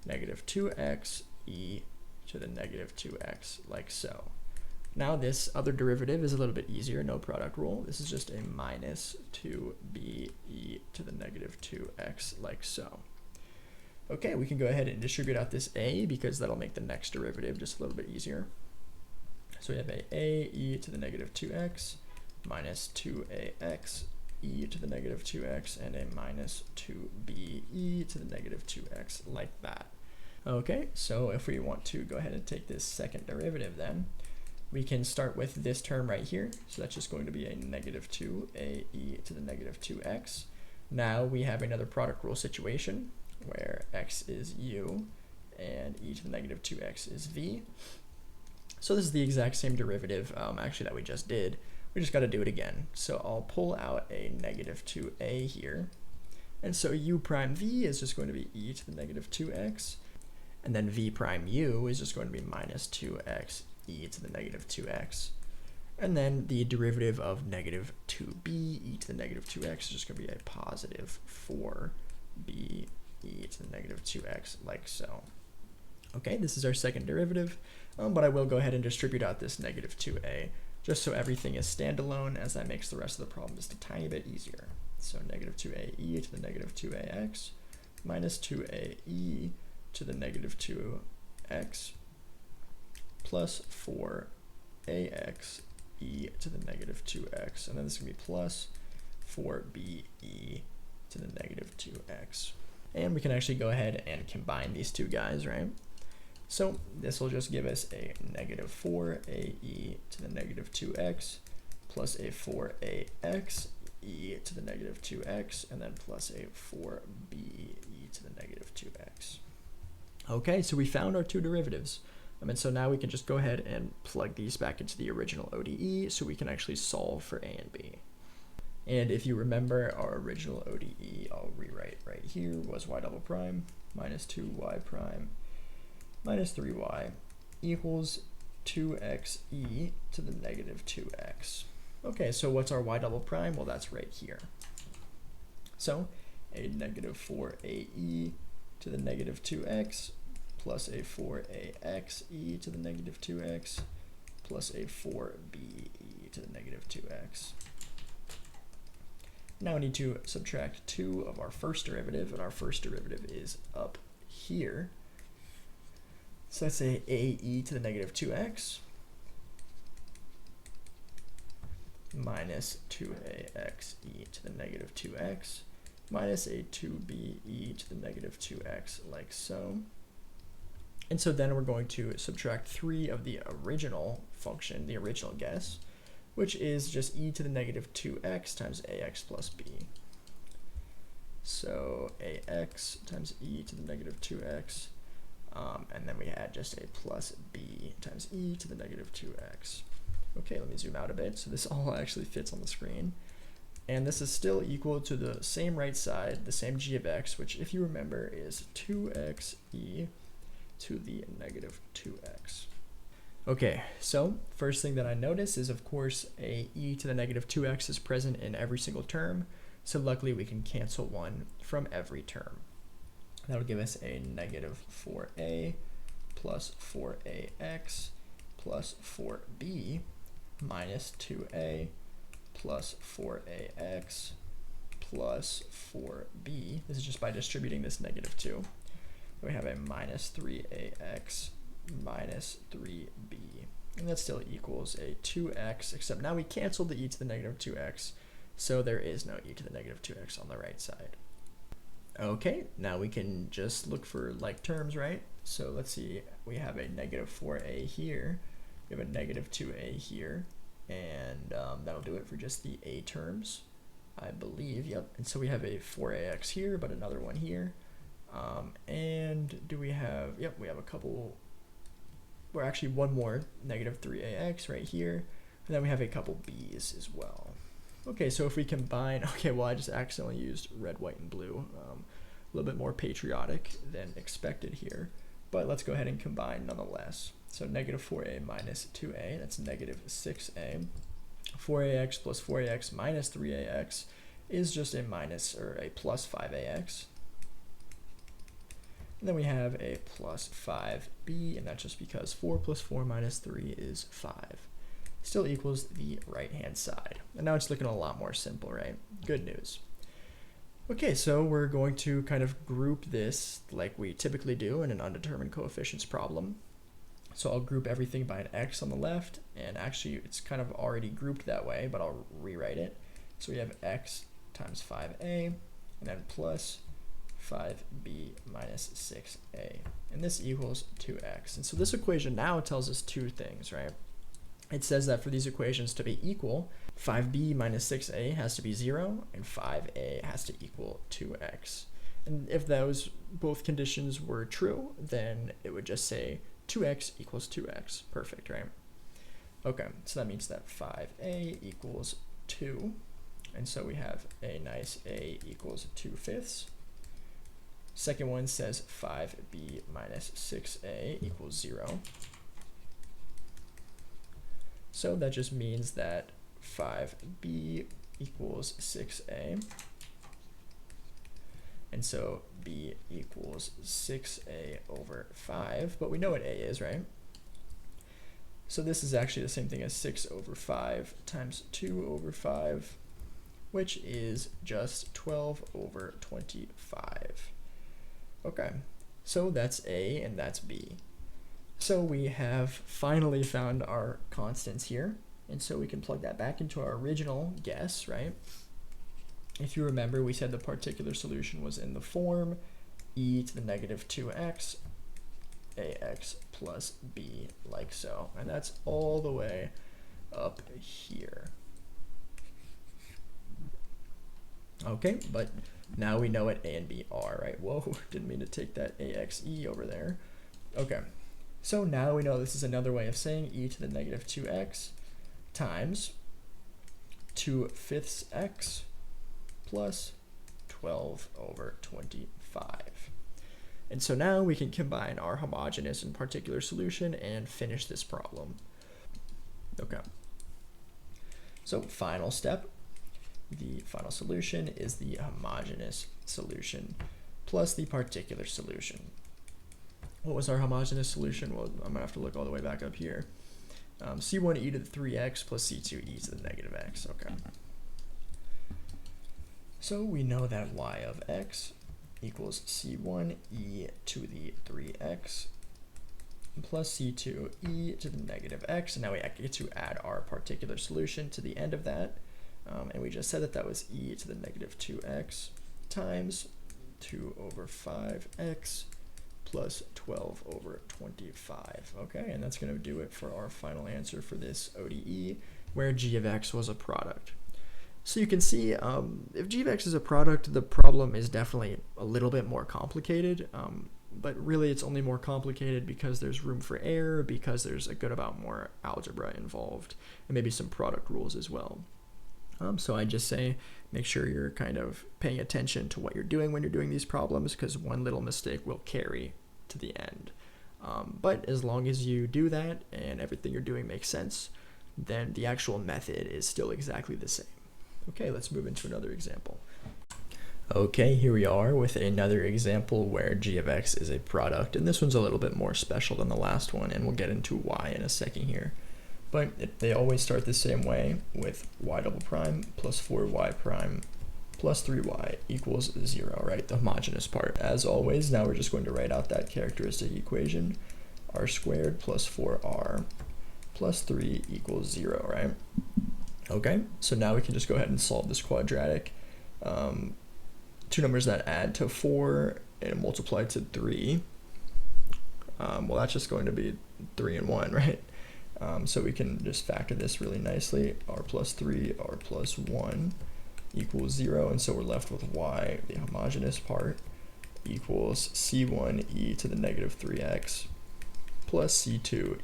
Negative 2x e to the negative 2x, like so. Now this other derivative is a little bit easier, no product rule. This is just a minus 2b e to the negative 2x, like so. Okay, we can go ahead and distribute out this a because that'll make the next derivative just a little bit easier. So we have a e to the negative 2x minus 2ax e to the negative 2x and a minus 2b e to the negative 2x, like that. Okay, so if we want to go ahead and take this second derivative then, we can start with this term right here. So that's just going to be a negative 2a e to the negative 2x. Now we have another product rule situation where x is u and e to the negative 2x is v. So this is the exact same derivative actually that we just did. We just got to do it again. So I'll pull out a negative 2a here. And so u prime v is just going to be e to the negative 2x. And then v prime u is just going to be minus 2x e to the negative 2x. And then the derivative of negative 2b e to the negative 2x is just going to be a positive 4b e to the negative 2x, like so. Okay, this is our second derivative, but I will go ahead and distribute out this negative 2a just so everything is standalone, as that makes the rest of the problem just a tiny bit easier. So negative 2a e to the negative 2ax minus 2a e to the negative 2x plus 4ax e to the negative 2x, and then this is going to be plus 4b e to the negative 2x. And we can actually go ahead and combine these two guys, right? So this will just give us a negative 4ae to the negative 2x plus a 4ax e to the negative 2x, and then plus a 4b e to the negative 2x. Okay, so we found our two derivatives. And so now we can just go ahead and plug these back into the original ODE so we can actually solve for a and b. And if you remember our original ODE, I'll rewrite right here, was y double prime minus 2y prime minus 3y equals 2xe to the negative 2x. Okay, so what's our y double prime? Well, that's right here. So a negative 4ae to the negative 2x plus a 4ax e to the negative 2x plus a 4b e to the negative 2x. Now we need to subtract 2 of our first derivative, and our first derivative is up here. So let's say a e to the negative 2x minus 2ax e to the negative 2x minus a 2b e to the negative 2x, like so. And so then we're going to subtract 3 of the original function, the original guess, which is just e to the negative 2x times ax plus b. So ax times e to the negative 2x, and then we add just a plus b times e to the negative 2x. Okay, let me zoom out a bit so this all actually fits on the screen. And this is still equal to the same right side, the same g of x, which if you remember is 2x e to the negative 2x. Okay, so first thing that I notice is, of course, a e to the negative 2x is present in every single term, so luckily we can cancel 1 from every term. That'll give us a negative 4a plus 4ax plus 4b minus 2a plus 4ax plus 4b. This is just by distributing this negative 2. We have a minus 3ax minus 3b. And that still equals a 2x, except now we canceled the e to the negative 2x, so there is no e to the negative 2x on the right side. Okay, now we can just look for like terms, right? So let's see, we have a negative 4a here, we have a negative 2a here, and that'll do it for just the a terms, I believe. Yep, and so we have a 4ax here, but another one here. And do we have, yep, we have a couple, or actually one more, negative 3ax right here, and then we have a couple b's as well. Okay, so if we combine, okay, well I just accidentally used red, white, and blue, a little bit more patriotic than expected here, but let's go ahead and combine nonetheless. So negative 4a minus 2a, that's negative 6a. 4ax plus 4ax minus 3ax is just a minus, or a plus 5ax. And then we have a plus 5b, and that's just because 4 plus 4 minus 3 is 5. Still equals the right-hand side. And now it's looking a lot more simple, right? Good news. Okay, so we're going to kind of group this like we typically do in an undetermined coefficients problem. So I'll group everything by an x on the left, and actually it's kind of already grouped that way, but I'll rewrite it. So we have x times 5a, and then plus 5b minus 6a, and this equals 2x. And so this equation now tells us two things, right? It says that for these equations to be equal, 5b minus 6a has to be 0, and 5a has to equal 2x. And if those both conditions were true, then it would just say 2x equals 2x. Perfect, right? Okay, so that means that 5a equals 2, and so we have a nice a equals 2/5. Second one says 5b minus 6a equals 0. So that just means that 5b equals 6a. And so b equals 6a over 5, but we know what a is, right? So this is actually the same thing as 6 over 5 times 2 over 5, which is just 12 over 25. Okay, so that's a and that's b. So we have finally found our constants here, and so we can plug that back into our original guess, right? If you remember, we said the particular solution was in the form e to the negative 2x ax plus b, like so, and that's all the way up here. Okay, but now we know what a and b are, right? Whoa, didn't mean to take that axe over there. Okay, so now we know this is another way of saying e to the negative 2x times 2/5 x plus 12 over 25. And so now we can combine our homogeneous and particular solution and finish this problem. Okay, so final step. The final solution is the homogeneous solution plus the particular solution. What was our homogeneous solution? Well, I'm gonna have to look all the way back up here. c1 to the 3x plus c2 to the negative x. Okay. So we know that y of x equals c1 to the 3x plus c2 to the negative x. And now we get to add our particular solution to the end of that. And we just said that that was to the negative 2x times 2 over 5x plus 12 over 25. Okay, and that's going to do it for our final answer for this ODE, where g of x was a product. So you can see if g of x is a product, the problem is definitely a little bit more complicated, but really it's only more complicated because there's room for error, because there's a good amount more algebra involved, and maybe some product rules as well. So I just say make sure you're kind of paying attention to what you're doing when you're doing these problems, because one little mistake will carry to the end. But as long as you do that and everything you're doing makes sense, then the actual method is still exactly the same. Okay, let's move into another example. Okay, here we are with another example where g of x is a product, and this one's a little bit more special than the last one, and we'll get into why in a second here. But they always start the same way, with y double prime plus 4y prime plus 3y equals 0, right? The homogeneous part. As always, now we're just going to write out that characteristic equation, r squared plus 4r plus 3 equals 0, right? Okay, so now we can just go ahead and solve this quadratic. Two numbers that add to 4 and multiply to 3. Well, that's just going to be 3 and 1, right? So we can just factor this really nicely. R plus 3, R plus 1 equals 0. And so we're left with y, the homogeneous part, equals c1 to the negative 3x plus c2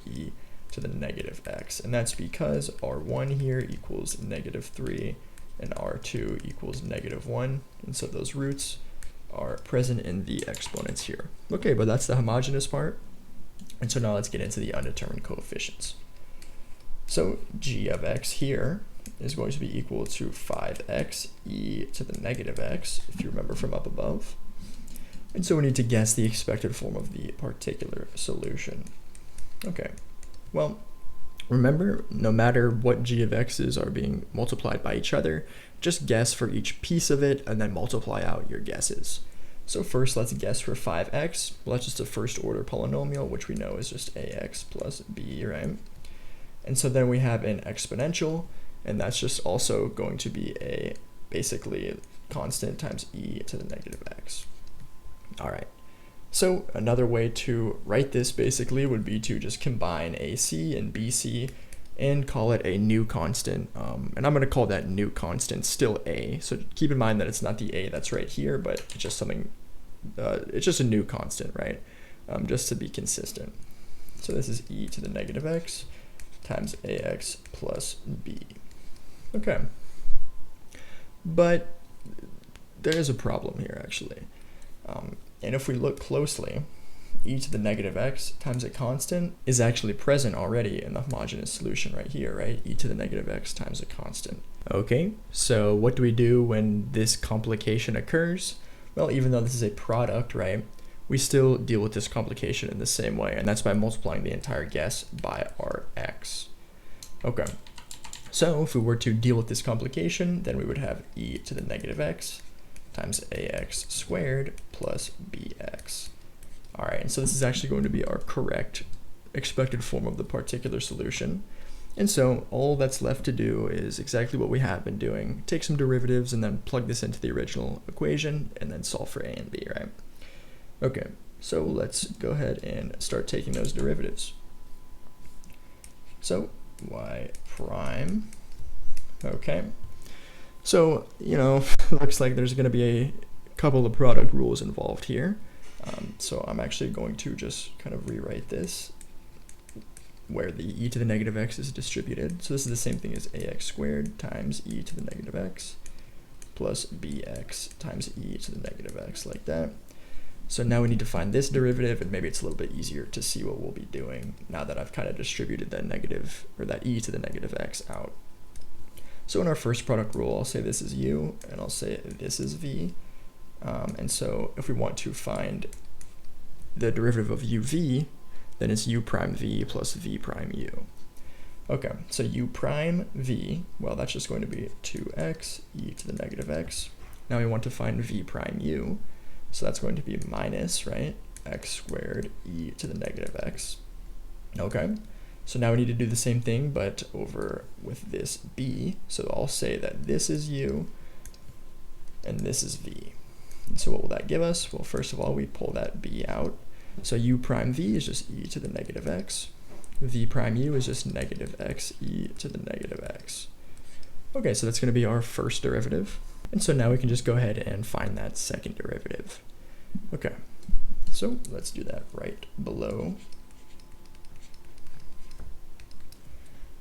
to the negative x. And that's because r1 here equals negative 3 and r2 equals negative 1. And so those roots are present in the exponents here. Okay, but that's the homogeneous part. And so now let's get into the undetermined coefficients. So g of x here is going to be equal to 5x to the negative x, if you remember from up above. And so we need to guess the expected form of the particular solution. Okay, well, remember, no matter what g of x's are being multiplied by each other, just guess for each piece of it and then multiply out your guesses. So first, let's guess for 5x. Well, that's just a first order polynomial, which we know is just ax plus b, right? And so then we have an exponential, and that's just also going to be a basically constant times to the negative x. All right. So another way to write this basically would be to just combine AC and BC and call it a new constant. And I'm going to call that new constant still a. So keep in mind that it's not the a that's right here, but it's just something, it's just a new constant, right? Just to be consistent. So this is to the negative x times ax plus b. Okay. But there is a problem here, actually. And if we look closely, to the negative x times a constant is actually present already in the homogeneous solution right here, right? To the negative x times a constant. Okay, so what do we do when this complication occurs? Well, even though this is a product, right, we still deal with this complication in the same way, and that's by multiplying the entire guess by our x. Okay, so if we were to deal with this complication, then we would have to the negative x times ax squared plus bx. All right, and so this is actually going to be our correct expected form of the particular solution. And so all that's left to do is exactly what we have been doing. Take some derivatives and then plug this into the original equation and then solve for a and b, right? Okay, so let's go ahead and start taking those derivatives. So y prime, okay. So, looks like there's going to be a couple of product rules involved here. So I'm actually going to just kind of rewrite this where the to the negative x is distributed. So this is the same thing as ax squared times to the negative x plus bx times to the negative x, like that. So now we need to find this derivative, and maybe it's a little bit easier to see what we'll be doing now that I've kind of distributed that negative, or that to the negative x out. So in our first product rule, I'll say this is u, and I'll say this is v. And so if we want to find the derivative of uv, then it's u prime v plus v prime u. Okay, so u prime v, well, that's just going to be 2x e to the negative x. Now we want to find v prime u, so that's going to be minus, right, x squared e to the negative x. Okay, so now we need to do the same thing, but over with this b. So I'll say that this is u, and this is v. And so what will that give us? Well, first of all, we pull that b out. So u prime v is just e to the negative x. V prime u is just negative x e to the negative x. Okay, so that's going to be our first derivative. And so now we can just go ahead and find that second derivative. Okay, so let's do that right below.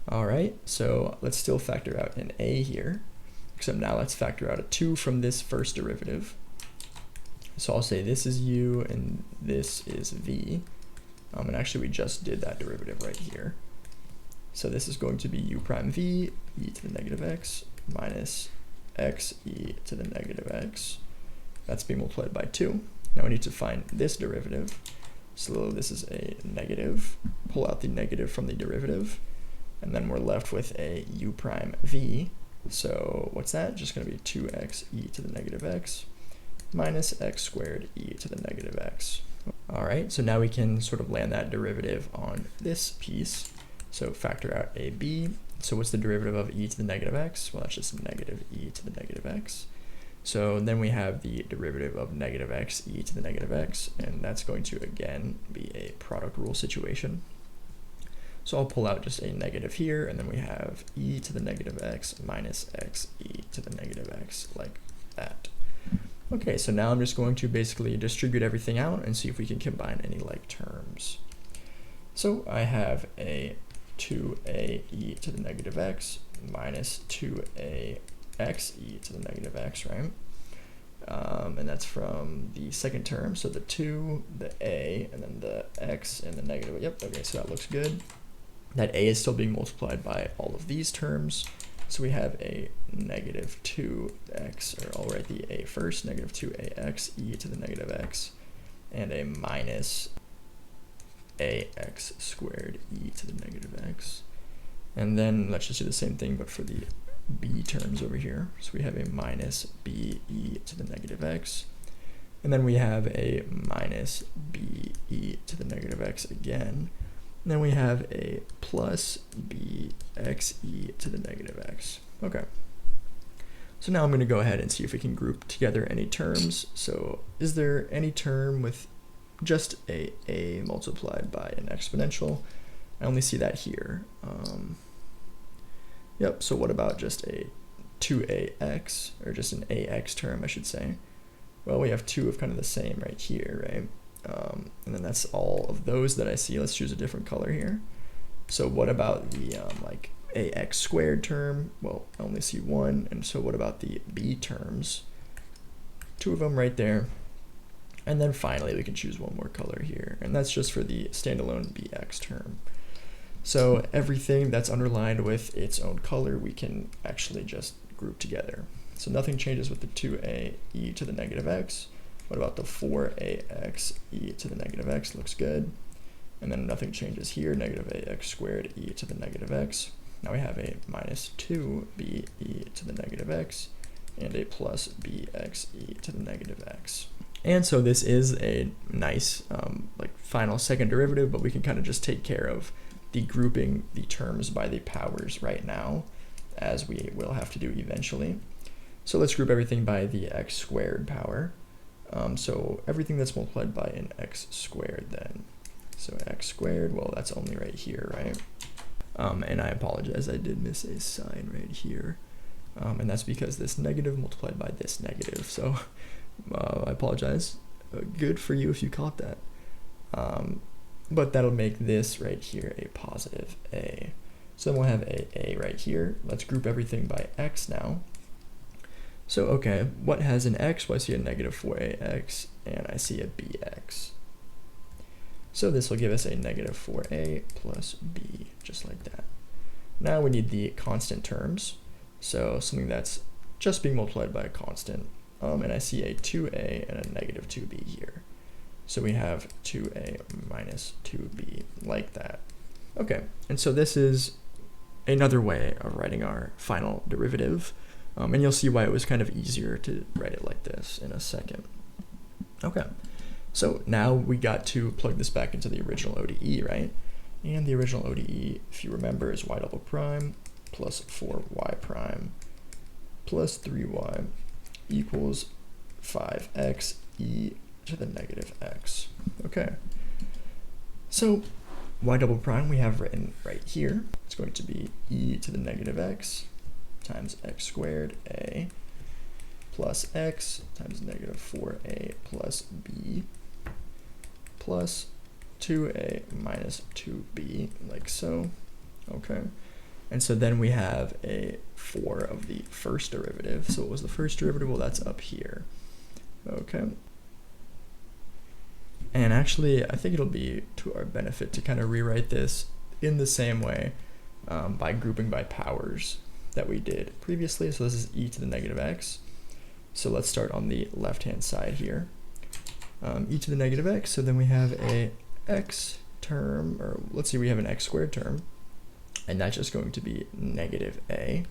All right, so let's still factor out an a here, except now let's factor out a 2 from this first derivative. So I'll say this is u and this is v. And actually we just did that derivative right here. So this is going to be u prime v e to the negative x minus x e to the negative x. That's being multiplied by 2. Now we need to find this derivative. So this is a negative. Pull out the negative from the derivative. And then we're left with a u prime v. So what's that? Just going to be 2x e to the negative x minus x squared e to the negative x. All right, so now we can sort of land that derivative on this piece. So factor out a b. So what's the derivative of e to the negative x? Well, that's just negative e to the negative x. So then we have the derivative of negative x e to the negative x, and that's going to, again, be a product rule situation. So I'll pull out just a negative here, and then we have e to the negative x minus x e to the negative x, like that. Okay, so now I'm just going to basically distribute everything out and see if we can combine any like terms. So I have a 2a e to the negative x minus 2a x e to the negative x, right? And that's from the second term, so the 2, the a, and then the x and the negative. Yep, okay, so that looks good. That a is still being multiplied by all of these terms. So we have a negative 2x, or I'll write the a first, negative 2ax e to the negative x, and a minus ax squared e to the negative x. And then let's just do the same thing, but for the b terms over here. So we have a minus b e to the negative x, and then we have a minus b e to the negative x again. And then we have a plus b x e to the negative x. Okay. So now I'm going to go ahead and see if we can group together any terms. So is there any term with just a multiplied by an exponential? I only see that here. Yep, so what about just a 2ax, or just an ax term, I should say? Well, we have 2 of kind of the same right here, right? And then that's all of those that I see. Let's choose a different color here. So what about the like ax squared term? Well, I only see 1. And so what about the b terms? 2 of them right there. And then finally we can choose one more color here, and that's just for the standalone bx term. So everything that's underlined with its own color we can actually just group together. So nothing changes with the 2a e to the negative x. What about the 4ax e to the negative x? Looks good. And then nothing changes here, negative ax squared e to the negative x. Now we have a minus 2b e to the negative x and a plus bx e to the negative x. And so this is a nice like final second derivative, but we can kind of just take care of the grouping the terms by the powers right now, as we will have to do eventually. So let's group everything by the x squared power. So everything that's multiplied by an x squared then. So x squared, well, that's only right here, right? And I apologize, I did miss a sign right here. And that's because this negative multiplied by this negative. So I apologize. Good for you if you caught that. But that'll make this right here a positive a. So then we'll have a right here. Let's group everything by x now. So, okay, what has an x? Well, I see a negative 4ax, and I see a bx. So this will give us a negative 4a plus b, just like that. Now we need the constant terms. So something that's just being multiplied by a constant. And I see a 2a and a negative 2b here. So we have 2a minus 2b, like that. Okay, and so this is another way of writing our final derivative. And you'll see why it was kind of easier to write it like this in a second. Okay, so now we got to plug this back into the original ODE, right? And the original ODE, if you remember, is y double prime plus 4y prime plus 3y equals 5x e to the negative x. Okay, so y double prime we have written right here. It's going to be e to the negative x times x squared a plus x times negative 4a plus b plus 2a minus 2b, like so. Okay, and so then we have a 4 of the first derivative. So what was the first derivative? Well, that's up here. Okay, and actually I think it'll be to our benefit to kind of rewrite this in the same way by grouping by powers that we did previously. So this is e to the negative x. So let's start on the left hand side here. E to the negative x, so then we have a x term, or let's see, we have an x squared term, and that's just going to be negative a.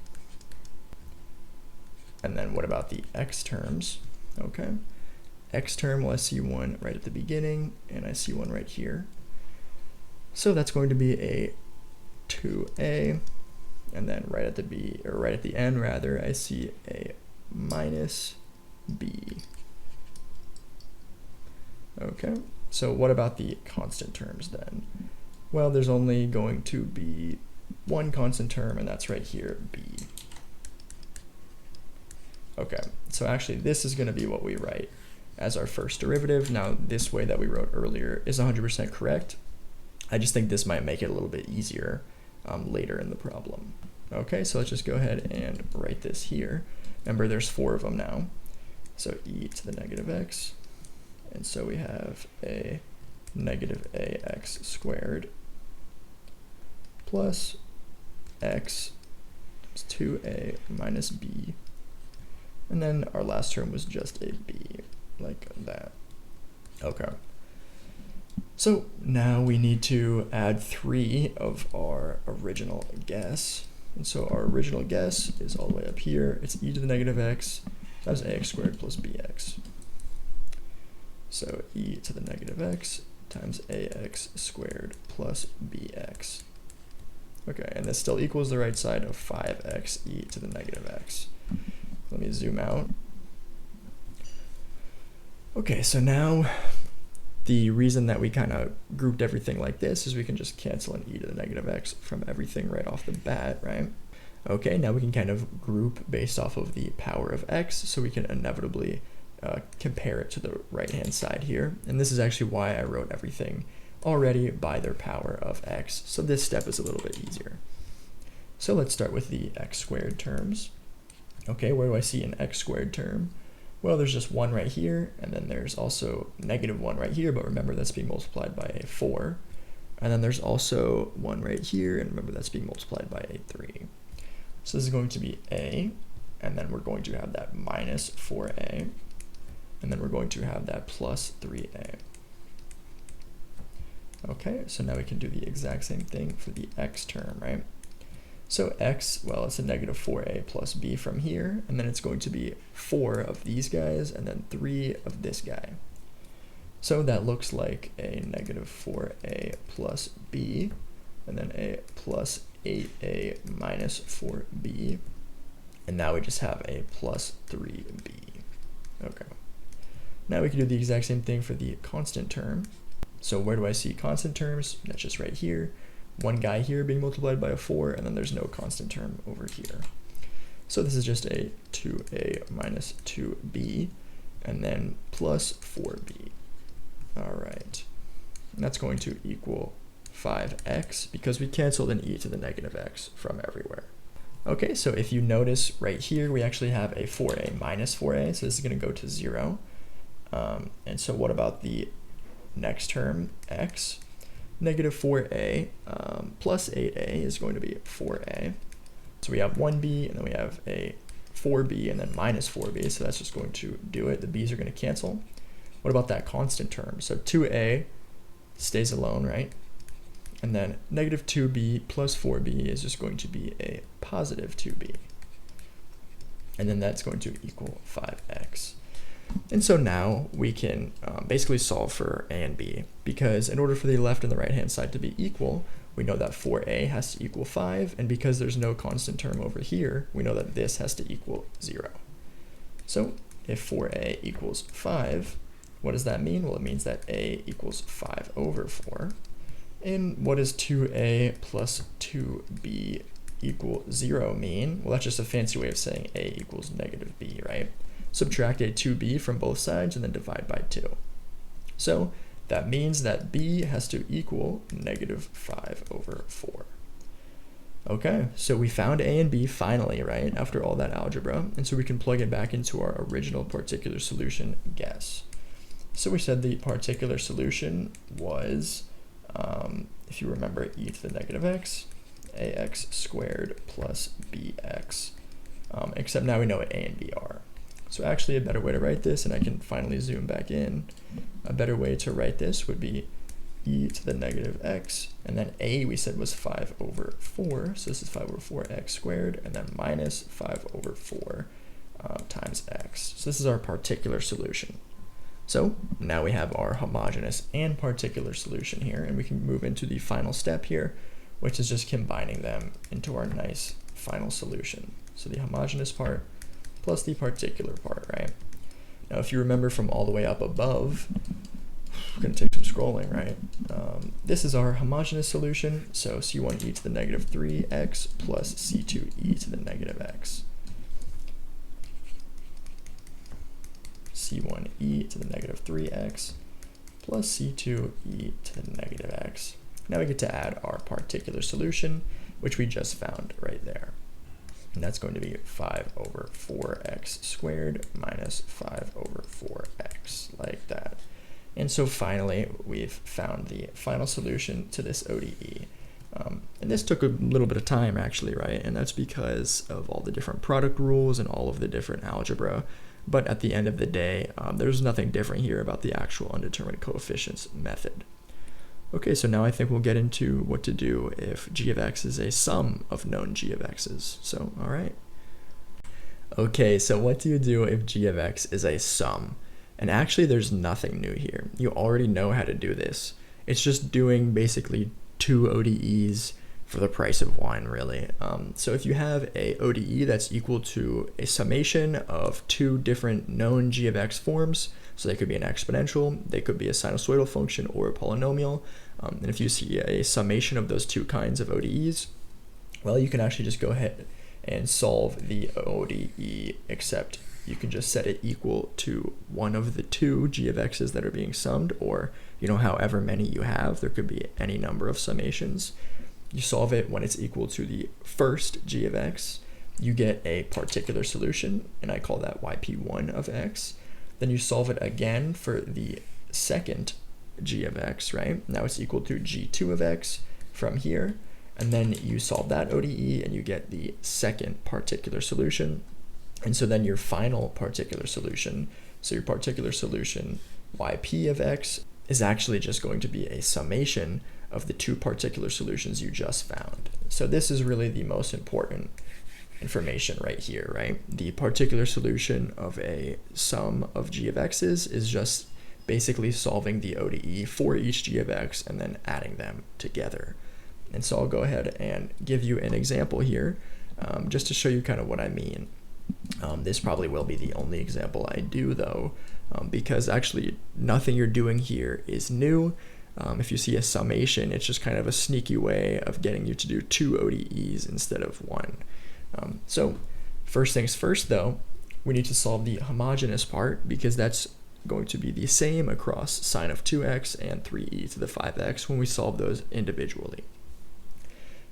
And then what about the x terms? Okay, x term, well, I see one right at the beginning, and I see one right here. So that's going to be a 2a, and then right at the end rather, I see a minus b. Okay, so what about the constant terms then? Well, there's only going to be one constant term, and that's right here, b. Okay, so actually this is going to be what we write as our first derivative. Now, this way that we wrote earlier is 100% correct. I just think this might make it a little bit easier later in the problem. Okay, so let's just go ahead and write this here. Remember, there's 4 of them now. So e to the negative x. And so we have a negative ax squared plus x is 2a minus b. And then our last term was just a b, like that. Okay. So now we need to add 3 of our original guess. And so our original guess is all the way up here. It's e to the negative x times ax squared plus bx. So e to the negative x times ax squared plus bx. Okay, and this still equals the right side of 5x e to the negative x. Let me zoom out. Okay, so now the reason that we kind of grouped everything like this is we can just cancel an e to the negative x from everything right off the bat, right? Okay, now we can kind of group based off of the power of x, so we can inevitably compare it to the right-hand side here. And this is actually why I wrote everything already by their power of x. So this step is a little bit easier. So let's start with the x squared terms. Okay, where do I see an x squared term? Well, there's just 1 right here, and then there's also negative 1 right here, but remember that's being multiplied by a 4. And then there's also 1 right here, and remember that's being multiplied by a 3. So this is going to be a, and then we're going to have that minus 4a, and then we're going to have that plus 3a. Okay, so now we can do the exact same thing for the x term, right? So x, well, it's a negative 4a plus b from here, and then it's going to be 4 of these guys, and then 3 of this guy. So that looks like a negative 4a plus b, and then a plus 8a minus 4b, and now we just have a plus 3b. Okay. Now we can do the exact same thing for the constant term. So where do I see constant terms? That's just right here. 1 guy here being multiplied by a 4, and then there's no constant term over here. So this is just a 2a minus 2b, and then plus 4b. All right. And that's going to equal 5x, because we canceled an e to the negative x from everywhere. Okay, so if you notice right here, we actually have a 4a minus 4a, so this is going to go to 0. And so what about the next term, x? Negative 4a plus 8a is going to be 4a. So we have 1b, and then we have a 4b, and then minus 4b, so that's just going to do it. The b's are going to cancel. What about that constant term? So 2a stays alone, right? And then negative 2b plus 4b is just going to be a positive 2b. And then that's going to equal 5x. And so now we can basically solve for a and b, because in order for the left and the right hand side to be equal, we know that 4a has to equal 5, and because there's no constant term over here, we know that this has to equal 0. So if 4a equals 5, what does that mean? Well, it means that a equals 5 over 4. And what does 2a plus 2b equal 0 mean? Well, that's just a fancy way of saying a equals negative b, right? Subtract a 2b from both sides and then divide by 2. So that means that b has to equal negative 5 over 4. Okay, so we found a and b finally, right, after all that algebra, and so we can plug it back into our original particular solution guess. So we said the particular solution was, if you remember, e to the negative x, ax squared plus bx, except now we know what a and b are. So actually a better way to write this, and I can finally zoom back in, a better way to write this would be e to the negative x, and then a we said was 5 over 4, so this is 5 over 4x squared, and then minus 5 over 4 times x. So this is our particular solution. So now we have our homogeneous and particular solution here, and we can move into the final step here, which is just combining them into our nice final solution. So the homogeneous part plus the particular part, right? Now, if you remember from all the way up above, we're going to take some scrolling, right? This is our homogeneous solution, so c1e to the negative 3x plus c2e to the negative x. c1e to the negative 3x plus c2e to the negative x. Now we get to add our particular solution, which we just found right there. And that's going to be 5 over 4x squared minus 5 over 4x, like that. And so finally, we've found the final solution to this ODE. And this took a little bit of time, actually, right? And that's because of all the different product rules and all of the different algebra. But at the end of the day, there's nothing different here about the actual undetermined coefficients method. Okay, so now I think we'll get into what to do if g of x is a sum of known g of x's. So, all right. Okay, so what do you do if g of x is a sum? And actually, there's nothing new here. You already know how to do this. It's just doing basically 2 ODEs for the price of 1, really. So if you have a ODE that's equal to a summation of 2 different known g of x forms, so they could be an exponential, they could be a sinusoidal function, or a polynomial. And if you see a summation of those 2 kinds of ODEs, well, you can actually just go ahead and solve the ODE, except you can just set it equal to one of the 2 g of x's that are being summed, or however many you have. There could be any number of summations. You solve it when it's equal to the first g of x. You get a particular solution, and I call that yp1 of x. Then you solve it again for the second g of x, right? Now it's equal to g2 of x from here. And then you solve that ODE, and you get the second particular solution. And so then your final particular solution, so your particular solution yp of x, is actually just going to be a summation of the 2 particular solutions you just found. So this is really the most important information right here, right? The particular solution of a sum of g of x's is just basically solving the ODE for each g of x and then adding them together. And so I'll go ahead and give you an example here, just to show you kind of what I mean. This probably will be the only example I do, though, because actually nothing you're doing here is new. If you see a summation, it's just kind of a sneaky way of getting you to do 2 ODEs instead of 1. So first things first, though, we need to solve the homogeneous part, because that's going to be the same across sine of 2x and 3e to the 5x when we solve those individually.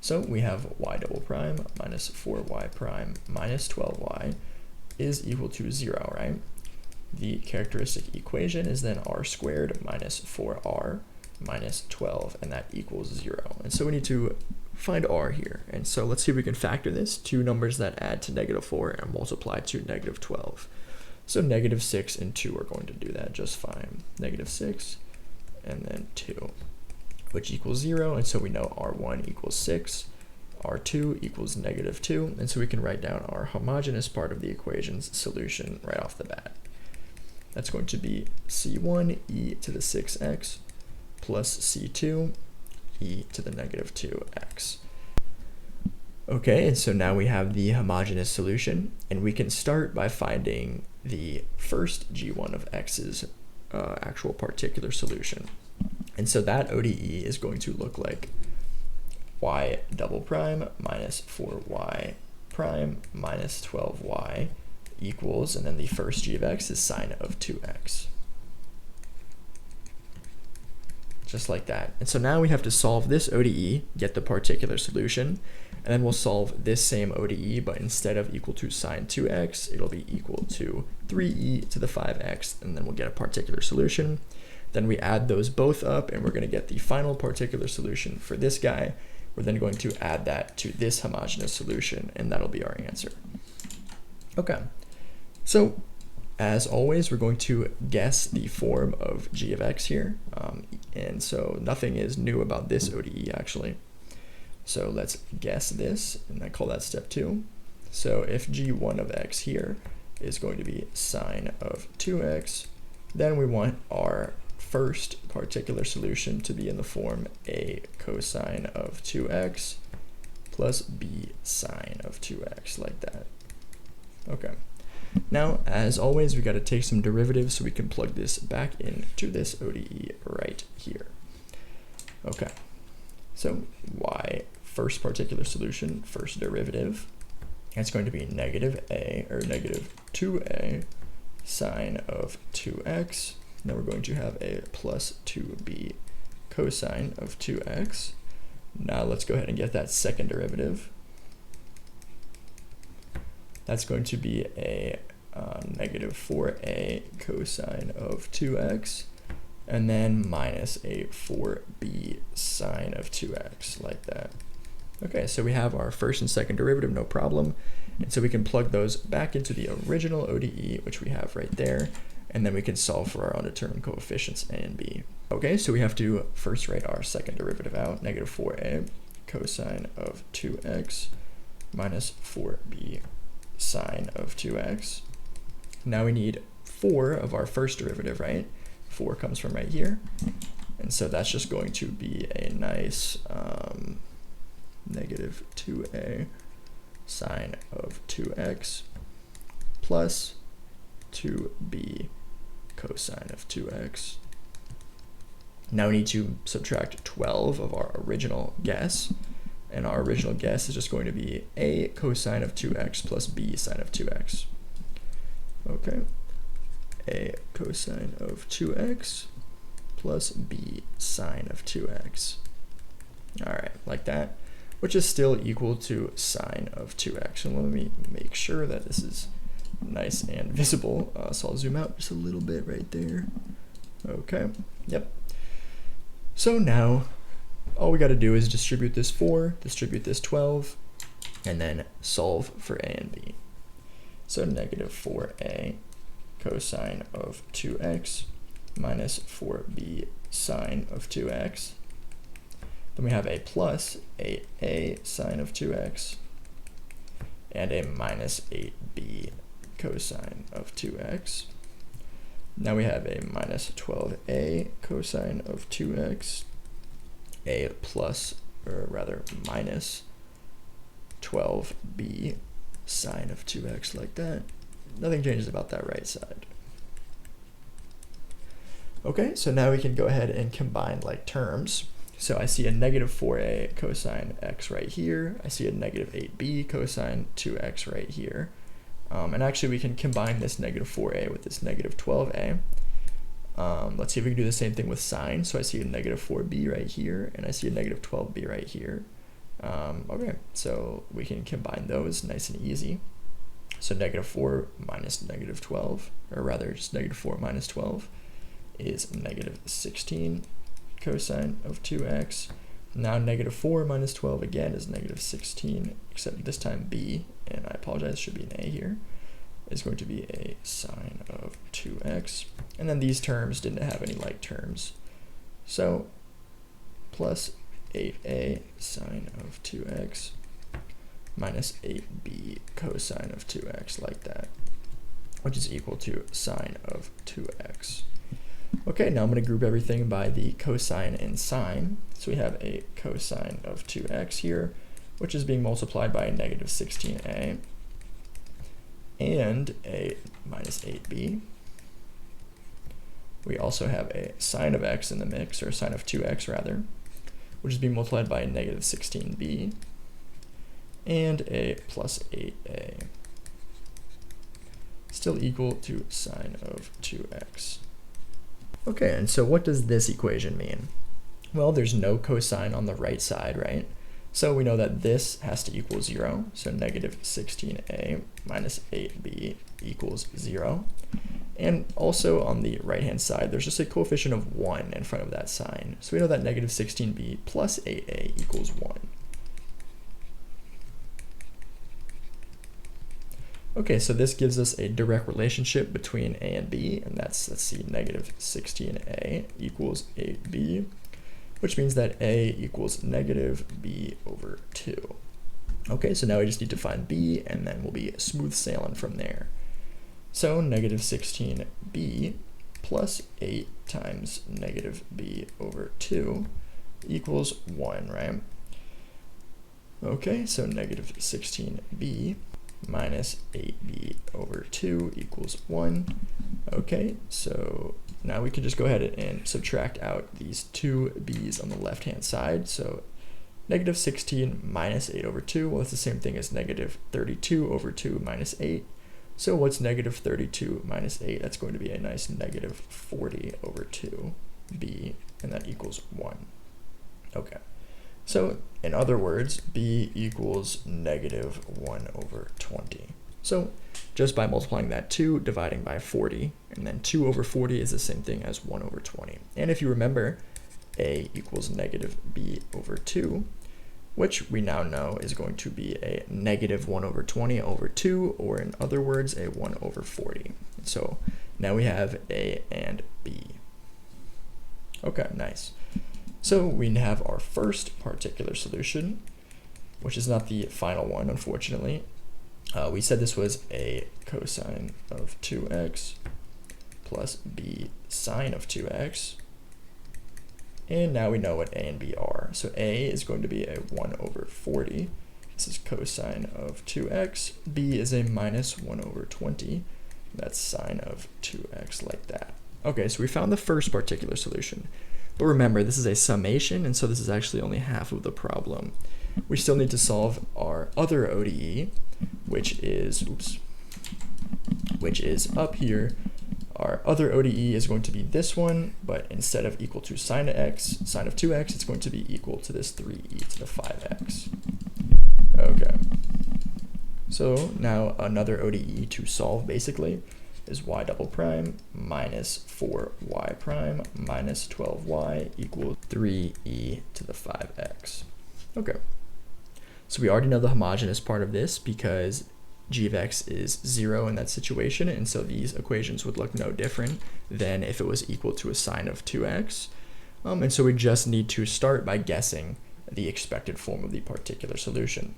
So we have y double prime minus 4y prime minus 12y is equal to 0, right? The characteristic equation is then r squared minus 4r minus 12, and that equals 0. And so we need to find r here. And so let's see if we can factor this. 2 numbers that add to negative 4 and multiply to negative 12. So negative 6 and 2 are going to do that just fine. Negative 6 and then 2. which equals 0, and so we know R1 equals 6, R2 equals -2, and so we can write down our homogeneous part of the equation's solution right off the bat. That's going to be C1 e to the 6x plus C2 e to the -2x. Okay, and so now we have the homogeneous solution, and we can start by finding the first g1 of x's actual particular solution. And so that ODE is going to look like y double prime minus 4y prime minus 12y equals, and then the first g of x is sine of 2x. Just like that. And so now we have to solve this ODE, get the particular solution, and then we'll solve this same ODE, but instead of equal to sine 2x, it'll be equal to 3e to the 5x, and then we'll get a particular solution. Then we add those both up, and we're going to get the final particular solution for this guy. We're then going to add that to this homogeneous solution, and that'll be our answer. Okay, so as always, we're going to guess the form of g of x here, and so nothing is new about this ODE actually. So let's guess this, and I call that step 2. So if g1 of x here is going to be sine of 2x, then we want our first particular solution to be in the form a cosine of 2x plus b sine of 2x, like that. Okay. Now, as always, we got to take some derivatives so we can plug this back into this ODE right here. Okay. So y, first particular solution, first derivative, it's going to be -a or -2a sine of 2x. Then we're going to have a plus 2b cosine of 2x. Now let's go ahead and get that second derivative. That's going to be a -4a cosine of 2x, and then minus a 4b sine of 2x, like that. Okay, so we have our first and second derivative, no problem. And so we can plug those back into the original ODE, which we have right there, and then we can solve for our undetermined coefficients a and b. Okay, so we have to first write our second derivative out, -4a cosine of 2x minus 4b sine of 2x. Now we need 4 of our first derivative, right? 4 comes from right here. And so that's just going to be a nice -2a sine of 2x plus 2b cosine of 2x. Now we need to subtract 12 of our original guess. And our original guess is just going to be a cosine of 2x plus b sine of 2x. Okay, a cosine of 2x plus b sine of 2x. All right, like that, which is still equal to sine of 2x. And let me make sure that this is nice and visible. So I'll zoom out just a little bit right there. Okay, yep. So now all we got to do is distribute this 4, distribute this 12, and then solve for a and b. So -4a cosine of 2x minus 4b sine of 2x. Then we have a plus 8a sine of 2x and a minus 8b cosine of 2x. Now we have a minus 12a cosine of 2x, a plus, or rather minus 12b sine of 2x, like that. Nothing changes about that right side. Okay, so now we can go ahead and combine like terms. So I see a -4a cosine x right here. I see a -8b cosine 2x right here. And actually we can combine this -4a with this -12a. Let's see if we can do the same thing with sine. So I see a -4b right here, and I see a -12b right here. Okay, so we can combine those nice and easy. So -4 minus -12, or rather just -4 minus 12 is -16 cosine of 2x. Now -4 minus 12 again is -16, except this time b, and I apologize, should be an a here, is going to be a sine of 2x. And then these terms didn't have any like terms. So plus 8a sine of 2x minus 8b cosine of 2x, like that, which is equal to sine of 2x. Okay, now I'm going to group everything by the cosine and sine. So we have a cosine of 2x here, which is being multiplied by a negative 16a, and a minus 8b. We also have a sine of x in the mix, or sine of 2x rather, which is being multiplied by a negative 16b, and a plus 8a, still equal to sine of 2x. Okay, and so what does this equation mean? Well, there's no cosine on the right side, right? So we know that this has to equal 0, so negative 16a minus 8b equals 0. And also on the right-hand side, there's just a coefficient of 1 in front of that sign. So we know that negative 16b plus 8a equals 1. Okay, so this gives us a direct relationship between a and b, and that's, let's see, negative 16a equals 8b, which means that a equals negative b over 2. Okay, so now we just need to find b, and then we'll be smooth sailing from there. So negative 16b plus 8 times negative b over 2 equals 1, right? Okay, so negative 16b minus 8b over 2 equals 1. Okay, so now we can just go ahead and subtract out these two b's on the left-hand side. So negative 16 minus 8 over 2, well, it's the same thing as negative 32 over 2 minus 8. So what's negative 32 minus 8? That's going to be a nice negative 40 over 2b, and that equals 1. Okay. So in other words, b equals negative 1 over 20. So just by multiplying that 2, dividing by 40, and then 2 over 40 is the same thing as 1 over 20. And if you remember, a equals negative b over 2, which we now know is going to be a negative 1 over 20 over 2, or in other words, a 1 over 40. So now we have a and b. Okay, nice. So we have our first particular solution, which is not the final one, unfortunately. We said this was a cosine of 2x plus b sine of 2x. And now we know what a and b are. So a is going to be a 1 over 40. This is cosine of 2x. b is a minus 1 over 20. That's sine of 2x, like that. Okay, so we found the first particular solution. But remember, this is a summation, and so this is actually only half of the problem. We still need to solve our other ODE, which is up here. Our other ODE is going to be this one, but instead of equal to sine of 2x, it's going to be equal to this 3e to the 5x. Okay. So now another ODE to solve basically is y double prime minus 4y prime minus 12y equals 3e to the 5x. Okay. So we already know the homogeneous part of this because g of x is 0 in that situation, and so these equations would look no different than if it was equal to a sine of 2x. And so we just need to start by guessing the expected form of the particular solution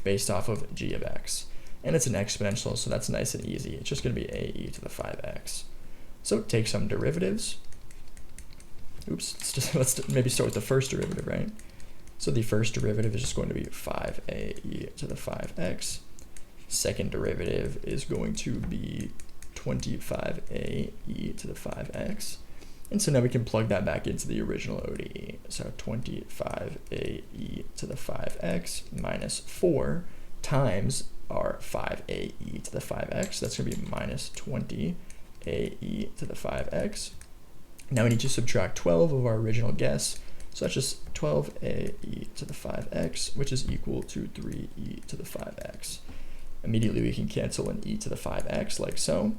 based off of g of x. And it's an exponential, so that's nice and easy. It's just going to be ae to the 5x. So take some derivatives. Oops, let's maybe start with the first derivative, right? So the first derivative is just going to be 5ae to the 5x. Second derivative is going to be 25ae to the 5x. And so now we can plug that back into the original ODE. So 25ae to the 5x minus 4 times our 5ae to the 5x. That's going to be minus 20ae to the 5x. Now we need to subtract 12 of our original guess. So that's just 12ae to the 5x, which is equal to 3e to the 5x. Immediately we can cancel an e to the 5x like so.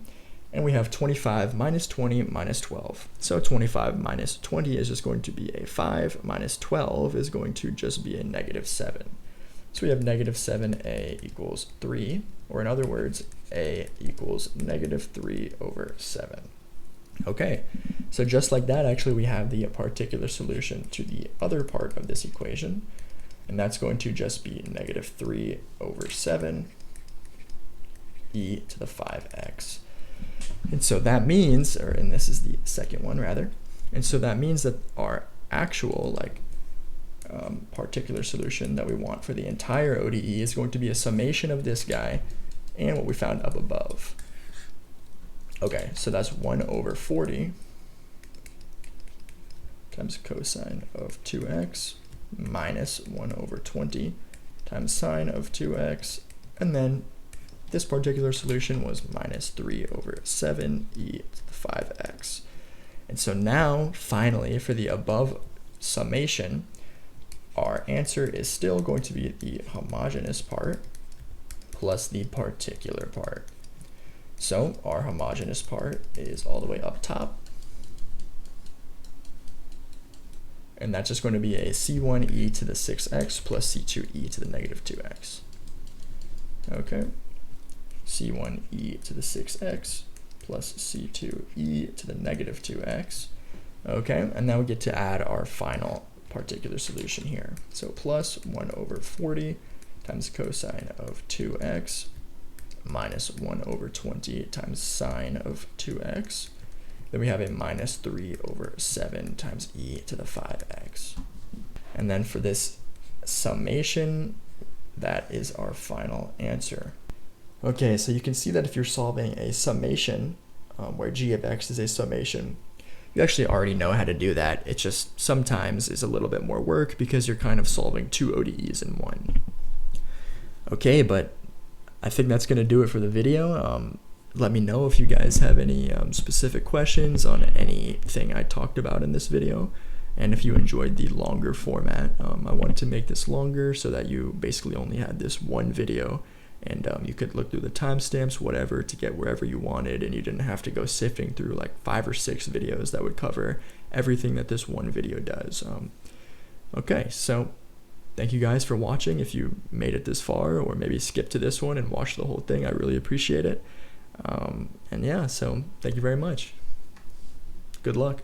And we have 25 minus 20 minus 12. So 25 minus 20 is just going to be a 5, minus 12 is going to just be a negative 7. So we have negative 7a equals 3, or in other words, a equals negative 3 over 7. Okay, so just like that, actually we have the particular solution to the other part of this equation, and that's going to just be negative 3 over 7 e to the 5x. And so that means, and this is the second one rather, and so that means that our actual particular solution that we want for the entire ODE is going to be a summation of this guy and what we found up above. Okay, so that's 1 over 40 times cosine of 2x minus 1 over 20 times sine of 2x, and then this particular solution was minus 3 over 7 e to the 5x. And so now, finally, for the above summation, our answer is still going to be the homogeneous part plus the particular part. So our homogeneous part is all the way up top, and that's just going to be a c1e to the 6x plus c2e to the negative 2x. Okay, c1e to the 6x plus c2e to the negative 2x. Okay, and now we get to add our final particular solution here. So plus 1 over 40 times cosine of 2x minus 1 over 20 times sine of 2x. Then we have a minus 3 over 7 times e to the 5x. And then for this summation, that is our final answer. Okay, so you can see that if you're solving a summation, where g of x is a summation, you actually already know how to do that. It just sometimes is a little bit more work because you're kind of solving two ODEs in one. Okay, but I think that's going to do it for the video. Let me know if you guys have any specific questions on anything I talked about in this video. And if you enjoyed the longer format, I wanted to make this longer so that you basically only had this one video, and you could look through the timestamps, whatever, to get wherever you wanted, and you didn't have to go sifting through like 5 or 6 videos that would cover everything that this one video does. Okay, so thank you guys for watching. If you made it this far, or maybe skip to this one and watch the whole thing, I really appreciate it. And yeah, so thank you very much. Good luck.